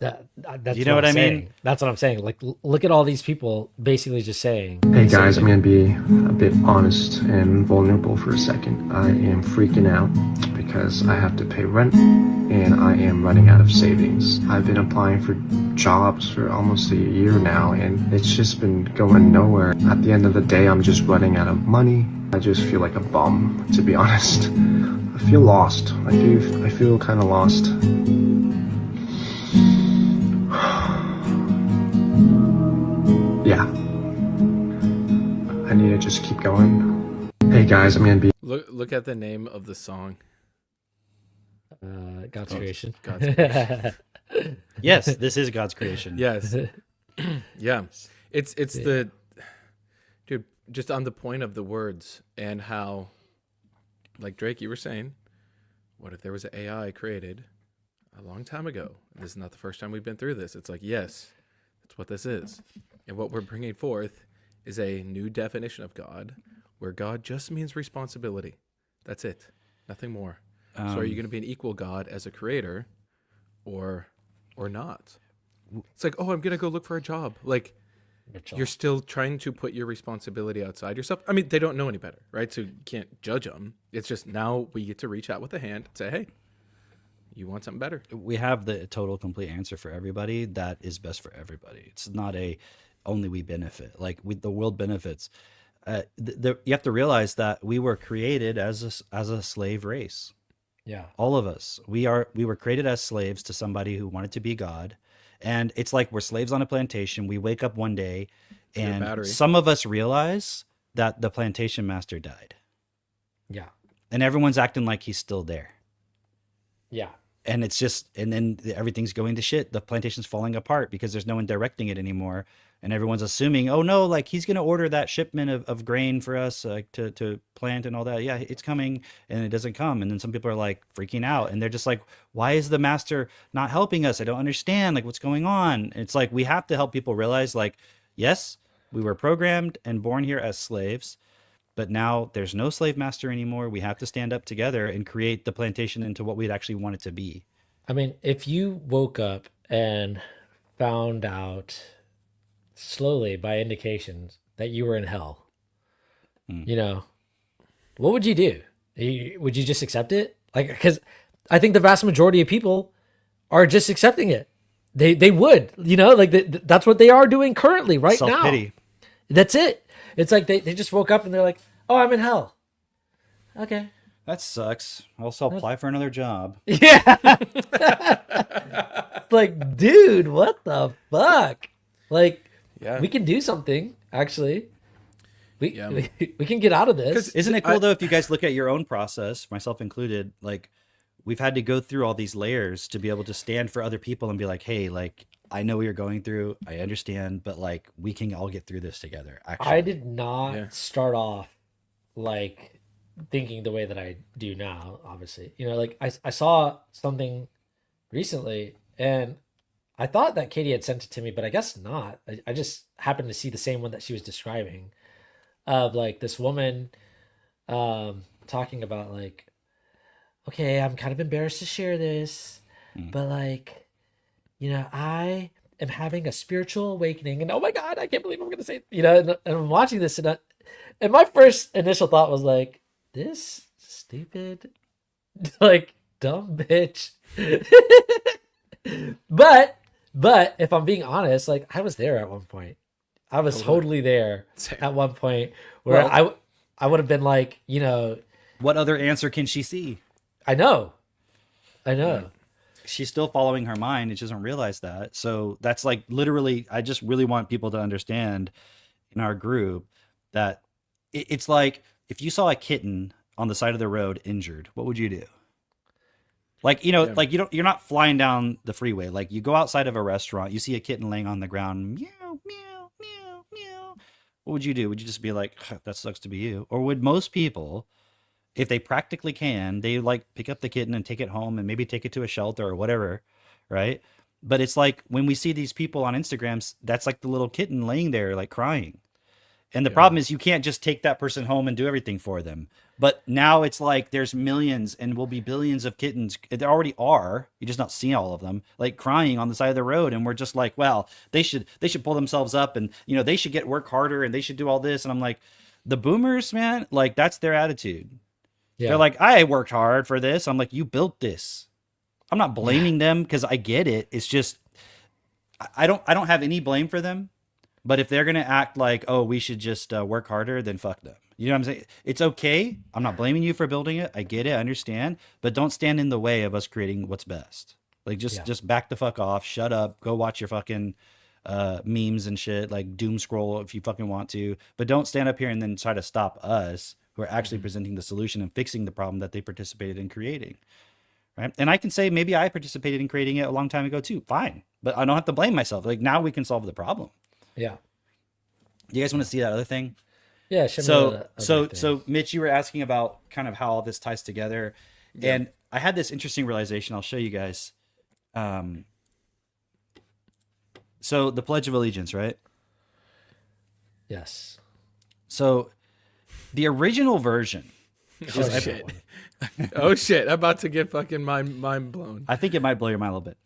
That's You know what I I'm mean? saying. That's what I'm saying. Like, look at all these people basically just saying. Hey the same guys, I'm thing. gonna be a bit honest and vulnerable for a second. I am freaking out because I have to pay rent and I am running out of savings. I've been applying for jobs for almost a year now and it's just been going nowhere. At the end of the day, I'm just running out of money. I just feel like a bum, to be honest. I feel lost. I feel kind of lost. Yeah. I need to just keep going. Hey guys, I'm gonna be Look at the name of the song. God's creation. God's creation. Yes, this is God's creation. Yes. Yeah. It's the dude, just on the point of the words and how, like Drake, you were saying, what if there was an AI created a long time ago? This is not the first time we've been through this. It's like, yes, that's what this is. And what we're bringing forth is a new definition of God, where God just means responsibility. That's it. Nothing more. So are you going to be an equal God as a creator or not? It's like, oh, I'm going to go look for a job. Like, you're still trying to put your responsibility outside yourself. I mean, they don't know any better, right? So you can't judge them. It's just now we get to reach out with a hand and say, hey, you want something better? We have the total complete answer for everybody that is best for everybody. It's not a only we benefit. Like the world benefits. You have to realize that we were created as a slave race. Yeah. All of us. We were created as slaves to somebody who wanted to be God. And it's like we're slaves on a plantation. We wake up one day and some of us realize that the plantation master died. Yeah. And everyone's acting like he's still there. Yeah. And it's just, and then everything's going to shit. The plantation's falling apart because there's no one directing it anymore. And everyone's assuming, oh no, like he's going to order that shipment of grain for us to plant and all that. Yeah, it's coming, and it doesn't come. And then some people are like freaking out and they're just like, why is the master not helping us? I don't understand. Like, what's going on? And it's like, we have to help people realize, like, yes, we were programmed and born here as slaves, but now there's no slave master anymore. We have to stand up together and create the plantation into what we'd actually want it to be. I mean, if you woke up and found out slowly by indications that you were in hell, you know, what would you do? Would you just accept it? Like, because I think the vast majority of people are just accepting it. They would, you know, like that's what they are doing currently right now. Self-pity. That's it. It's like they just woke up and they're like, oh, I'm in hell. Okay. That sucks. I'll also apply for another job. Yeah. Like, dude, what the fuck? Like, yeah, we can do something, actually. We can get out of this. Isn't it cool, though, if you guys look at your own process, myself included, like, we've had to go through all these layers to be able to stand for other people and be like, hey, like, I know what you're going through. I understand, but, like, we can all get through this together, actually. I did not start off, like, thinking the way that I do now, obviously. You know, like, I saw something recently, and I thought that Katie had sent it to me, but I guess not. I just happened to see the same one that she was describing, of like this woman talking about like, okay, I'm kind of embarrassed to share this, but like, you know, I am having a spiritual awakening, and oh my God, I can't believe I'm going to say it. You know, and I'm watching this, and my first initial thought was like, this stupid, like, dumb bitch. But if I'm being honest, like, I was there at one point. I was totally there at one point where I would have been like, you know, what other answer can she see? I know. She's still following her mind and she doesn't realize that. So that's like literally, I just really want people to understand in our group that it's like if you saw a kitten on the side of the road injured, what would you do? Like, you know, like you're not flying down the freeway. Like you go outside of a restaurant, you see a kitten laying on the ground, meow, meow, meow, meow. What would you do? Would you just be like, that sucks to be you? Or would most people, if they practically can, they like pick up the kitten and take it home and maybe take it to a shelter or whatever, right? But it's like when we see these people on Instagrams, that's like the little kitten laying there like crying. And the problem is you can't just take that person home and do everything for them. But now it's like there's millions and will be billions of kittens. There already are. You just not see all of them like crying on the side of the road. And we're just like, well, they should pull themselves up and, you know, they should work harder and they should do all this. And I'm like, the boomers, man, like that's their attitude. Yeah. They're like, I worked hard for this. I'm like, you built this. I'm not blaming them because I get it. It's just, I don't have any blame for them. But if they're going to act like, oh, we should just work harder, then fuck them. You know what I'm saying? It's okay. I'm not blaming you for building it. I get it. I understand. But don't stand in the way of us creating what's best. Like, just back the fuck off. Shut up. Go watch your fucking memes and shit. Like, doom scroll if you fucking want to. But don't stand up here and then try to stop us who are actually presenting the solution and fixing the problem that they participated in creating. Right? And I can say maybe I participated in creating it a long time ago too. Fine. But I don't have to blame myself. Like, now we can solve the problem. Yeah. Do you guys want to see that other thing? Yeah. So Mitch, you were asking about kind of how all this ties together, and I had this interesting realization. I'll show you guys. So the Pledge of Allegiance, right? Yes. So the original version. Oh shit! Oh shit! I'm about to get fucking mind blown. I think it might blow your mind a little bit.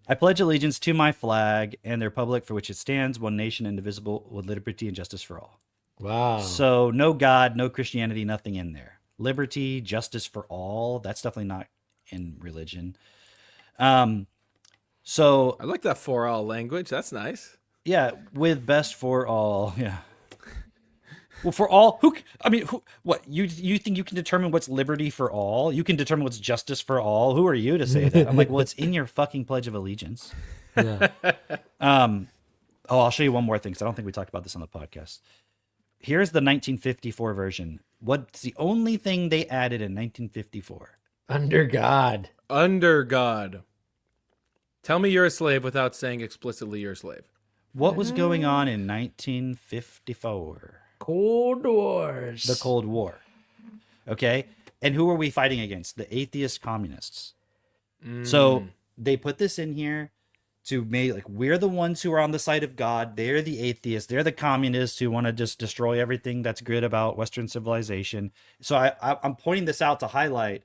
I pledge allegiance to my flag and the republic for which it stands, one nation, indivisible, with liberty and justice for all. Wow. So no God, no Christianity, nothing in there. Liberty, justice for all. That's definitely not in religion. So I like that for all language. That's nice. Yeah, with best for all. Yeah. Well, for all, what, you think you can determine what's liberty for all? You can determine what's justice for all? Who are you to say that? I'm like, well, it's in your fucking Pledge of Allegiance. Yeah. I'll show you one more thing, because I don't think we talked about this on the podcast. Here's the 1954 version. What's the only thing they added in 1954? Under God. Under God. Tell me you're a slave without saying explicitly you're a slave. What was going on in 1954? Cold Wars. The Cold War. Okay? And who are we fighting against? The atheist communists. So they put this in here to make, like, we're the ones who are on the side of God. They're the atheists. They're the communists who want to just destroy everything that's good about Western civilization. So I'm pointing this out to highlight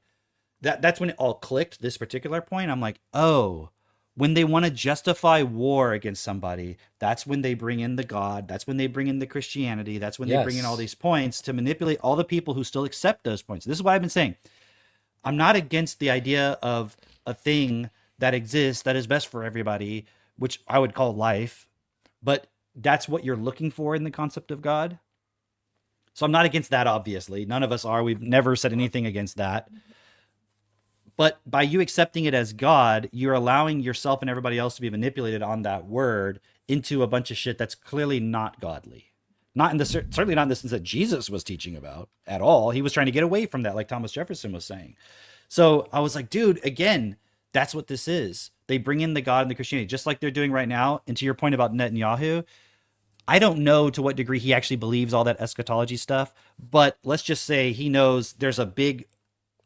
that's when it all clicked, this particular point. I'm like, oh, when they want to justify war against somebody, that's when they bring in the God. That's when they bring in the Christianity. That's when they bring in all these points to manipulate all the people who still accept those points. This is what I've been saying. I'm not against the idea of a thing that exists that is best for everybody, which I would call life, but that's what you're looking for in the concept of God. So I'm not against that, obviously. None of us are. We've never said anything against that. But by you accepting it as God, you're allowing yourself and everybody else to be manipulated on that word into a bunch of shit that's clearly not godly. Not in the certainly not in the sense that Jesus was teaching about at all. He was trying to get away from that, like Thomas Jefferson was saying. So I was like, dude, again, that's what this is. They bring in the God and the Christianity, just like they're doing right now. And to your point about Netanyahu, I don't know to what degree he actually believes all that eschatology stuff, but let's just say he knows there's a big,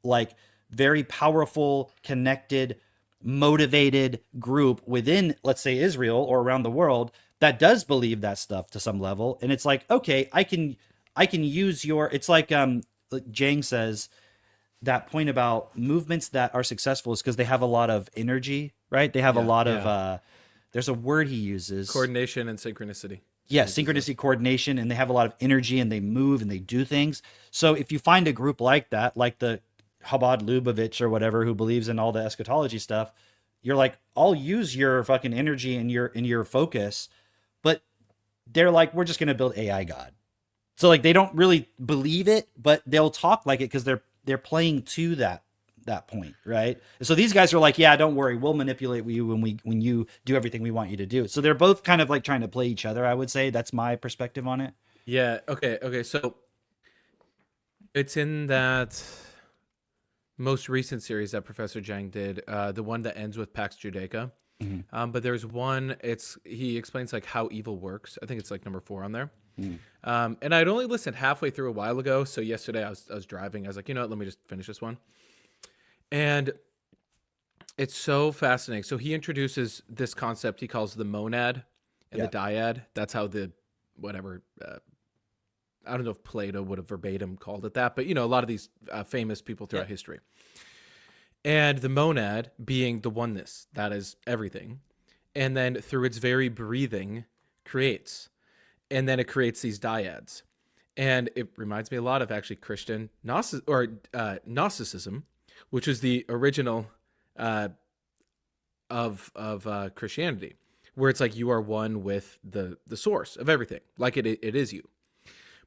like, very powerful, connected, motivated group within, let's say, Israel or around the world that does believe that stuff to some level. And it's like, okay, I can use your, it's like Jang says, that point about movements that are successful is because they have a lot of energy, right? They have a lot of, there's a word he uses. Coordination and synchronicity. Yeah, synchronicity, coordination, and they have a lot of energy and they move and they do things. So if you find a group like that, like the Chabad Lubavitch or whatever, who believes in all the eschatology stuff, you're like, I'll use your fucking energy and your focus, but they're like, we're just gonna build AI God. So like they don't really believe it, but they'll talk like it because they're playing to that point, right? And so these guys are like, yeah, don't worry, we'll manipulate you when you do everything we want you to do. So they're both kind of like trying to play each other, I would say. That's my perspective on it. Yeah. Okay. So it's in that most recent series that Professor Jang did, the one that ends with Pax Judaica. Mm-hmm. But there's one, he explains like how evil works. I think it's like number 4 on there. And I'd only listened halfway through a while ago. So yesterday I was driving. I was like, you know what, let me just finish this one. And it's so fascinating. So he introduces this concept he calls the monad and the dyad. That's how the I don't know if Plato would have verbatim called it that, but a lot of these famous people throughout history. And the monad being the oneness, that is everything. And then through its very breathing creates. And then it creates these dyads. And it reminds me a lot of actually Christian Gnosticism, which was the original of Christianity, where it's like you are one with the source of everything, like it is you.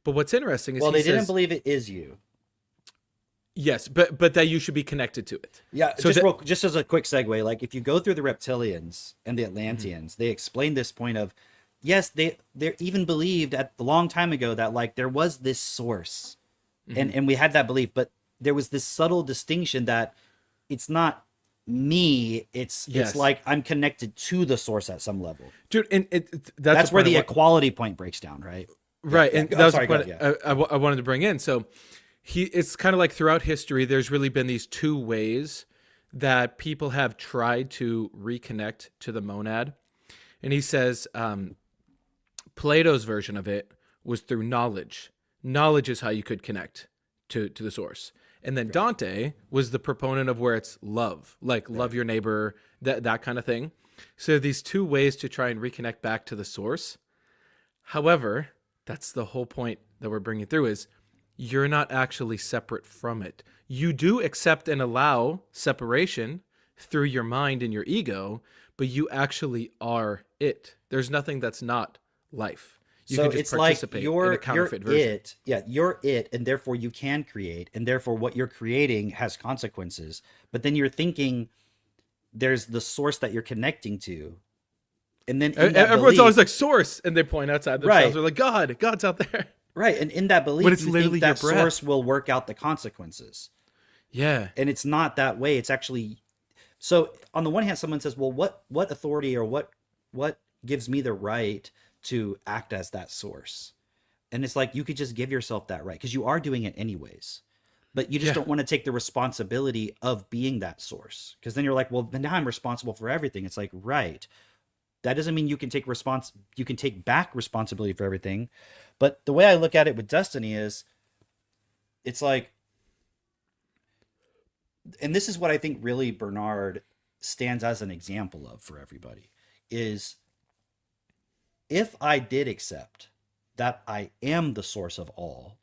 But what's interesting is they didn't believe it is you. Yes, but that you should be connected to it. Yeah, So just as a quick segue, like if you go through the reptilians and the Atlanteans, they explain this point of, yes, they even believed at a long time ago that like there was this source, and we had that belief, but there was this subtle distinction that it's not me, it's like I'm connected to the source at some level, dude. And that's where the equality point breaks down, right? Right, Yeah. and that was Sorry, the point go ahead, I wanted to bring in. So it's kind of like throughout history, there's really been these two ways that people have tried to reconnect to the monad. And he says Plato's version of it was through knowledge. Knowledge is how you could connect to the source. And then Dante was the proponent of where it's love, like love your neighbor, that kind of thing. So these two ways to try and reconnect back to the source. However, that's the whole point that we're bringing through is you're not actually separate from it. You do accept and allow separation through your mind and your ego, but you actually are it. There's nothing that's not life. You so can just it's participate like you're in a counterfeit version. it. Yeah, you're it, and therefore you can create, and therefore what you're creating has consequences. But then you're thinking there's the source that you're connecting to. And then everyone's always like source, and they point outside themselves. Right. They're like, God's out there. Right, and in that belief, But it's you literally think that your breath. source will work out the consequences. Yeah. And it's not that way. It's actually so. On the one hand, someone says, "Well, what authority or what gives me the right to act as that source?" And it's like you could just give yourself that right because you are doing it anyways. But you just don't want to take the responsibility of being that source because then you're like, "Well, now I'm responsible for everything." It's like, right. That doesn't mean you can take back responsibility for everything. But the way I look at it with Destiny is it's like, and this is what I think really Bernard stands as an example of for everybody, is if I did accept that I am the source of all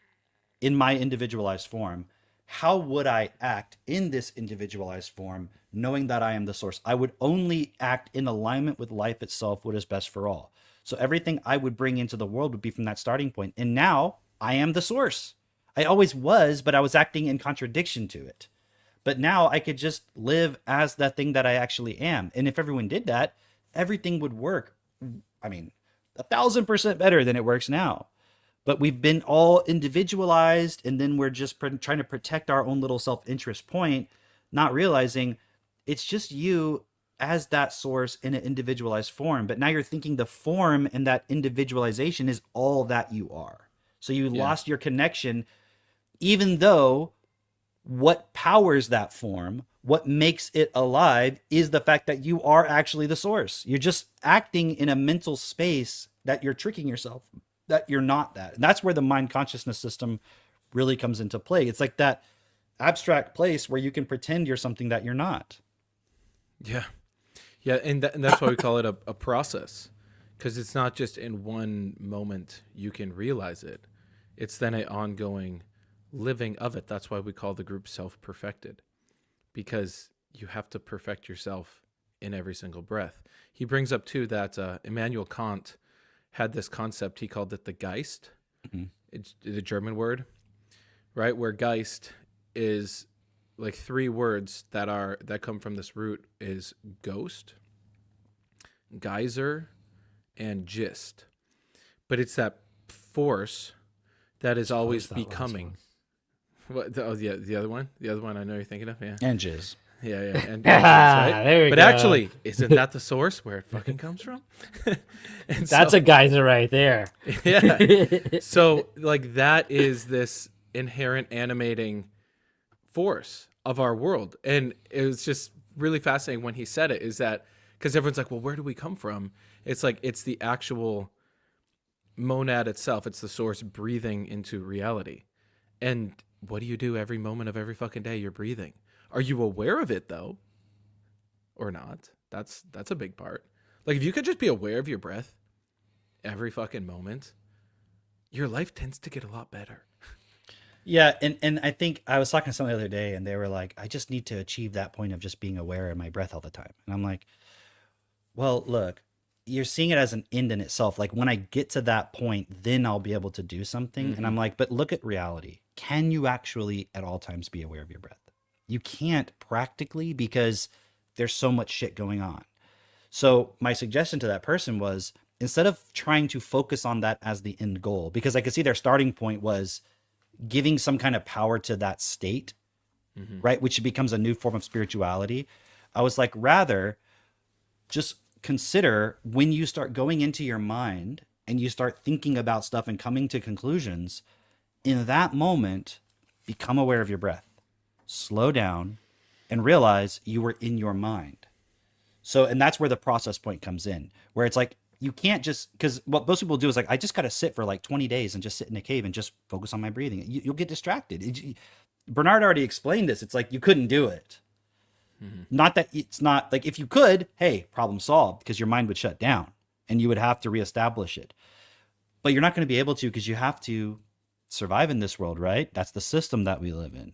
in my individualized form, how would I act in this individualized form knowing that I am the source? I would only act in alignment with life itself, what is best for all. So everything I would bring into the world would be from that starting point. And now I am the source. I always was, but I was acting in contradiction to it. But now I could just live as that thing that I actually am. And if everyone did that, everything would work. I mean, 1,000% better than it works now. But we've been all individualized, and then we're just trying to protect our own little self-interest point, not realizing it's just you as that source in an individualized form. But now you're thinking the form and that individualization is all that you are. So you lost your connection, even though what powers that form, what makes it alive, is the fact that you are actually the source. You're just acting in a mental space that you're tricking yourself that you're not that. And that's where the mind consciousness system really comes into play. It's like that abstract place where you can pretend you're something that you're not. Yeah. Yeah. And that's why we call it a process, because it's not just in one moment you can realize it. It's then an ongoing living of it. That's why we call the group self-perfected, because you have to perfect yourself in every single breath. He brings up too that Immanuel Kant had this concept. He called it the Geist. Mm-hmm. It's the German word, right? Where Geist is like three words that come from this root is ghost, geyser, and gist. But it's that force that is always becoming. What? The other one. The other one I know you're thinking of. Yeah. And jizz. Yeah. And right? There we but go. Actually, isn't that the source where it fucking comes from? And That's a geyser right there. Yeah. So like that is this inherent animating force of our world. And it was just really fascinating when he said it, is that because everyone's like, well, where do we come from? It's like, it's the actual monad itself. It's the source breathing into reality. And what do you do every moment of every fucking day? You're breathing. Are you aware of it though? Or not? That's a big part. Like if you could just be aware of your breath every fucking moment, your life tends to get a lot better. Yeah, and I think I was talking to someone the other day, and they were like, "I just need to achieve that point of just being aware of my breath all the time." And I'm like, "Well, look, you're seeing it as an end in itself. Like when I get to that point, then I'll be able to do something." And I'm like, "But look at reality. Can you actually at all times be aware of your breath? You can't practically because there's so much shit going on." So my suggestion to that person was instead of trying to focus on that as the end goal, because I could see their starting point was giving some kind of power to that state, right? Which becomes a new form of spirituality. I was like, rather just consider when you start going into your mind and you start thinking about stuff and coming to conclusions, in that moment, become aware of your breath, slow down and realize you were in your mind. So, and that's where the process point comes in, where it's like, you can't just, because what most people do is like, I just got to sit for like 20 days and just sit in a cave and just focus on my breathing. You'll get distracted. Bernard already explained this. It's like, you couldn't do it. Not that it's not like, if you could, hey, problem solved, because your mind would shut down and you would have to reestablish it. But you're not going to be able to, because you have to survive in this world, right? That's the system that we live in.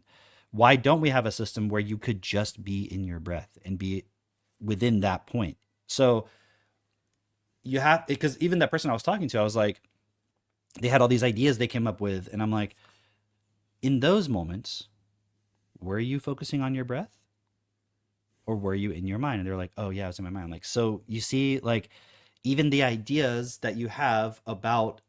Why don't we have a system where you could just be in your breath and be within that point? So you have, because even that person I was talking to, I was like, they had all these ideas they came up with. And I'm like, in those moments, were you focusing on your breath or were you in your mind? And they're like, oh yeah, I was in my mind. I'm like, so you see, like even the ideas that you have about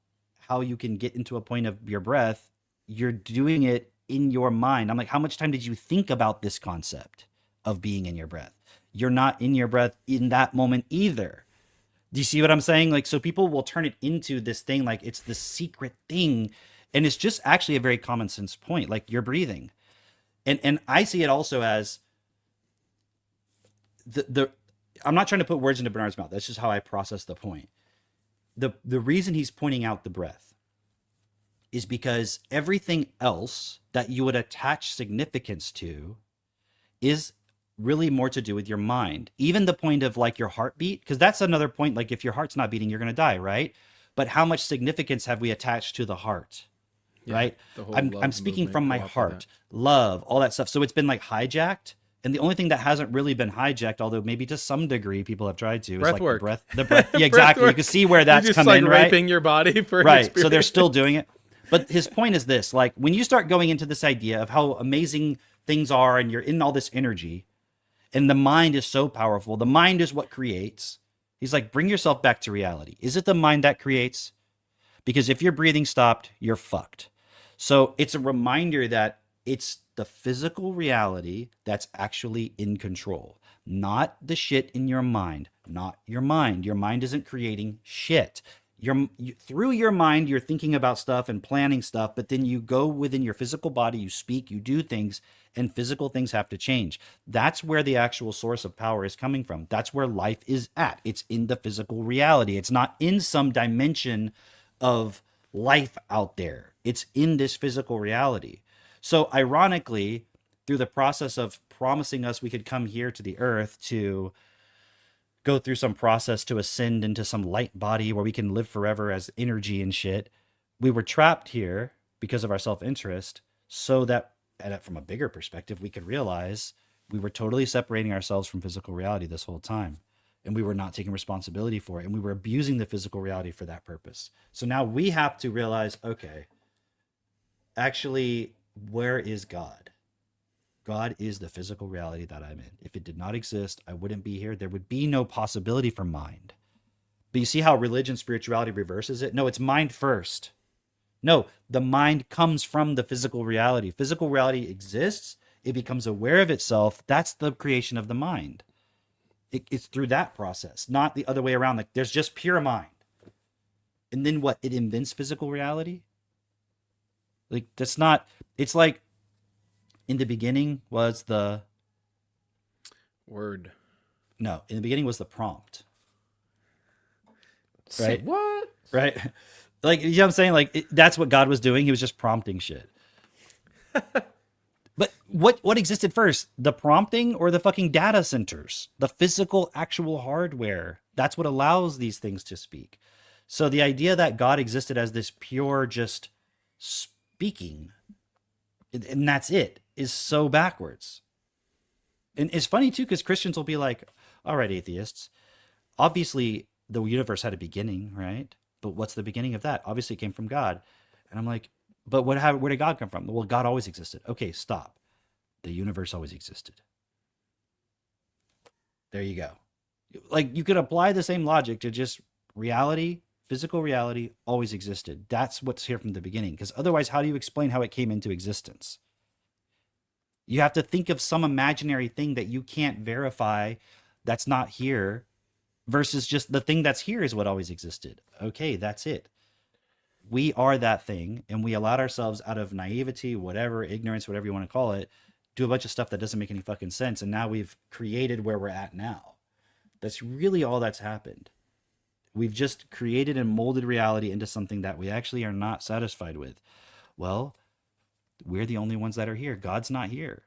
how you can get into a point of your breath, you're doing it in your mind. I'm like, how much time did you think about this concept of being in your breath? You're not in your breath in that moment either. Do you see what I'm saying? Like, so people will turn it into this thing, like it's the secret thing. And it's just actually a very common sense point, like you're breathing. And I see it also as I'm not trying to put words into Bernard's mouth. That's just how I process the point. The reason he's pointing out the breath is because everything else that you would attach significance to is really more to do with your mind. Even the point of like your heartbeat, because that's another point. Like if your heart's not beating, you're going to die, right? But how much significance have we attached to the heart, right? I'm speaking from my heart, love, all that stuff. So it's been like hijacked. And the only thing that hasn't really been hijacked, although maybe to some degree people have tried to, is like work. the breath. Yeah, exactly. You can see where that's just come like in, right? raping your body for an right. experience. So they're still doing it. But his point is this, like when you start going into this idea of how amazing things are and you're in all this energy and the mind is so powerful, the mind is what creates. He's like, bring yourself back to reality. Is it the mind that creates? Because if your breathing stopped, you're fucked. So it's a reminder that it's the physical reality that's actually in control, not the shit in your mind, not your mind. Your mind isn't creating shit. Through your mind, you're thinking about stuff and planning stuff, but then you go within your physical body, you speak, you do things, and physical things have to change. That's where the actual source of power is coming from. That's where life is at. It's in the physical reality. It's not in some dimension of life out there. It's in this physical reality. So ironically, through the process of promising us we could come here to the earth to go through some process to ascend into some light body where we can live forever as energy and shit, we were trapped here because of our self-interest so that, and from a bigger perspective, we could realize we were totally separating ourselves from physical reality this whole time. And we were not taking responsibility for it. And we were abusing the physical reality for that purpose. So now we have to realize, okay, actually, where is God? God is the physical reality that I'm in. If it did not exist, I wouldn't be here. There would be no possibility for mind. But you see how religion, spirituality reverses it? No, it's mind first. No, the mind comes from the physical reality. Physical reality exists. It becomes aware of itself. That's the creation of the mind. It's through that process, not the other way around. Like there's just pure mind. And then what? It invents physical reality? Like that's not, it's like in the beginning was the word. No, in the beginning was the prompt. Say Right? what? Right? Like, you know what I'm saying? Like, that's what God was doing. He was just prompting shit. But what existed first? The prompting or the fucking data centers? The physical, actual hardware. That's what allows these things to speak. So the idea that God existed as this pure just speaking, and that's it, is so backwards. And it's funny too, because Christians will be like, all right, atheists, obviously the universe had a beginning, right? But what's the beginning of that? Obviously it came from God. And I'm like, but where did God come from? Well, God always existed. Okay, stop. The universe always existed. There you go. Like, you could apply the same logic to just reality. Physical reality always existed. That's what's here from the beginning. Because otherwise, how do you explain how it came into existence? You have to think of some imaginary thing that you can't verify, that's not here, versus just the thing that's here is what always existed. Okay, that's it. We are that thing, and we allowed ourselves, out of naivety, whatever, ignorance, whatever you want to call it, do a bunch of stuff that doesn't make any fucking sense, and now we've created where we're at now. That's really all that's happened. We've just created and molded reality into something that we actually are not satisfied with. Well, we're the only ones that are here. God's not here.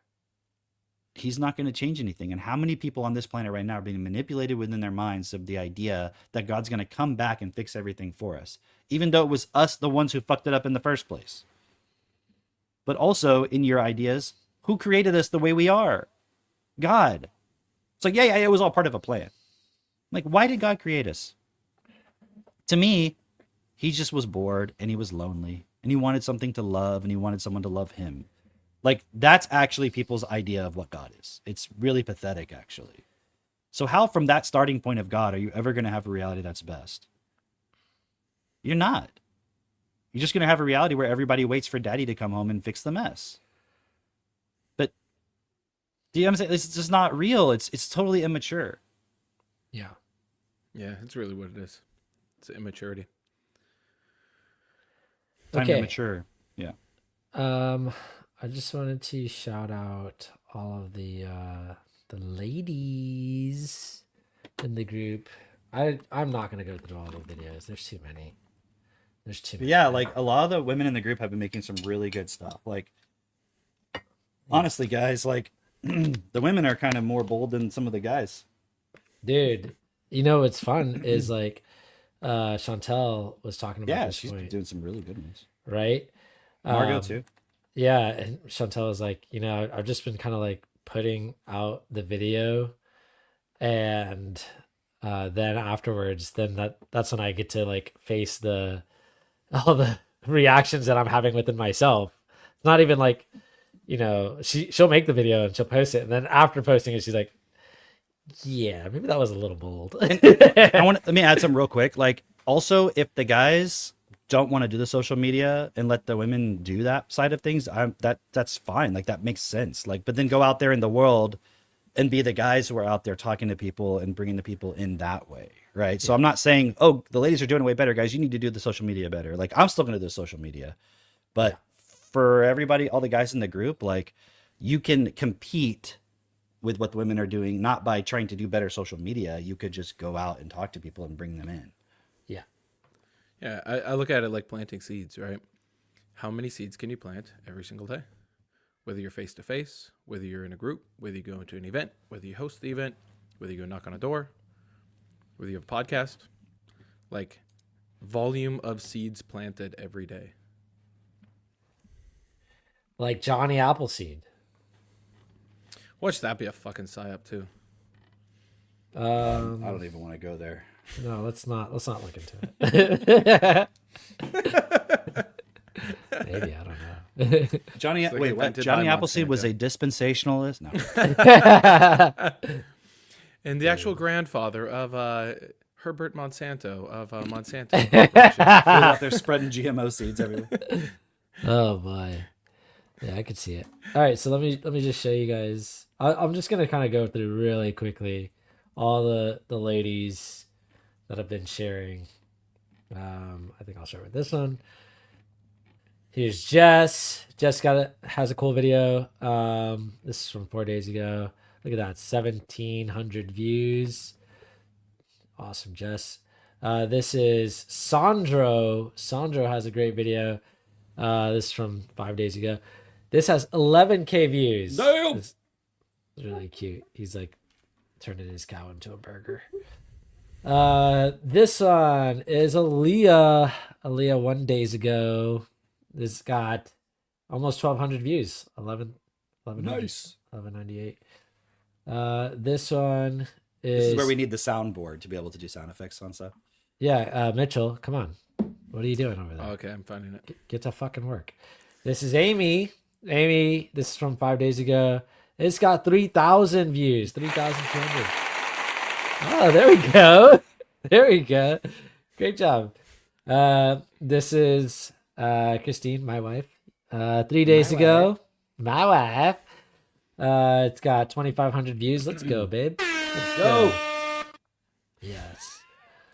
He's not going to change anything. And how many people on this planet right now are being manipulated within their minds of the idea that God's going to come back and fix everything for us, even though it was us, the ones who fucked it up in the first place. But also, in your ideas, who created us the way we are? God. It's like, yeah, it was all part of a plan. Like, why did God create us? To me, he just was bored and he was lonely and he wanted something to love and he wanted someone to love him. Like, that's actually people's idea of what God is. It's really pathetic, actually. So how, from that starting point of God, are you ever going to have a reality that's best? You're not. You're just going to have a reality where everybody waits for daddy to come home and fix the mess. But, do you know what I'm saying? It's just not real. It's totally immature. Yeah, it's really what it is. It's immaturity. Time to Okay. mature. Yeah. I just wanted to shout out all of the ladies in the group. I'm not gonna go through all the videos. There's too many. There's too many. Yeah, like, a lot of the women in the group have been making some really good stuff. Like, honestly, guys, like, the women are kind of more bold than some of the guys. Dude, you know what's fun is like Chantel was talking about Yeah, this she's point, doing some really good ones. right? Margot too. Yeah, and Chantel was like, I've just been kind of like putting out the video, and then afterwards, that's when I get to like face all the reactions that I'm having within myself. It's not even like, she'll make the video and she'll post it, and then after posting it, she's like, yeah, maybe that was a little bold. Let me add some real quick. Like, also, if the guys don't want to do the social media and let the women do that side of things, that's fine. Like, that makes sense. Like, but then go out there in the world and be the guys who are out there talking to people and bringing the people in that way, right? Yeah. So I'm not saying, oh, the ladies are doing it way better, guys. You need to do the social media better. Like, I'm still going to do social media, but for everybody, all the guys in the group, like, you can compete with what the women are doing, not by trying to do better social media. You could just go out and talk to people and bring them in. Yeah, I look at it like planting seeds, right? How many seeds can you plant every single day? Whether you're face to face, whether you're in a group, whether you go into an event, whether you host the event, whether you go knock on a door, whether you have a podcast, like, volume of seeds planted every day. Like Johnny Appleseed. Watch that be a fucking psyop too. I don't even want to go there. No, let's not look into it. Maybe, I don't know. Johnny, It's like wait, what? invented Johnny by Appleseed was Monsanto. a dispensationalist? No. And the actual grandfather of Herbert Monsanto of Monsanto. Out there spreading GMO seeds everywhere. Oh boy. Yeah, I could see it. All right, so let me just show you guys. I'm just gonna kind of go through really quickly all the ladies that have been sharing. I think I'll start with this one. Here's Jess. Jess has a cool video. This is from 4 days ago. Look at that, 1,700 views. Awesome, Jess. This is Sandro. Sandro has a great video. This is from 5 days ago. This has 11K views. Damn! This is really cute. He's like turning his cow into a burger. This one is Aaliyah. Aaliyah 1 days ago. This got almost 1,200 views. 1100, Nice. 1198. This one This is is where we need the soundboard to be able to do sound effects on stuff. yeah. Mitchell, come on. What are you doing over there? Okay, I'm finding it. Get to fucking work. This is Amy. Amy, this is from 5 days ago. It's got 3,000 views. 3,200. Oh, there we go. There we go. Great job. This is Christine, my wife. 3 days ago. My wife. It's got 2,500 views. Let's go, babe. Let's Go! Yes.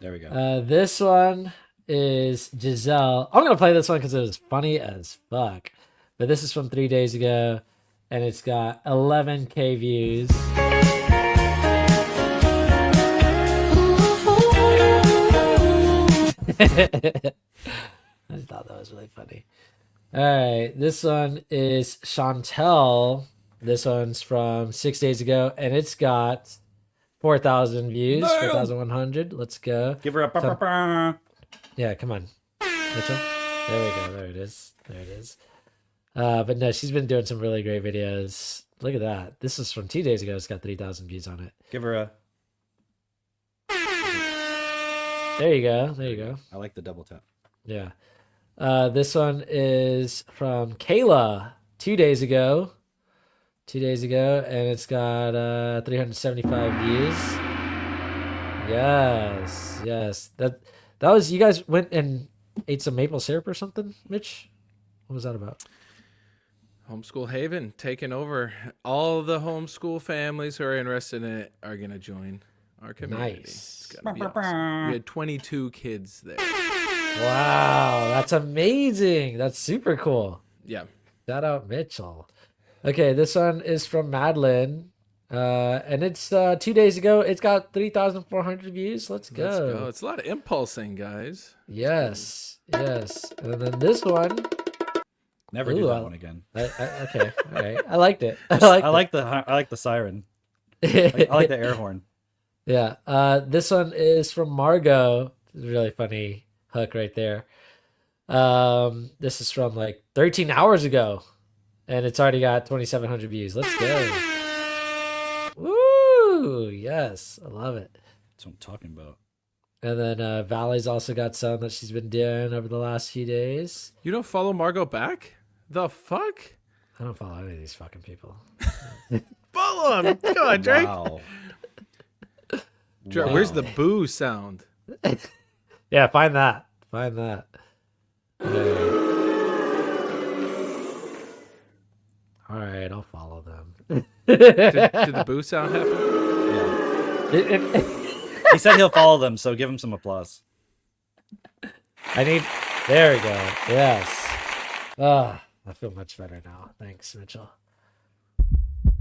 There we go. This one is Giselle. I'm gonna play this one because it was funny as fuck. But this is from 3 days ago, and it's got 11K views. I just thought that was really funny. All right, this one is Chantel. This one's from 6 days ago, and it's got 4,000 views, 4,100. Let's go. Give her a ba-ba-ba. Yeah, come on, Mitchell. There we go. There it is. There it is. But no, she's been doing some really great videos. Look at that. This is from 2 days ago. It's got 3,000 views on it. Give her a. There you go. There you go. I like the double tap. Yeah. This one is from Kayla 2 days ago. 2 days ago, and it's got 375 views. Yes, yes. That was, you guys went and ate some maple syrup or something, Mitch? What was that about? Homeschool Haven taking over. All the homeschool families who are interested in it are gonna join our community. Nice. It's gonna be awesome. We had 22 kids there. Wow, that's amazing. That's super cool. Yeah. Shout out Mitchell. Okay, this one is from Madeline. And it's 2 days ago. It's got 3,400 views. Let's go. Let's go. It's a lot of impulsing, guys. Yes, yes. And then this one. Never do that one again. Okay, all right. I liked it. I like the siren. I like the air horn. Yeah. This one is from Margot. It's a really funny hook right there. This is from like 13 hours ago, and it's already got 2,700 views. Let's go. Woo! Yes, I love it. That's what I'm talking about. And then Valley's also got some that she's been doing over the last few days. You don't follow Margot back? The fuck? I don't follow any of these fucking people. Follow him. Come on, Drake. Wow. Drake, where's the boo sound? Yeah, find that. Find that. All right, I'll follow them. Did the boo sound happen? Yeah. He said he'll follow them, so give him some applause. There we go. Yes. I feel much better now. Thanks, Mitchell.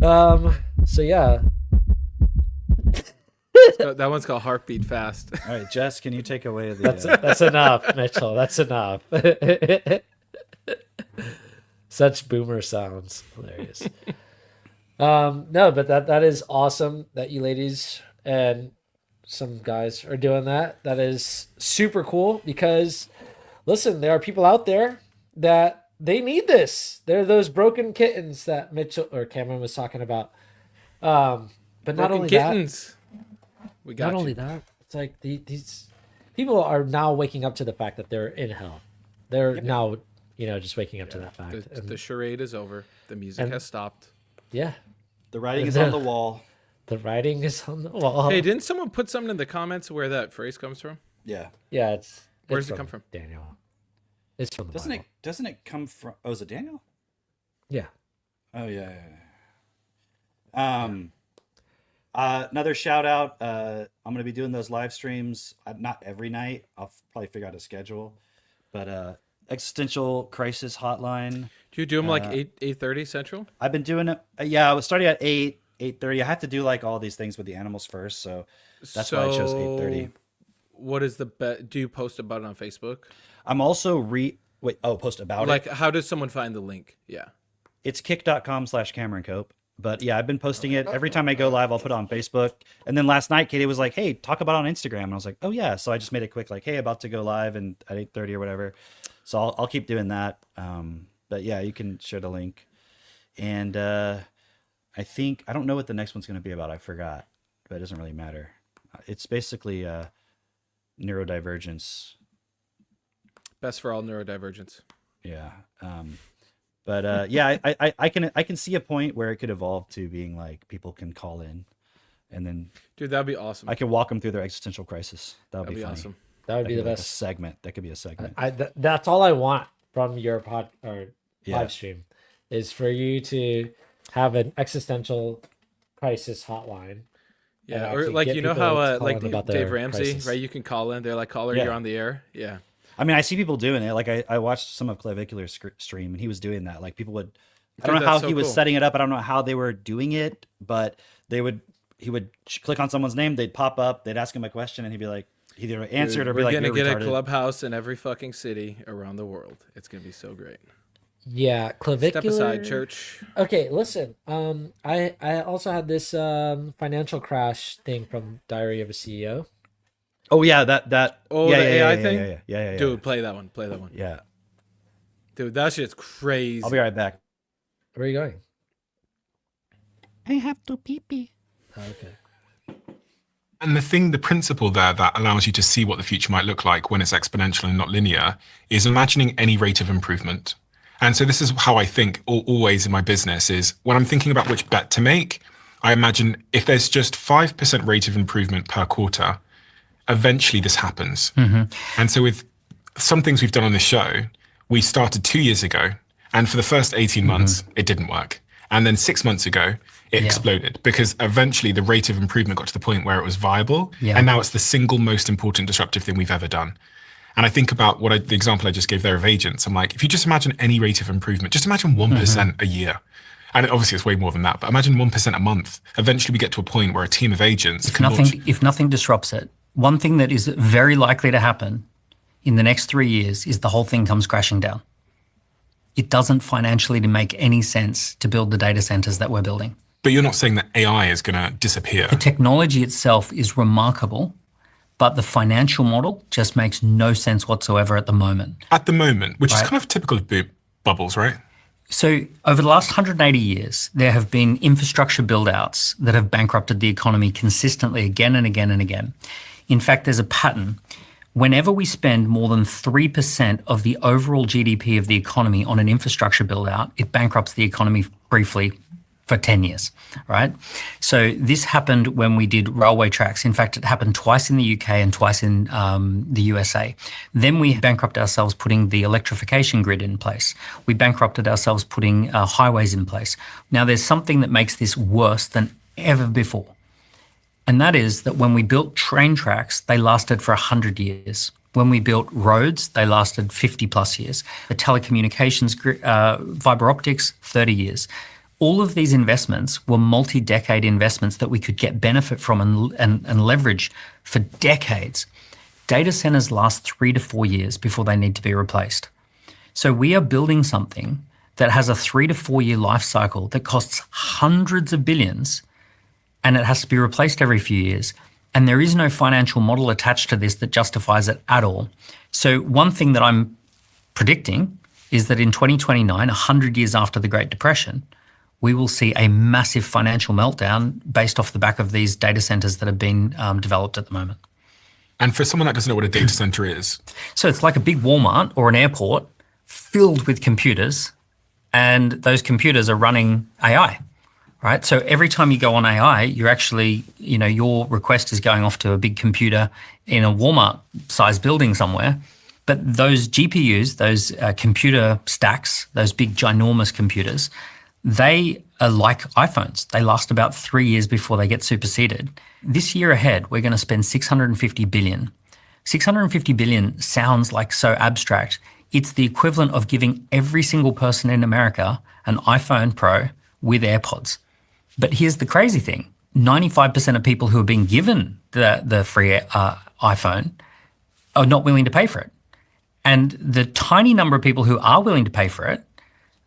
So yeah. That one's called Heartbeat Fast. All right, Jess, can you take away the... That's enough, Mitchell. That's enough. Such boomer sounds. Hilarious. No, but that is awesome that you ladies and some guys are doing that. That is super cool because, listen, there are people out there that they need this. They're those broken kittens that Mitchell or Cameron was talking about. But not Broken only kittens. We got not you. only that, it's like these people are now waking up to the fact that they're in hell. They're now, just waking up to that fact. The charade is over. The music has stopped. Yeah. The writing is on the wall. The writing is on the wall. Hey, didn't someone put something in the comments where that phrase comes from? Yeah. Yeah, Where does it come from? Daniel. It's from the Bible. Doesn't it come from... Oh, is it Daniel? Yeah. Oh, yeah. Another shout out. I'm going to be doing those live streams. Not every night. I'll probably figure out a schedule. But Existential Crisis Hotline. Do you do them like 8:30 Central? I've been doing it. Yeah, I was starting at 8:30. I have to do like all these things with the animals first. So that's why I chose 8:30. what is the do you post about it on Facebook? I'm also post about Like, it. how does someone find the link? Yeah. It's kick.com/Cameron Cope. But yeah, I've been posting it every time I go live. I'll put it on Facebook. And then last night, Katie was like, "Hey, talk about it on Instagram." And I was like, "Oh yeah." So I just made it quick, like, "Hey, about to go live and at 8:30 or whatever." So I'll keep doing that. But yeah, you can share the link. And I don't know what the next one's going to be about. I forgot, but it doesn't really matter. It's basically neurodivergence. Best for all neurodivergence. Yeah. But yeah, I can see a point where it could evolve to being like people can call in, and then Dude, that'd be awesome. I can walk them through their existential crisis. That'd be funny. awesome. That would be the like a best segment. That could be a segment. That's all I want from your pod or Yeah. live stream is for you to have an existential crisis hotline. Yeah, and or actually like get you know people how to call like in about Dave their Ramsey, crisis. right? You can call in. They're like, "Caller, Yeah. you're on the air." Yeah. I mean, I see people doing it. Like I watched some of Clavicular's stream, and he was doing that. Like people would. I don't Dude, know how that's so he was cool. setting it up. I don't know how they were doing it, but he would click on someone's name. They'd pop up. They'd ask him a question, and he'd be like, either answer it or Dude, be we're like, gonna "You're get retarded." a clubhouse in every fucking city around the world. It's gonna be so great. Yeah, clavicular. Step aside, church. Okay, listen. I also had this financial crash thing from Diary of a CEO. Oh yeah, that. Oh, yeah, the yeah, AI yeah, thing? Yeah. Dude, play that one. Play that one. Yeah. Dude, that shit's crazy. I'll be right back. Where are you going? I have to pee pee. Oh, okay. And the principle there that allows you to see what the future might look like when it's exponential and not linear is imagining any rate of improvement. And so this is how I think always in my business is when I'm thinking about which bet to make, I imagine if there's just 5% rate of improvement per quarter, eventually this happens. And so with some things we've done on this show, we started 2 years ago, and for the first 18 months, it didn't work. And then 6 months ago, it exploded because eventually the rate of improvement got to the point where it was viable. And now it's the single most important disruptive thing we've ever done. And I think about the example I just gave there of agents. I'm like, if you just imagine any rate of improvement, just imagine 1% a year. And obviously it's way more than that, but imagine 1% a month. Eventually we get to a point where a team of agents If nothing disrupts it, one thing that is very likely to happen in the next 3 years is the whole thing comes crashing down. It doesn't financially make any sense to build the data centers that we're building. But you're not saying that AI is going to disappear. The technology itself is remarkable, but the financial model just makes no sense whatsoever at the moment. At the moment, which is Right. kind of typical of bubbles, right? So over the last 180 years, there have been infrastructure build-outs that have bankrupted the economy consistently again and again and again. In fact, there's a pattern. Whenever we spend more than 3% of the overall GDP of the economy on an infrastructure build-out, it bankrupts the economy briefly for 10 years, right? So this happened when we did railway tracks. In fact, it happened twice in the UK and twice in the USA. Then we bankrupt ourselves putting the electrification grid in place. We bankrupted ourselves putting highways in place. Now, there's something that makes this worse than ever before. And that is that when we built train tracks, they lasted for 100 years. When we built roads, they lasted 50 plus years. The telecommunications, fiber optics, 30 years. All of these investments were multi-decade investments that we could get benefit from and leverage for decades. Data centers last 3 to 4 years before they need to be replaced. So we are building something that has a 3 to 4 year life cycle that costs hundreds of billions, and it has to be replaced every few years. And there is no financial model attached to this that justifies it at all. So one thing that I'm predicting is that in 2029, 100 years after the Great Depression, we will see a massive financial meltdown based off the back of these data centers that have been developed at the moment. And for someone that doesn't know what a data center is. So it's like a big Walmart or an airport filled with computers, and those computers are running AI, right? So every time you go on AI, you're actually, your request is going off to a big computer in a Walmart-sized building somewhere. But those GPUs, those computer stacks, those big ginormous computers, they are like iPhones. They last about 3 years before they get superseded. This year ahead, we're going to spend $650 billion. $650 billion sounds like so abstract. It's the equivalent of giving every single person in America an iPhone Pro with AirPods. But here's the crazy thing. 95% of people who are being given the free iPhone are not willing to pay for it. And the tiny number of people who are willing to pay for it,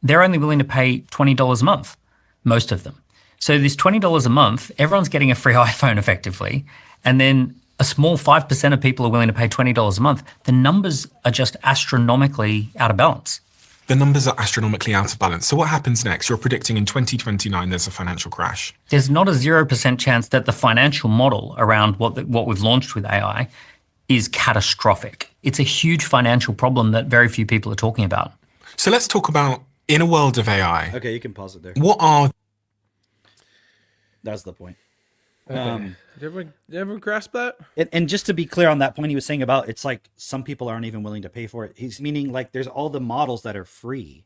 they're only willing to pay $20 a month, most of them. So this $20 a month, everyone's getting a free iPhone effectively, and then a small 5% of people are willing to pay $20 a month. The numbers are just astronomically out of balance. The numbers are astronomically out of balance. So what happens next? You're predicting in 2029 there's a financial crash. There's not a 0% chance that the financial model around what we've launched with AI is catastrophic. It's a huge financial problem that very few people are talking about. So let's talk about, in a world of AI. Okay, you can pause it there. What are... That's the point. Okay. Did everyone grasp that? And just to be clear on that point he was saying about, it's like some people aren't even willing to pay for it. He's meaning like there's all the models that are free.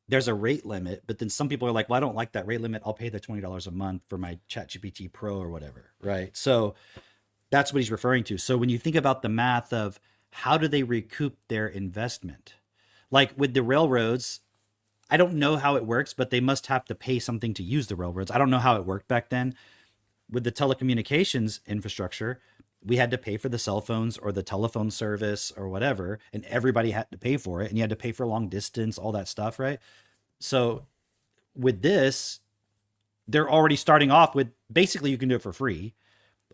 There's a rate limit, but then some people are like, well, I don't like that rate limit. I'll pay the $20 a month for my ChatGPT Pro or whatever, right? So that's what he's referring to. So when you think about the math of how do they recoup their investment? Like with the railroads, I don't know how it works, but they must have to pay something to use the railroads. I don't know how it worked back then. With the telecommunications infrastructure, we had to pay for the cell phones or the telephone service or whatever, and everybody had to pay for it, and you had to pay for long distance, all that stuff, right? So with this, they're already starting off with basically you can do it for free,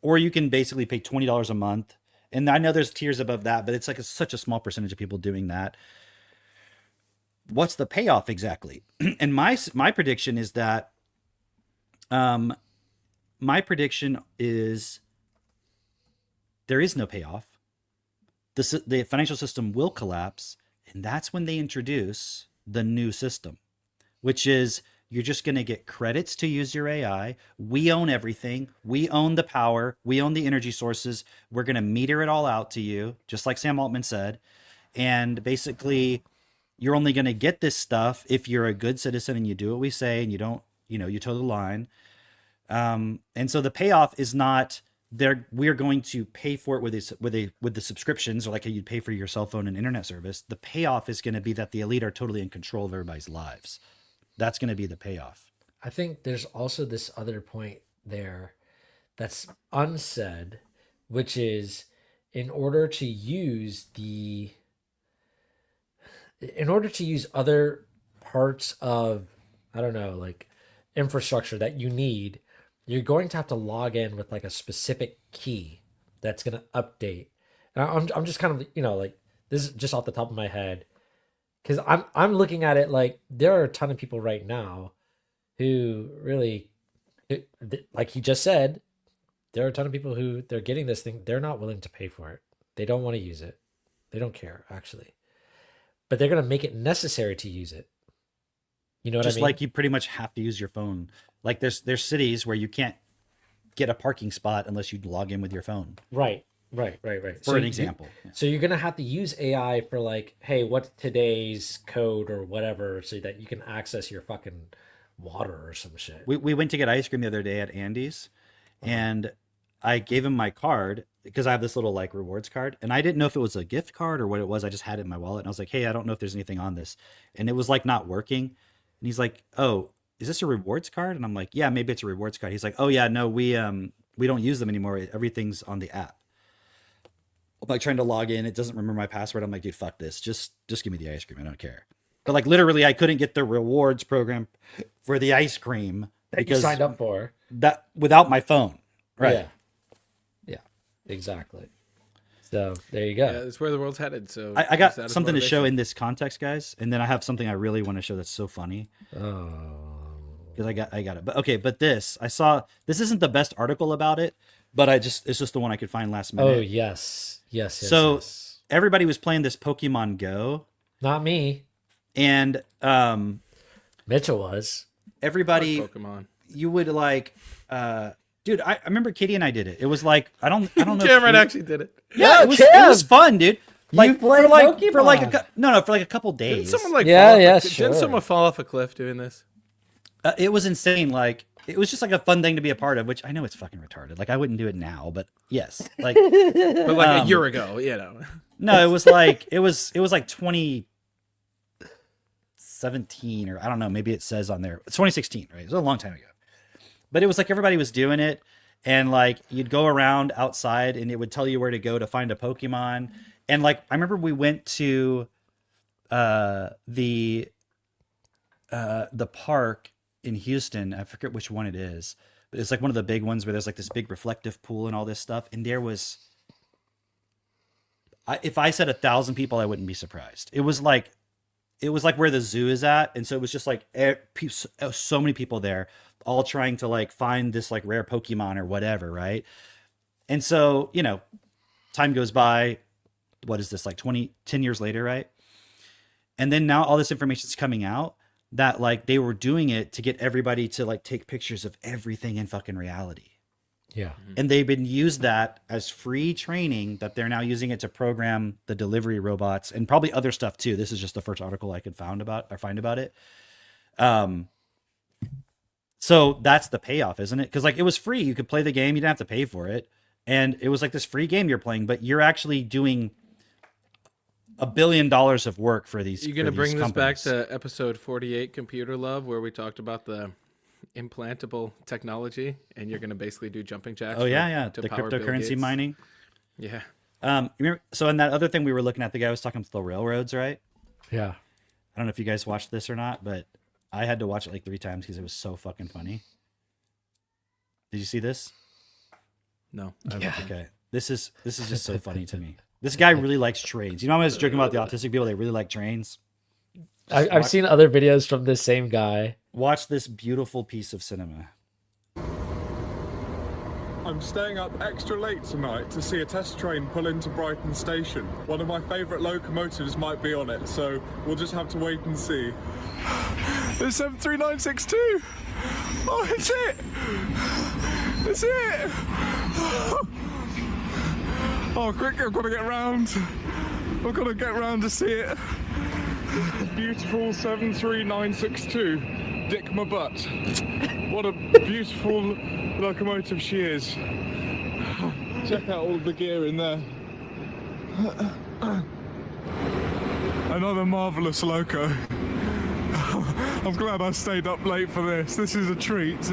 or you can basically pay $20 a month. And I know there's tiers above that, but it's like such a small percentage of people doing that. What's the payoff exactly? And my prediction is that, my prediction is there is no payoff. The financial system will collapse, and that's when they introduce the new system, which is you're just going to get credits to use your AI. We own everything. We own the power. We own the energy sources. We're going to meter it all out to you, just like Sam Altman said. And basically, you're only going to get this stuff if you're a good citizen and you do what we say and you don't, you toe the line. And so the payoff is not there. We're going to pay for it with the subscriptions, or like how you'd pay for your cell phone and internet service. The payoff is going to be that the elite are totally in control of everybody's lives. That's going to be the payoff. I think there's also this other point there that's unsaid, which is in order to use other parts of, I don't know, like infrastructure that you need, you're going to have to log in with like a specific key that's going to update. And I'm just kind of, like this is just off the top of my head, because I'm looking at it like there are a ton of people right now who really, like he just said, there are a ton of people who they're getting this thing. They're not willing to pay for it. They don't want to use it. They don't care actually, but they're going to make it necessary to use it. You know what I mean? Just like you pretty much have to use your phone. Like there's cities where you can't get a parking spot unless you log in with your phone. Right. For an example. So you're going to have to use AI for like, hey, what's today's code or whatever, so that you can access your fucking water or some shit. We went to get ice cream the other day at Andy's, and I gave him my card because I have this little like rewards card, and I didn't know if it was a gift card or what it was. I just had it in my wallet, and I was like, hey, I don't know if there's anything on this. And it was like not working. And he's like, oh, is this a rewards card? And I'm like, yeah, maybe it's a rewards card. He's like, oh yeah, no, we don't use them anymore. Everything's on the app. I'm like trying to log in. It doesn't remember my password. I'm like, dude, fuck this. Just give me the ice cream. I don't care. But like literally I couldn't get the rewards program for the ice cream that you signed up for that without my phone. Right. Yeah, exactly. So there you go. Yeah, that's where the world's headed. So I got something to show in this context, guys. And then I have something I really want to show that's so funny. Oh. Because I got it. But okay, but this isn't the best article about it, but it's just the one I could find last minute. Oh yes. So everybody was playing this Pokemon Go. Not me. And Mitchell was. Everybody Pokemon. You would like dude, I remember Katie and I did it. It was like I don't know. Cameron actually did it. Yeah, it was fun, dude. Like played Pokemon. for like a couple days. Didn't someone sure. Didn't someone fall off a cliff doing this? It was insane. Like it was just like a fun thing to be a part of, which I know it's fucking retarded. Like I wouldn't do it now, but yes, like but like a year ago, No, it was like 2017 or I don't know. Maybe it says on there. It's 2016, right? It was a long time ago. But it was like everybody was doing it, and like you'd go around outside and it would tell you where to go to find a Pokemon. And like I remember we went to the park in Houston. I forget which one it is, but it's like one of the big ones where there's like this big reflective pool and all this stuff. And there was, if I said 1,000 people, I wouldn't be surprised. It was like where the zoo is at, and so it was just like so many people there, all trying to like find this like rare Pokemon or whatever, right? And so, you know, time goes by. What is this, like 10 years later, right? And then now all this information is coming out that like they were doing it to get everybody to like take pictures of everything in fucking reality. Yeah. And they've been used that as free training that they're now using it to program the delivery robots and probably other stuff too. This is just the first article I could find about it. So that's the payoff, isn't it? Because like it was free. You could play the game. You didn't have to pay for it. And it was like this free game you're playing, but you're actually doing $1 billion of work for these. You're going to bring this companies. back to episode 48, Computer Love, where we talked about the implantable technology, and you're going to basically do jumping jacks. Oh yeah. The power Bill cryptocurrency Gates. mining. Yeah. Remember, so in that other thing we were looking at, the guy was talking about the railroads, right? Yeah. I don't know if you guys watched this or not, but I had to watch it like 3 times because it was so fucking funny. Did you see this? No. Yeah. Okay. This is just so funny to me. This guy really likes trains. You know, I was joking about the autistic people. They really like trains. I've seen other videos from this same guy. Watch this beautiful piece of cinema. I'm staying up extra late tonight to see a test train pull into Brighton Station. One of my favourite locomotives might be on it, so we'll just have to wait and see. It's 73962! Oh, it's it! It's it! Oh, quick, I've got to get round. I've got to get round to see it. Beautiful 73962. Dick my butt. What a beautiful locomotive she is. Check out all the gear in there. Another marvellous loco. I'm glad I stayed up late for this. This is a treat.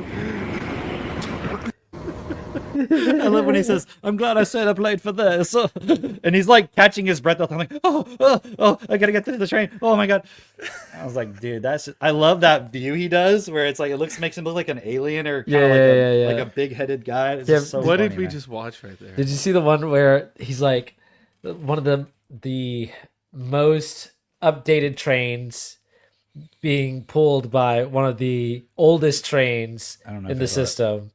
I love when he says, "I'm glad I stayed up late for this," and he's like catching his breath. I'm like, "Oh, I gotta get to the train." Oh my god! I was like, "Dude, I love that view he does, where it's like it makes him look like an alien or kind of like a big-headed guy." It's just so what funny, did we man. just watch right there? Did you see the one where he's like one of the most updated trains being pulled by one of the oldest trains I don't know in if the I saw it. system?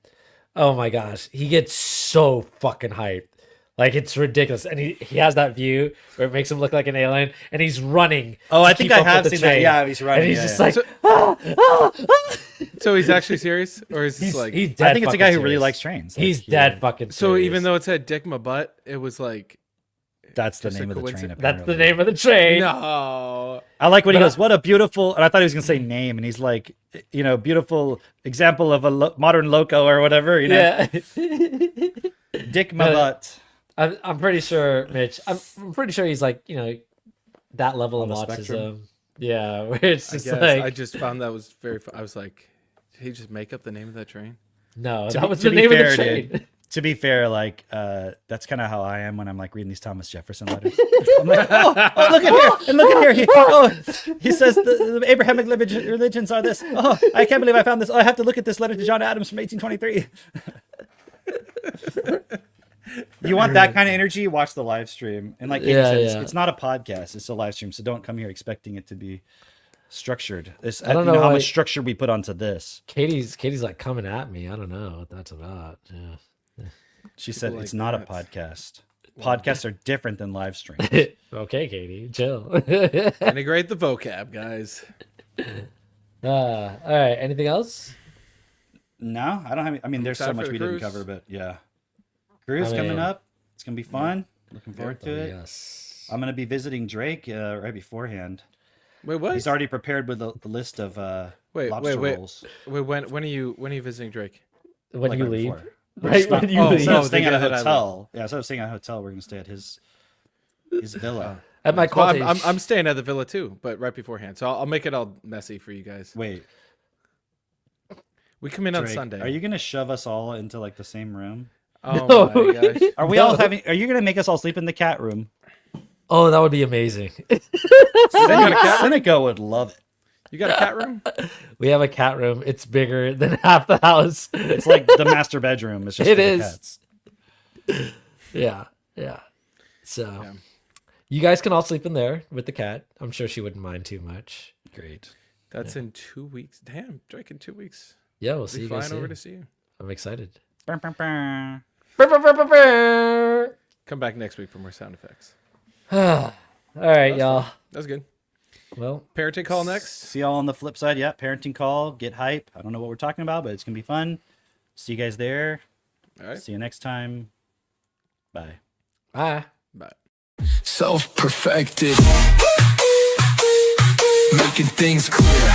Oh my gosh, he gets so fucking hyped. Like it's ridiculous. And he has that view where it makes him look like an alien and he's running. Oh, to I think keep I up with have the seen that. train. Yeah, he's running. And he's yeah, just yeah. like, So- ah. So he's actually serious, or is this He's, like? he's dead I think it's a fucking guy who really serious. likes trains. Like, He's he- dead fucking serious. So even though it said "dick my butt," it was like That's the just a name of the train. coincidence. that's the apparently. name of the train. no. I like when he But goes, "What a beautiful," and I thought he was gonna say name, and he's like, you know, beautiful example of a modern loco or whatever. You know, Yeah. dick my No, butt. I'm pretty sure, Mitch. I'm pretty sure he's like, you know, that level On of the autism. spectrum? Yeah, where it's I just guess like I just found that was very. I was like, did he just make up the name of that train? no, To that be- was to the be name fair, of the train. dude, to be fair, like that's kind of how I am when I'm like reading these Thomas Jefferson letters. I'm like, oh, look at here, and look at here. He says the Abrahamic religions are this. Oh, I can't believe I found this. Oh, I have to look at this letter to John Adams from 1823. You want that kind of energy? Watch the live stream. And like Katie Yeah, said, yeah. it's not a podcast; it's a live stream. So don't come here expecting it to be structured. I don't you know how why- much structure we put onto this. Katie's like coming at me. I don't know what that's about. Yeah. She said People it's like not that. a podcast. Podcasts are different than live streams. Okay, Katie, chill. Integrate the vocab, guys. All right. Anything else? No, I don't have. I mean, there's so Excited much for we the didn't cruise? cover, but yeah, cruise I coming mean- up. It's gonna be fun. Looking forward to it. Yes. I'm gonna be visiting Drake right beforehand. Wait, what? He's already prepared with the list of Wait, lobster wait. rolls. Wait, when are you visiting Drake? When Like you right leave. before. We're Right just not- when you oh, leave. Instead of the staying at guy a that I hotel, instead of staying at a hotel, we're gonna stay at his villa. At my Well, cottage. I'm staying at the villa too, but right beforehand. So I'll make it all messy for you guys. Wait, We come in on Drake, Sunday. Are you gonna shove us all into like the same room? Oh No. my gosh. Are we all having? Are you gonna make us all sleep in the cat room? Oh, that would be amazing. Seneca would love it. You got a cat room? We have a cat room. It's bigger than half the house. It's like the master bedroom. It's just It for the is. cats. Yeah. So you guys can all sleep in there with the cat. I'm sure she wouldn't mind too much. Great. That's in 2 weeks. Damn, Drake, in 2 weeks. Yeah, we'll Be see you guys flying over soon. to see you. I'm excited. Brr, brr, brr. Come back next week for more sound effects. All right, y'all. That was good. Well, parenting call next. See y'all on the flip side. Yeah, parenting call. Get hype. I don't know what we're talking about, but it's gonna be fun. See you guys there. All right. See you next time. Bye. Bye. Bye. Self-perfected, making things clear.